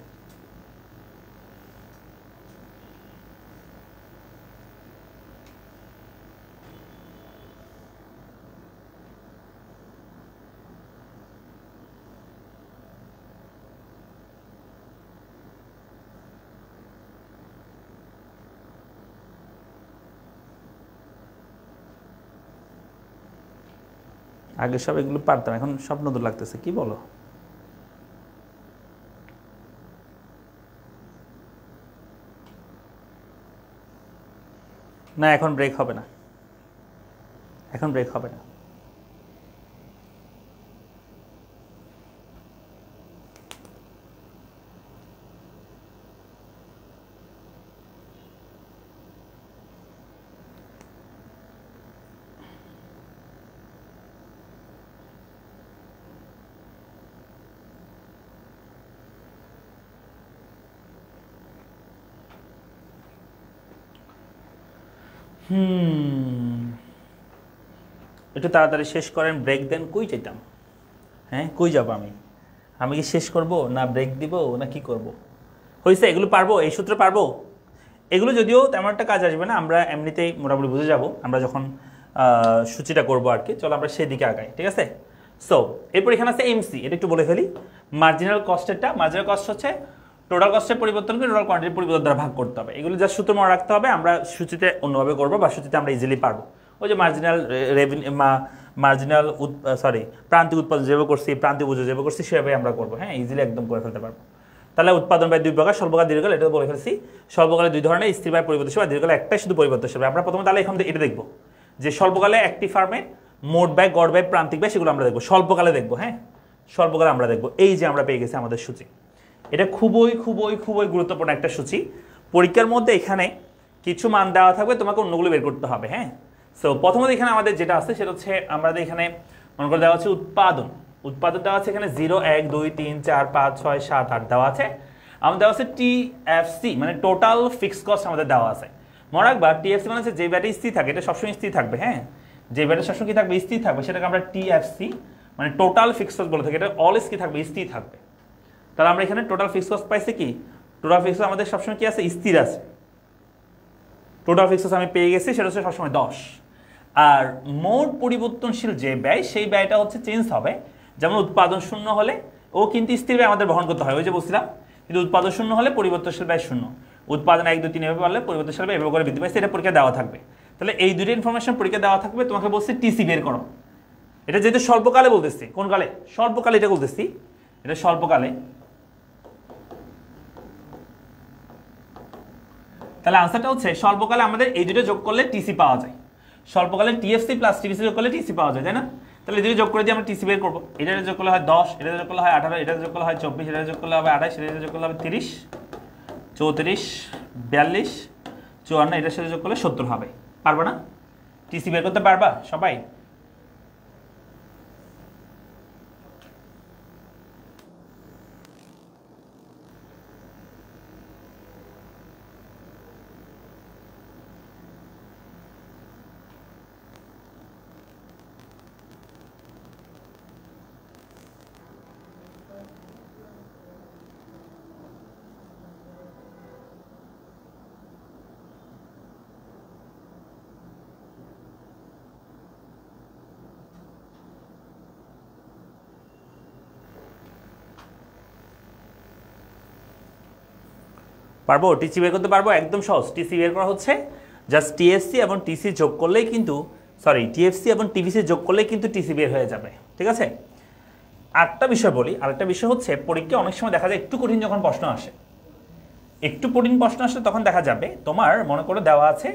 [SPEAKER 1] আগে সব এগুলো পারতাম, এখন সব নতুন লাগতেছে, কি বলো? না এখন ব্রেক হবে না, এখন ব্রেক হবে না। একটু তাড়াতাড়ি শেষ করেন, ব্রেক দেন। কই যেতাম, হ্যাঁ কই যাব আমি কি শেষ করব না ব্রেক দিব না কি করব? হয়েছে, এগুলো পারবো, এই সূত্র পারবো। এগুলো যদিও তেমন একটা কাজ আসবে না, আমরা এমনিতেই মোটামুটি বুঝে যাব আমরা যখন সূচিটা করবো আর কি। চলো আমরা সেই দিকে আগাই, ঠিক আছে? সো এরপর এখানে আছে এমসি, এটা একটু বলে ফেলি। মার্জিনাল কস্টেরটা, মার্জিনাল কস্ট হচ্ছে টোটাল কস্টের পরিবর্তনকে টোটাল কোয়ান্টিটির পরিবর্তন দ্বারা ভাগ করতে হবে। এগুলো যা সূত্র মনে রাখতে হবে, আমরা সূচিতে অন্যভাবে করবো বা সূচিতে আমরা ইজিলি পারবো। ওই যে মার্জিনাল প্রান্তিক উৎপাদন যেভাবে করছি, প্রান্তিক বুঝে যেভাবে করছি সেভাবে আমরা করবো, হ্যাঁ ইজিলি একদম করে ফেলতে পারবো। তাহলে উৎপাদন ব্যয় দুই প্রকার, স্বল্পকাল দীর্ঘকাল, এটা বলে ফেলছি। স্বল্পকালে দুই ধরনের, স্থির ব্যয় পরিবর্তনশীল, আর দীর্ঘকালে একটাই শুধু পরিবর্তনশীল। আমরা প্রথমে তাহলে এখন এটা দেখবো যে স্বল্পকালে একটি ফার্মের মোট ব্যয়, গড় ব্যয়, প্রান্তিক ব্যয়, সেগুলো আমরা দেখবো স্বল্পকালে দেখবো। হ্যাঁ স্বল্পকালে আমরা দেখবো। এই যে আমরা পেয়ে গেছি আমাদের সূচি, এটা খুবই খুবই খুবই গুরুত্বপূর্ণ একটা সূচি। পরীক্ষার মধ্যে এখানে কিছু মান দেওয়া থাকবে, তোমাকে অন্যগুলো বের করতে হবে। হ্যাঁ সো প্রথমত এখানে আমাদের যেটা আছে সেটা হচ্ছে আমাদের এখানে মনে করে দেওয়া আছে উৎপাদন দেওয়া আছে এখানে 0, 1, 2, 3, 4, 5, 6, 7, 8 দেওয়া আছে। আমাদের দেওয়া আছে টিএফসি, মানে টোটাল ফিক্সড কস্ট আমাদের দেওয়া আছে। মনে রাখবা টিএফসি মানে হচ্ছে যে ব্যাটে স্থির থাকে, এটা সবসময় স্থির থাকবে। হ্যাঁ যে ব্যাটে সবসময় কি থাকবে, স্থির থাকবে, সেটাকে আমরা টিএফসি মানে টোটাল ফিক্সড কস্ট বলে থাকি। এটা অলওয়েজ কি থাকবে, স্থির থাকবে। তাহলে আমরা এখানে টোটাল ফিক্সড কস্ট পাইছি কি, টোটাল ফিক্সড কস্ট আমাদের সবসময় কি আছে, স্থির আছে। টোটাল ফিক্সড কস্ট আমি পেয়ে গেছি, সেটা হচ্ছে সবসময় 10। আর মোট পরিবর্তনশীল যে ব্যয়, সেই ব্যয়টা হচ্ছে চেঞ্জ হবে। যেমন উৎপাদন শূন্য হলে ও কিন্তু স্থির ব্যয় আমাদের বহন করতে হয়, ওই যে বলছিলাম। কিন্তু উৎপাদন শূন্য হলে পরিবর্তনশীল ব্যয় শূন্য। উৎপাদন 1, 2, 3 এভাবে পারলে পরিবর্তনশীল ব্যয় এভাবে করে বৃদ্ধি পাইছে, এটা পরীক্ষা দেওয়া থাকবে। তাহলে এই দুটো ইনফরমেশন পরীক্ষা দেওয়া থাকবে। তোমাকে বলছি টিসি বের করো। এটা যেহেতু স্বল্পকালে বলতেছি, কোন কালে, স্বল্পকালে এটা বলতেছি, এটা স্বল্পকালে। তাহলে আনসারটা হচ্ছে স্বল্পকালে আমাদের এই দুটো যোগ করলে টিসি পাওয়া যায়, স্বল্পকালে টিএফসি প্লাস টিভিসি যোগ করলে টিসি পাওয়া যায়, তাই না? তাহলে এই দুটো যোগ করে দিয়ে আমরা টিসি বের করবো। এটা যোগ করলে হয় 10, এটা যোগ করলে হয় 18, এটা যোগ করলে হয় 24, এটা যোগ করলে হবে 28, এটা যোগ করলে হবে 30, 34, 42, 54, এটার সাথে যোগ করলে 70 হবে। পারবা না? টিসি বের করতে পারবা সবাই? পারবো? টিসি বের করতে পারবো? একদম সহজ। টিসি বের করা হচ্ছে জাস্ট টিএফসি এবং টিসি যোগ করলেই কিন্তু, সরি, টিএফসি এবং টিভিসি যোগ করলেই কিন্তু টিসি বের হয়ে যাবে, ঠিক আছে? আরেকটা বিষয় বলি, আরেকটা বিষয় হচ্ছে পরীক্ষায় অনেক সময় দেখা যায় একটু কঠিন যখন প্রশ্ন আসে, একটু কঠিন প্রশ্ন আসলে তখন দেখা যাবে তোমার মনে করো দেওয়া আছে,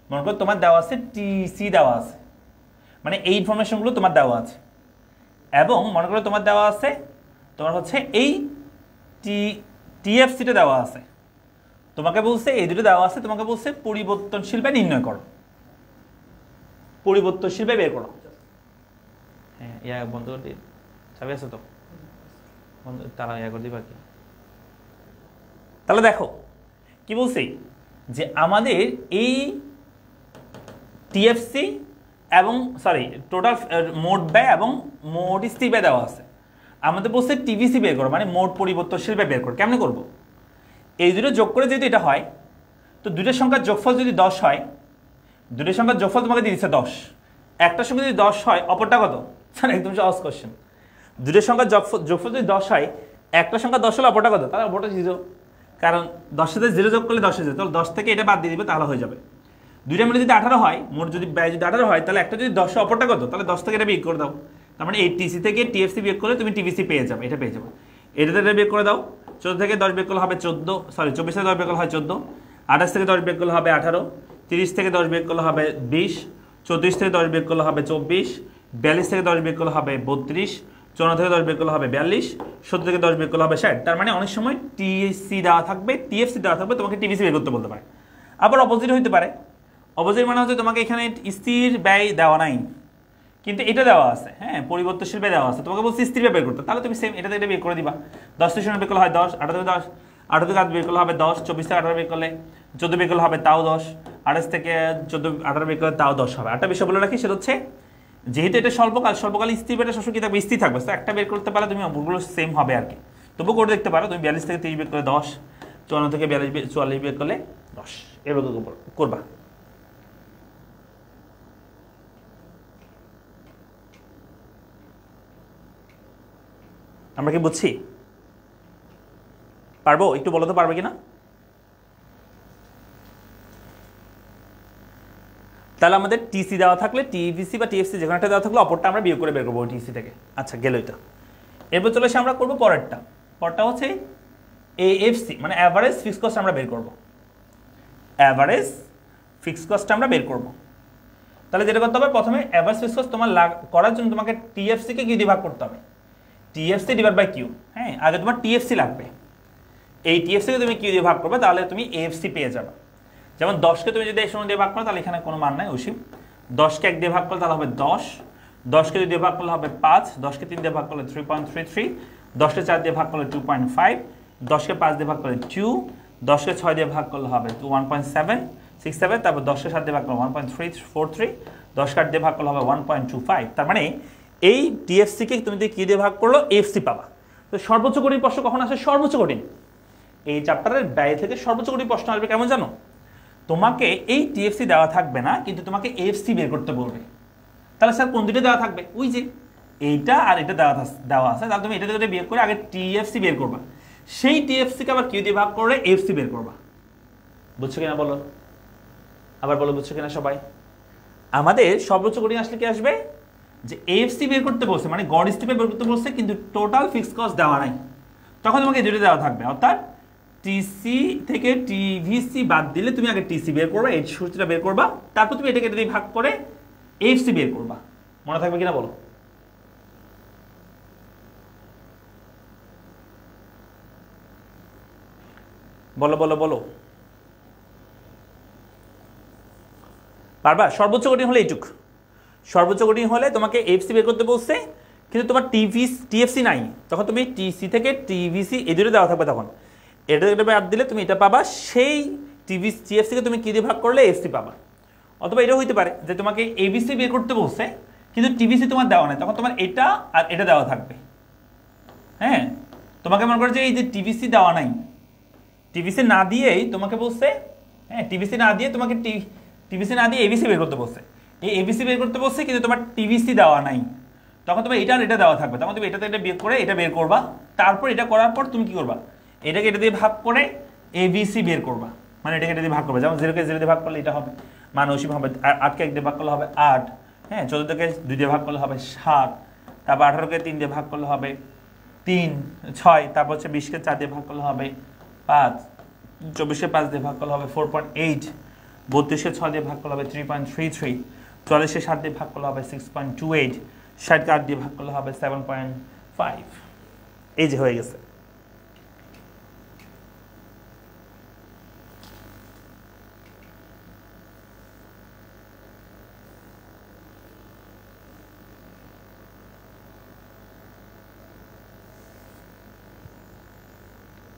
[SPEAKER 1] মনে করো তোমার দেওয়া আছে টিসি দেওয়া আছে, মানে এই ইনফরমেশনগুলো তোমার দেওয়া আছে, এবং মনে করো তোমার দেওয়া আছে তোমার হচ্ছে এই টিএফসিটা দেওয়া আছে, তোমাকে বলছে এই দুটো দেওয়া আছে, তোমাকে বলছে পরিবর্তনশীল ব্যয় নির্ণয় করো, পরিবর্তনশীল ব্যয় বের করো। হ্যাঁ, ইয়া বন্ধ করে দিই, চাবি আছে তো বন্ধ, তারা ইয়া করে দিবা কি? তাহলে দেখো কি বলছি যে আমাদের এই টিএফসি এবং সরি টোটাল মোট ব্যয় এবং মোট স্থির ব্যয় দেওয়া আছে, আমাদের বলছে টিভিসি বের করো, মানে মোট পরিবর্তনশীল ব্যয় বের করো। কেমনে করবো? এই দুটো যোগ করে যদি এটা হয়, তো দুটোর সংখ্যার যোগফল যদি 10 হয়, দুটোর সংখ্যার যোগফল তোমাকে দিয়ে দিচ্ছে 10, একটা সংখ্যা যদি 10 হয় অপরটা কত? স্যার একদম সহজ কোশ্চেন। দুটোর সংখ্যার যোগফল যদি 10 হয়, একটা সংখ্যা 10 হলে অপরটা কত? তাহলে অপরটা 0, কারণ 10 সাথে 0 যোগ করলে 10 হয়ে যাবে, তাহলে 10 থেকে এটা বাদ দিয়ে দিবে, তাহলে হয়ে যাবে। দুইটা মিলে যদি 18 হয়, মোট যদি ব্যয় যদি 18 হয়, তাহলে একটা যদি 10 হয় অপরটা কত? তাহলে 10 থেকে এটা বিয়োগ করে দাও, তার মানে এই টিসি থেকে টিএফসি বিয়োগ করলে তুমি টিভিসি পেয়ে যাবে, এটা পেয়ে যাবে। এটা থেকে বিয়োগ করে দাও, 14 থেকে 10 বিয়োগ করলে হবে 14, সরি 24 থেকে 10 বিয়োগ করলে হয় 14, 28 থেকে 10 বিয়োগ করলে হবে 18, 30 থেকে 10 বিয়োগ করলে হবে 20, 34 থেকে 10 বিয়োগ করলে হবে 24, 42 থেকে 10 বিয়োগ করলে হবে 32, 54 থেকে 10 বিয়োগ করলে হবে 42, 70 থেকে 10 বিয়োগ করলে হবে 60। তার মানে অনেক সময় টিএসসি দেওয়া থাকবে, টিএফসি দেওয়া থাকবে, তোমাকে টিভিসি বের করতে বলতে পারে। আবার অপোজিট হইতে পারে, অপোজিট মানে হচ্ছে তোমাকে এখানে স্থির ব্যয় দেওয়া নাই, কিন্তু এটা দেওয়া আছে, হ্যাঁ পরিবর্তনশীল ব্যয় দেওয়া আছে, তোমাকে বলছি স্থির ব্যয় বের করতে, তাহলে তুমি সেম এটা থেকে বের করে দিবা। 10 থেকে 0 বের করলে হয় 10, 18 থেকে 10, 18 থেকে 8 বের করলে হবে 10, 24 থেকে 18 বের করলে 14 বের করলে হবে তাও 10, 28 থেকে 14 18 বের করলে তাও 10 হবে। একটা বিষয় বলে রাখি, সেটা হচ্ছে যেহেতু এটা স্বল্পকাল, স্বল্পকাল স্থির ব্যয়টা সবসময় কি থাকবে? স্থির থাকবে, তো একটা বের করতে পারলে তুমি অপরগুলো সেম হবে আর কি। তবু করে দেখতে পারো, তুমি 42 থেকে 30 বের করলে 10, 54 থেকে 44 বের করলে 10, এভাবে করবা। আমরা কি বুঝছি? পারবো? একটু বলো তো পারবে কিনা? তাহলে আমাদের টিসি দেওয়া থাকলে, টিভিসি বা টিএফসি যেখানে একটা দেওয়া থাকলে অপরটা আমরা বিয়োগ করে বের করবো টিসি থেকে। আচ্ছা, গেল এটা। এরপর চলে এসে আমরা করবো পরেরটা। পরেরটা হচ্ছে এএফসি, মানে অ্যাভারেজ ফিক্সড কস্ট আমরা বের করবো। অ্যাভারেজ ফিক্সড কস্ট আমরা বের করবো। তাহলে যেটা করতে হবে, প্রথমে অ্যাভারেজ ফিক্সড কস্ট তোমার করার জন্য তোমাকে টিএফসিকে কি দিয়ে ভাগ করতে হবে? TFC divide by Q. হ্যাঁ, আগে তোমার টিএফসি লাগবে, এই টিএফসিকে তুমি কিউ দিয়ে ভাগ করবে, তাহলে তুমি এএফসি পেয়ে যাবে। যেমন 10কে তুমি যদি 1 দিয়ে ভাগ করো, তাহলে এখানে কোনো মান নাই অসীম। 10কে 1 দিয়ে ভাগ করলে তাহলে হবে 10, 10কে 2 দিয়ে ভাগ করলে হবে 5, 10কে 3 দিয়ে ভাগ করলে 3.33, 10কে 4 দিয়ে ভাগ করলে 2.5, 10কে 5 দিয়ে ভাগ করলে 2, 10কে 6 দিয়ে ভাগ করলে হবে 1.767, তারপর 10কে 7 দিয়ে ভাগ করলে 1.343, 10কে 8 দিয়ে ভাগ করলে হবে 1.25। তার মানে এই টিএফসিকে তুমি যদি কি দিয়ে ভাগ করলো, এফসি পাবা। তো সর্বোচ্চ কঠিন প্রশ্ন কখন আসে? সর্বোচ্চ কঠিন এই চ্যাপ্টারের ব্যয় থেকে সর্বোচ্চ কঠিন প্রশ্ন আসবে কেমন জানো? তোমাকে এই টিএফসি দেওয়া থাকবে না, কিন্তু তোমাকে এফসি বের করতে বলবে। তাহলে স্যার কোন দুটো দেওয়া থাকবে? ওই যে এইটা আর এটা দেওয়া আছে, তাহলে তুমি এটা থেকে বিয়োগ করে আগে টিএফসি বের করবা, সেই টিএফসিকে আবার কিউ দিয়ে ভাগ করে এফসি বের করবা। বুঝছো কিনা বলো? আবার বলো, বুঝছো কিনা সবাই? আমাদের সর্বোচ্চ কঠিন আসলে কি আসবে? যে এফসি বের করতে বলছে, মানে গড় স্থির বের করতে বলছে, কিন্তু টোটাল ফিক্সড কস্ট দেওয়া নাই, তখন তোমাকে দুটো দেওয়া থাকবে, অর্থাৎ টিসি থেকে টিভিসি বাদ দিলে তুমি আগে টিসি বের করবা, এই সূত্রটা বের করবা, তারপর তুমি এটাকে যদি ভাগ করে এফসি বের করবা। মনে থাকবে কিনা বলো? বলো বলো বলো, পারবা? সর্বোচ্চ কঠিন হলে এইটুক, সর্বোচ্চ কঠিন হলে তোমাকে এফসি বের করতে বলছে, কিন্তু তোমার টিএফসি নাই, তখন তুমি টিসি থেকে টিভিসি এই দুটো দেওয়া থাকবে, তখন এটা বাদ দিলে তুমি এটা পাবা, সেই টিএফসিকে তুমি কি দিয়ে ভাগ করলে এফসি পাবা। অথবা এটাও হইতে পারে যে তোমাকে এবিসি বের করতে বলছে কিন্তু টিভিসি তোমার দেওয়া নাই, তখন তোমার এটা আর এটা দেওয়া থাকবে। হ্যাঁ, তোমাকে মনে করো যে এই যে টিভিসি দেওয়া নাই, টিভিসি না দিয়েই তোমাকে বলছে, হ্যাঁ টিভিসি না দিয়ে তোমাকে টিভিসি না দিয়ে এবিসি বের করতে বলছে, এই এবিসি বের করতে বলছে কিন্তু তোমার টিভিসি দেওয়া নাই, তখন তোমার এটা আর এটা দেওয়া থাকবে, তখন তুমি এটাতে এটা বের করে এটা বের করবা, তারপর এটা করার পর তুমি কি করবা, এটাকে এটা দিয়ে ভাগ করে এবিসি বের করবা, মানে এটাকে এটা দিয়ে ভাগ করবে, যেমন 0কে 0 দিয়ে ভাগ করলে এটা হবে, মান অসীম হবে, 8কে 1 দিয়ে ভাগ করলে হবে 8, হ্যাঁ 14কে 2 দিয়ে ভাগ করলে হবে 7, তারপর 18কে 3 দিয়ে ভাগ করলে হবে 3, 6, তারপর হচ্ছে 20কে 4 দিয়ে ভাগ করলে হবে 5, 24কে 5 দিয়ে ভাগ করলে হবে 4.8, 32কে 6 দিয়ে ভাগ করলে হবে 3.33, 44কে 7 দিয়ে ভাগ করলে হবে 6.28, 60কে 8 দিয়ে ভাগ করলে হবে 7.5। এই যে হয়ে গেছে।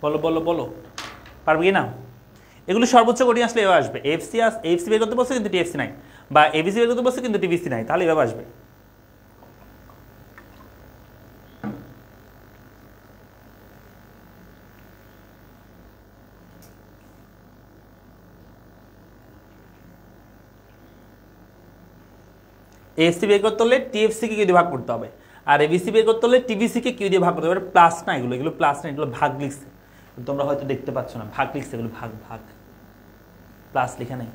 [SPEAKER 1] বলো বলো বলো, পারবে কি না? এগুলো সর্বোচ্চ কঠিন আসলে এভাবে আসবে, এফসি বের করতে বলছে কিন্তু টিএফসি নাই, বা এবিসি বের করতে বলছে কিন্তু টিভিসি নাই, তাহলে এভাবে আসবে। এফসি বের করতে হলে টিএফসিকে কিউ দিয়ে ভাগ করতে হবে, আর এবিসি বের করতে হলে টিভিসিকে কিউ দিয়ে ভাগ করতে হবে। প্লাস না, এগুলো প্লাস না, এগুলো ভাগ লিখছে, তোমরা হয়তো দেখতে পাচ্ছ না, ভাগ লিখছে, এগুলো ভাগ ভাগ, প্লাস লিখে নেই।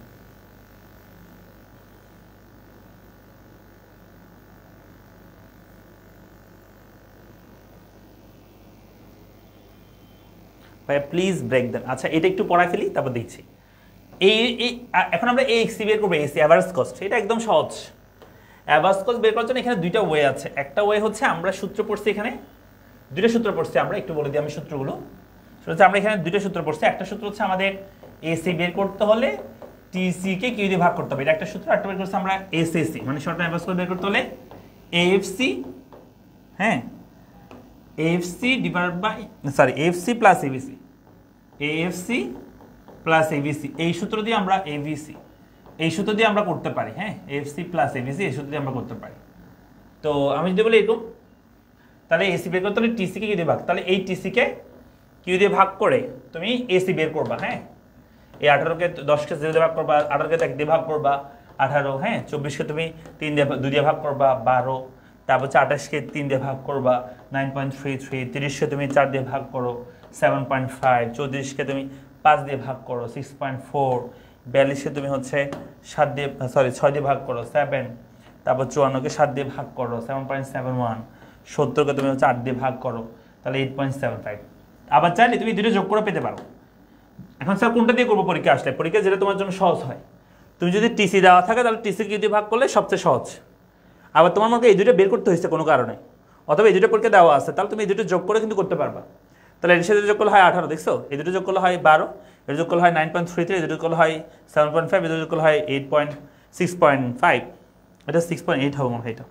[SPEAKER 1] ভাইয়া প্লিজ ব্রেক দেন। আচ্ছা এটা একটু পড়ায় ফেলি, তারপর দেখছি। এখন আমরা এক্সি বের করবো, এসি অ্যাভারেজ কস্ট, এটা একদম সহজ। অ্যাভারেজ কস্ট বের করার জন্য এখানে দুইটা ওয়ে আছে। একটা ওয়ে হচ্ছে আমরা সূত্র পড়ছি, এখানে দুইটা সূত্র পড়ছি, আমরা একটু বলে দিই আমি সূত্রগুলো। সেটা হচ্ছে আমরা এখানে দুইটা সূত্র পড়ছি। একটা সূত্র হচ্ছে আমাদের এসি বের করতে হলে টিসি কে কিউ দিয়ে ভাগ করতে হবে, এটা একটা সূত্র। একটা বের করছি আমরা এসএসি, মানে শর্ট টার্ম অ্যাভারেজ কস্ট বের করতে হলে এএফসি, হ্যাঁ AFC divide by AFC plus ABC, AFC plus ABC, এই সূত্র দিয়ে আমরা এবিসি, এই সূত্র দিয়ে আমরা করতে পারি, হ্যাঁ এএফসি প্লাস এবিসি এই সূত্র দিয়ে আমরা করতে পারি। তো আমি যদি বলি এরকম, তাহলে এসি বের করতে হলে টিসি কে কিউ দিয়ে ভাগ, তাহলে এই টিসি কে কিউ দিয়ে ভাগ করে তুমি এসি বের করবা, হ্যাঁ এই 18কে 10কে 0 দিয়ে ভাগ করবা, 18কে 1 দিয়ে ভাগ করবা 18, হ্যাঁ 24কে তুমি 2 দিয়ে ভাগ করবা 12, তারপর 28কে 3 দিয়ে ভাগ করবা 9.33, 30কে তুমি 4 দিয়ে ভাগ করো 7.5, 34কে তুমি 5 দিয়ে ভাগ করো 6.4, 42কে তুমি হচ্ছে 6 দিয়ে ভাগ করো 7, তারপর 54কে 7 দিয়ে ভাগ করো 7.71, 70কে তুমি হচ্ছে 8 দিয়ে ভাগ করো, তাহলে 8.75। আবার চাইলে তুমি দুটো যোগ করে পেতে পারো। এখন স্যার কোনটা দিয়ে করবো পরীক্ষা আসলে? পরীক্ষা যেটা তোমার জন্য সহজ হয়, তুমি যদি টিসি দেওয়া থাকে তাহলে টিসি কিউ দিয়ে ভাগ করলে সবচেয়ে সহজ। আবার তোমার মনে এই দুটো বের করতে হয়েছে কোনো কারণে, অথবা এই দুটো পরীক্ষা দেওয়া আছে, তাহলে তুমি এই দুটো যোগ করে কিন্তু করতে পারবা। তাহলে এর সাথে যোগ করলে হয় 18, দেখছো এই দুটো যোগ করলে হয় 12, এর যোগ করলে হয় 9.33, এর যোগ করলে হয় 7.5, এর যোগ করলে হয় 6.5, এটা 6.8 হবে মনে হয়, এটা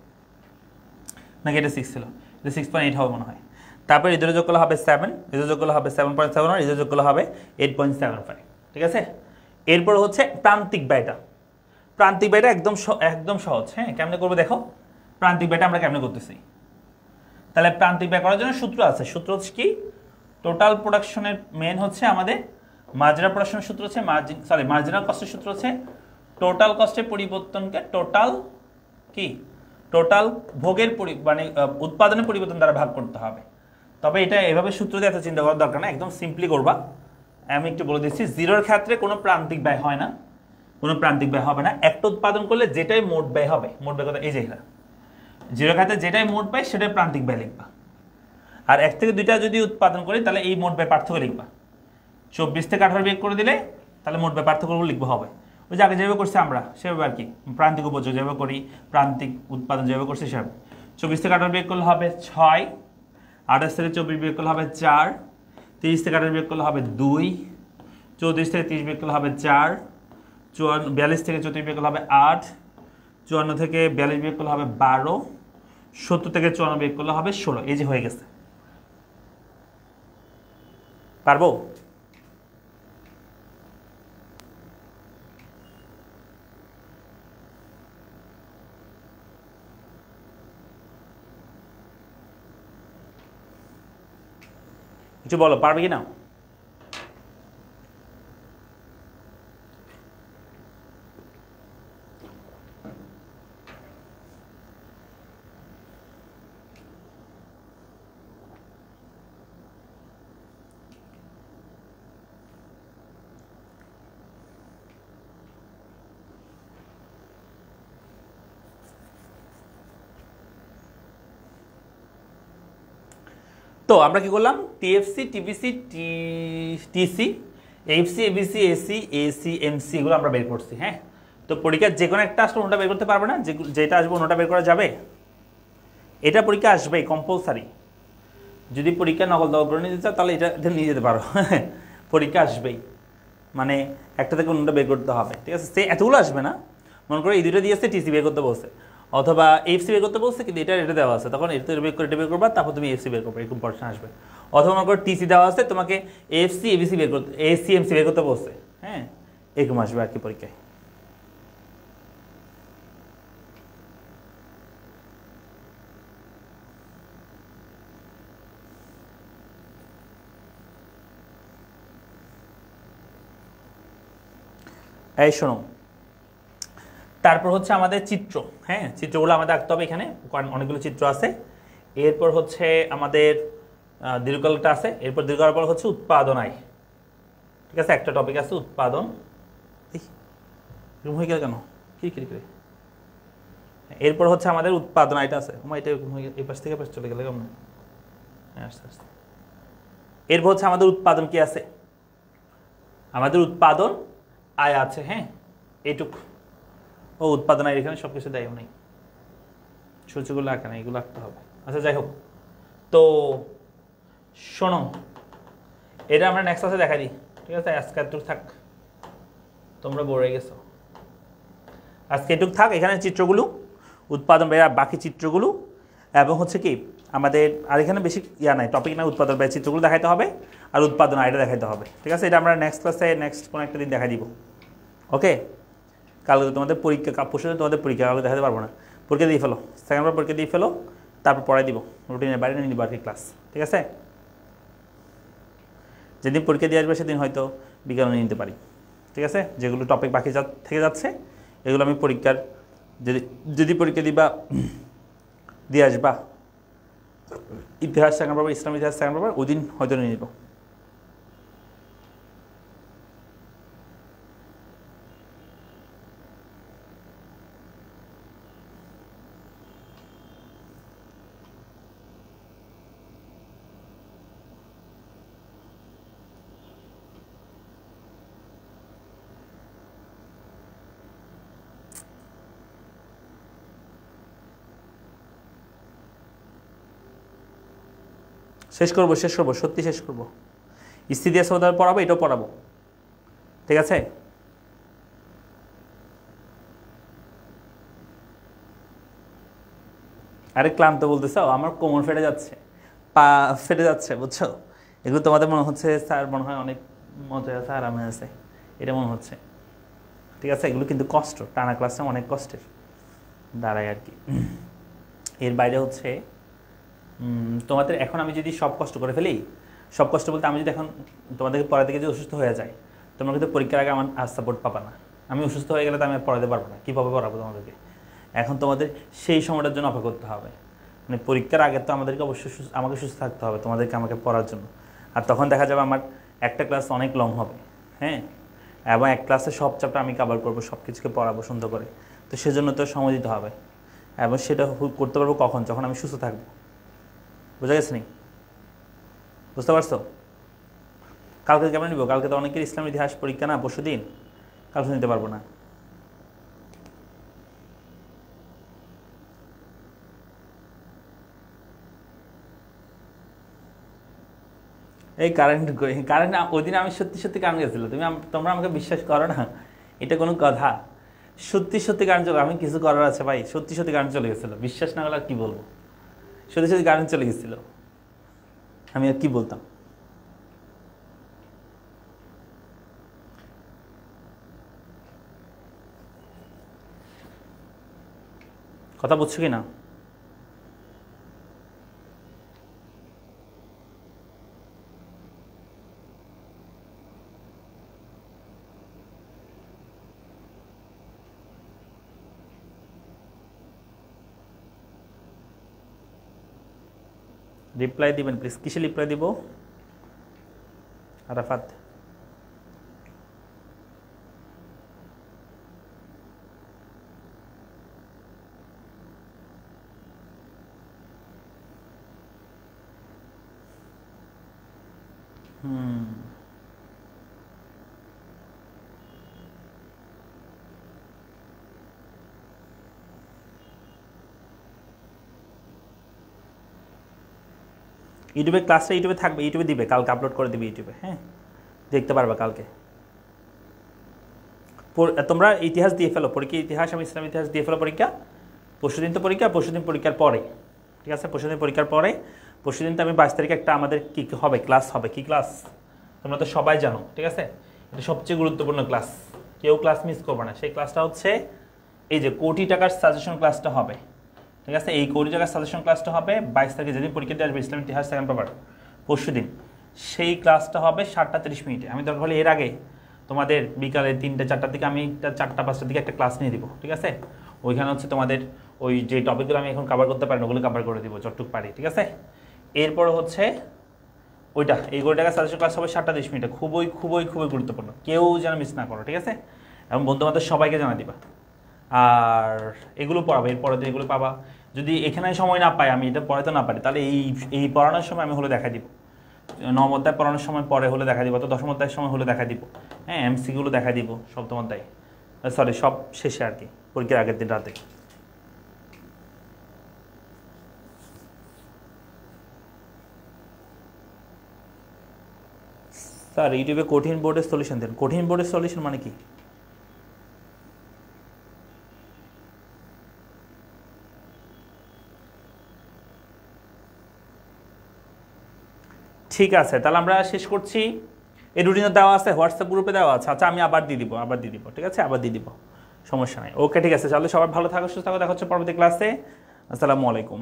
[SPEAKER 1] নাকি এটা 6 ছিল, এটা 6.8 হবে মনে হয়। তারপর এদের যোগ করলে হবে 7, এদের যোগ করলে হবে 7.71, এদের যোগ করলে হবে 8.75, ঠিক আছে। এরপর হচ্ছে প্রান্তিক ব্যয়টা। প্রান্তিক ব্যয়টা একদম সহজ, হ্যাঁ কেমনে করবো দেখো। প্রান্তিক ব্যয়টা আমরা কেমনে করতেছি, তাহলে প্রান্তিক ব্যয় করার জন্য সূত্র আছে। সূত্র হচ্ছে কি, টোটাল প্রোডাকশনের মেন হচ্ছে আমাদের মার্জিনাল প্রোডাকশনের সূত্র হচ্ছে মার্জিনাল কস্টের সূত্র হচ্ছে টোটাল কস্টের পরিবর্তনকে টোটাল ভোগের মানে উৎপাদনের পরিবর্তন দ্বারা ভাগ করতে হবে। তবে এটা এভাবে সূত্র দিয়ে এত চিন্তা করার দরকার না, একদম সিম্পলি করবা। আমি একটু বলে দিচ্ছি, জিরোর ক্ষেত্রে কোনো প্রান্তিক ব্যয় হয় না, কোনো প্রান্তিক ব্যয় হবে না। একটা উৎপাদন করলে যেটাই মোট ব্যয় হবে, মোট ব্যয় কথা এই যে জিরোর ক্ষেত্রে যেটাই মোট ব্যয় সেটাই প্রান্তিক ব্যয় লিখবা। আর 1 থেকে 2টা যদি উৎপাদন করি তাহলে এই মোট ব্যয় পার্থক্য লিখবা। 24 থেকে 18 বিয়োগ করে দিলে তাহলে মোট পার্থক্যগুলো লিখবো হবে ওই যে আগে যেভাবে করছি আমরা সেভাবে আর কি, প্রান্তিক উপযোগ যেভাবে করি, প্রান্তিক উৎপাদন যেভাবে করছি সেভাবে। 24 থেকে 18 বিয়োগ করলে হবে 6, 28 থেকে 24 বিয়োগ করলে হবে 4, 30 থেকে 28 বিয়োগ করলে হবে 2, 34 থেকে 30 বিয়োগ করলে হবে 4, 42 থেকে 34 বিয়োগ করলে হবে 8, 54 থেকে 42 বিয়োগ করলে হবে 12, 70 থেকে 54 বিয়োগ করলে হবে 16। এই যে হয়ে গেছে। পারবো? কিছু বলো, পারবে কি না? তো আমরা কি করলাম, TFC, TBC, TC, FC, ABC, AC, AC, MC এগুলো আমরা বের করছি। হ্যাঁ, তো পরীক্ষার যে কোনো একটা আসলে অন্যটা বের করতে পারবে না, যেটা আসবে অন্যটা বের করা যাবে? এটা পরীক্ষা আসবেই কম্পালসারি। যদি পরীক্ষা নকল দল করে নিতে চাও তাহলে এটা নিয়ে যেতে পারো। পরীক্ষা আসবেই, মানে একটা থেকে অন্যটা বের করতে হবে, ঠিক আছে? সে এতগুলো আসবে না, মনে করো এই দুটো দিয়েছে, টিসি বের করতে বলছে অথবা এফসি বের করতে বলছে, কিন্তু এটা দেওয়া আছে, তখন এটা বের করবা, তারপর তুমি এফসি বের করবে, এরকম প্রশ্ন আসবে। অথবা মনে করো টিসি দেওয়া আছে, তোমাকে এফসি, এবিসি বের করতে, এসি, এমসি বের করতে বলছে, হ্যাঁ, এরকম আসবে আর কি পরীক্ষায়। এই শোনো, তারপর হচ্ছে আমাদের চিত্র। হ্যাঁ, চিত্রগুলো আমাদের আঁকতে হবে এখানে, কারণ অনেকগুলো চিত্র আছে। এরপর হচ্ছে আমাদের দীর্ঘকালটা আছে, এরপর দীর্ঘকাল পর হচ্ছে উৎপাদন আয়, ঠিক আছে? একটা টপিক আছে উৎপাদন। এরকম হয়ে গেল কেন? কি এরপর হচ্ছে আমাদের উৎপাদন আয়টা আছে, এটা এই পাশ থেকে পাশ চলে গেলে কেমন? আস্তে আস্তে। এরপর হচ্ছে আমাদের উৎপাদন কি আছে, আমাদের উৎপাদন আয় আছে। হ্যাঁ, এইটুক। ও উৎপাদন আয় এখানে সবকিছু দেয়ও নেই, সূচিগুলো আঁকা নেই, এগুলো আঁকতে হবে। আচ্ছা যাই হোক, তো শোনো, এটা আমরা নেক্সট ক্লাসে দেখা দিই, ঠিক আছে? আজকে এটুক থাক, তোমরা বোর হয়ে গেছো, আজকে এটুক থাক। এখানে চিত্রগুলো উৎপাদন ব্যয়, বাকি চিত্রগুলো এবং হচ্ছে কি আমাদের আর এখানে বেশি নাই, টপিক না, উৎপাদন ব্যয় চিত্রগুলো দেখাতে হবে আর উৎপাদন আয়টা দেখাতে হবে, ঠিক আছে? এটা আমরা নেক্সট ক্লাসে নেক্সট কোনো একটা দিন দেখা দিব। ওকে, কালকে তোমাদের পরীক্ষা, পরশু তোমাদের পরীক্ষা, কালকে দেখাতে পারবো না, পরীক্ষা দিয়ে ফেলো, সেকেন্ড বার পরীক্ষা দিয়ে ফেলো, তারপর পড়াই দিব, রুটিনের বাইরে নিয়ে নিব আর কি ক্লাস, ঠিক আছে? যেদিন পরীক্ষা দিয়ে আসবে সেদিন হয়তো বিজ্ঞান নিয়ে নিতে পারি, ঠিক আছে? যেগুলো টপিক বাকি থেকে যাচ্ছে এগুলো আমি পরীক্ষার যদি পরীক্ষা দিবা দিয়ে আসবা, ইতিহাস সেকেন্ড পেপার, ইসলাম ইতিহাস সেকেন্ড পেপার, ওই দিন হয়তো নিয়ে নিব। শেষ করবো, সত্যি শেষ করবো। স্থিতি আছে ওদের পড়াবো, এটাও পড়াবো, ঠিক আছে? আরে ক্লান্ত বলতেছ, আমার কোমর ফেটে যাচ্ছে, পা ফেটে যাচ্ছে, বুঝছো? এগুলো তোমাদের মনে হচ্ছে স্যার মনে হয় অনেক মজায় আছে, আরামে আছে, এটা মনে হচ্ছে, ঠিক আছে? এগুলো কিন্তু কষ্ট, টানা ক্লাসটা অনেক কষ্টের দাঁড়ায় আর কি। এর বাইরে হচ্ছে তোমাদের এখন আমি যদি সব কষ্ট করে ফেলি, সব কষ্ট বলতে আমি যদি এখন তোমাদেরকে পড়াতে গিয়ে যদি অসুস্থ হয়ে যায়, তোমরা কিন্তু পরীক্ষার আগে আমার সাপোর্ট পাবা না। আমি অসুস্থ হয়ে গেলে তো আমি পড়াতে পারবো না, কীভাবে পড়াবো তোমাদেরকে? এখন তোমাদের সেই সময়টার জন্য অপেক্ষা করতে হবে, মানে পরীক্ষার আগে তো আমাদেরকে অবশ্যই আমাকে সুস্থ থাকতে হবে তোমাদেরকে আমাকে পড়ার জন্য। আর তখন দেখা যাবে আমার একটা ক্লাস অনেক লং হবে, হ্যাঁ, এবং এক ক্লাসে সব চ্যাপ্টার আমি কভার করবো, সব কিছুকে পড়াবো সুন্দর করে, তো সেজন্য তো সময় দিতে হবে, এবং সেটা করতে পারবো কখন? যখন আমি সুস্থ থাকবো। বুঝা গেছে নি? বুঝতে পারছো? কালকে কেমন নিব? কালকে তো অনেকের ইসলাম ইতিহাস পরীক্ষা না, পরশু দিন, কালকে নিতে পারবো না। এই কারেন্ট ওই দিন আমি সত্যি সত্যি কারেন্ট গেছিলো, তোমরা আমাকে বিশ্বাস করো না, এটা কোনো কথা? সত্যি সত্যি কারেন্ট চলে, আমি কিছু করার আছে ভাই, সত্যি সত্যি কারেন্ট চলে গেছিলো, বিশ্বাস না হলে আর কি বলবো, সত্যি সত্যি কারেন্ট চলে গেছিলো, আমি আর কি বলতাম। কথা বুঝছো কি না? রিপ্লাই দিবেন প্লিজ। কিসে রিপ্লাই দিব আরাফাত? ইউটিউবে ক্লাসটা ইউটিউবে থাকবে, ইউটিউবে দিবে, কালকে আপলোড করে দিবে ইউটিউবে, হ্যাঁ দেখতে পারবে কালকে। তোমরা ইতিহাস দিয়ে ফেলো পরীক্ষা, ইতিহাস এবং ইসলাম ইতিহাস দিয়ে ফেলো পরীক্ষা। পরশুদিন তো পরীক্ষা, পরশুদিন পরীক্ষার পরে, ঠিক আছে, পরশুদিন পরীক্ষার পরে। পরশুদিন তো আমি 22 তারিখে একটা আমাদের কী হবে ক্লাস হবে, কী ক্লাস তোমরা তো সবাই জানো, ঠিক আছে, এটা সবচেয়ে গুরুত্বপূর্ণ ক্লাস, কেউ ক্লাস মিস করবে না। সেই ক্লাসটা হচ্ছে এই যে কোটি টাকার সাজেশন ক্লাসটা হবে, ঠিক আছে, এই কোটি টাকার সাজেশন ক্লাসটা হবে 22 তারিখে, যেদিন পরীক্ষা দিয়ে আসবে ইসলাম ইতিহাস সেকেন্ড পেপার, পরশুদিন সেই ক্লাসটা হবে 7:30 আমি দরকার হলে এর আগে তোমাদের বিকালে 3-4টার দিকে আমি 4-5টার দিকে একটা ক্লাস নিয়ে দিব, ঠিক আছে, ওইখানে হচ্ছে তোমাদের ওই যে টপিকগুলো আমি এখন কভার করতে পারি না ওগুলো কভার করে দিব যতটুকু পারি, ঠিক আছে। এরপর হচ্ছে ওইটা এই কোটি টাকার সাজেশন ক্লাস হবে 7:30, খুবই খুবই খুবই গুরুত্বপূর্ণ, কেউ যেন মিস না করো, ঠিক আছে, এবং বন্ধুবান্ধব সবাইকে জানা দিবা। আর এগুলো পড়াবো, এরপরে তো এগুলো পাবা। যদি এখানে সময় না পাই, আমি এটা পড়াতে না পারি, তাহলে এই পড়ানোর সময় আমি হলে দেখা দিব, 9 অধ্যায় পড়ানোর সময় পরে হলে দেখা দিব, তো 10 অধ্যায়ের সময় হলে দেখা দিব, হ্যাঁ এমসিগুলো দেখা দিব সপ্তম অধ্যায়, সরি সব শেষে আর কি, পরীক্ষার আগের দিন রাতে। স্যার ইউটিউবে কঠিন বোর্ডের সলিউশন দেন। কঠিন বোর্ডের সলিউশন মানে কি? ঠিক আছে, তাহলে আমরা শেষ করছি। এই রুটিনে দেওয়া আছে, হোয়াটসঅ্যাপ গ্রুপে দেওয়া আছে। আচ্ছা আমি আবার দিয়ে দিব, ঠিক আছে, আবার দিয়ে দিব, সমস্যা নাই। ওকে ঠিক আছে, তাহলে সবাই ভালো থাকো, সুস্থ থাকো, দেখা হচ্ছে পরবর্তী ক্লাসে। আসসালামু আলাইকুম।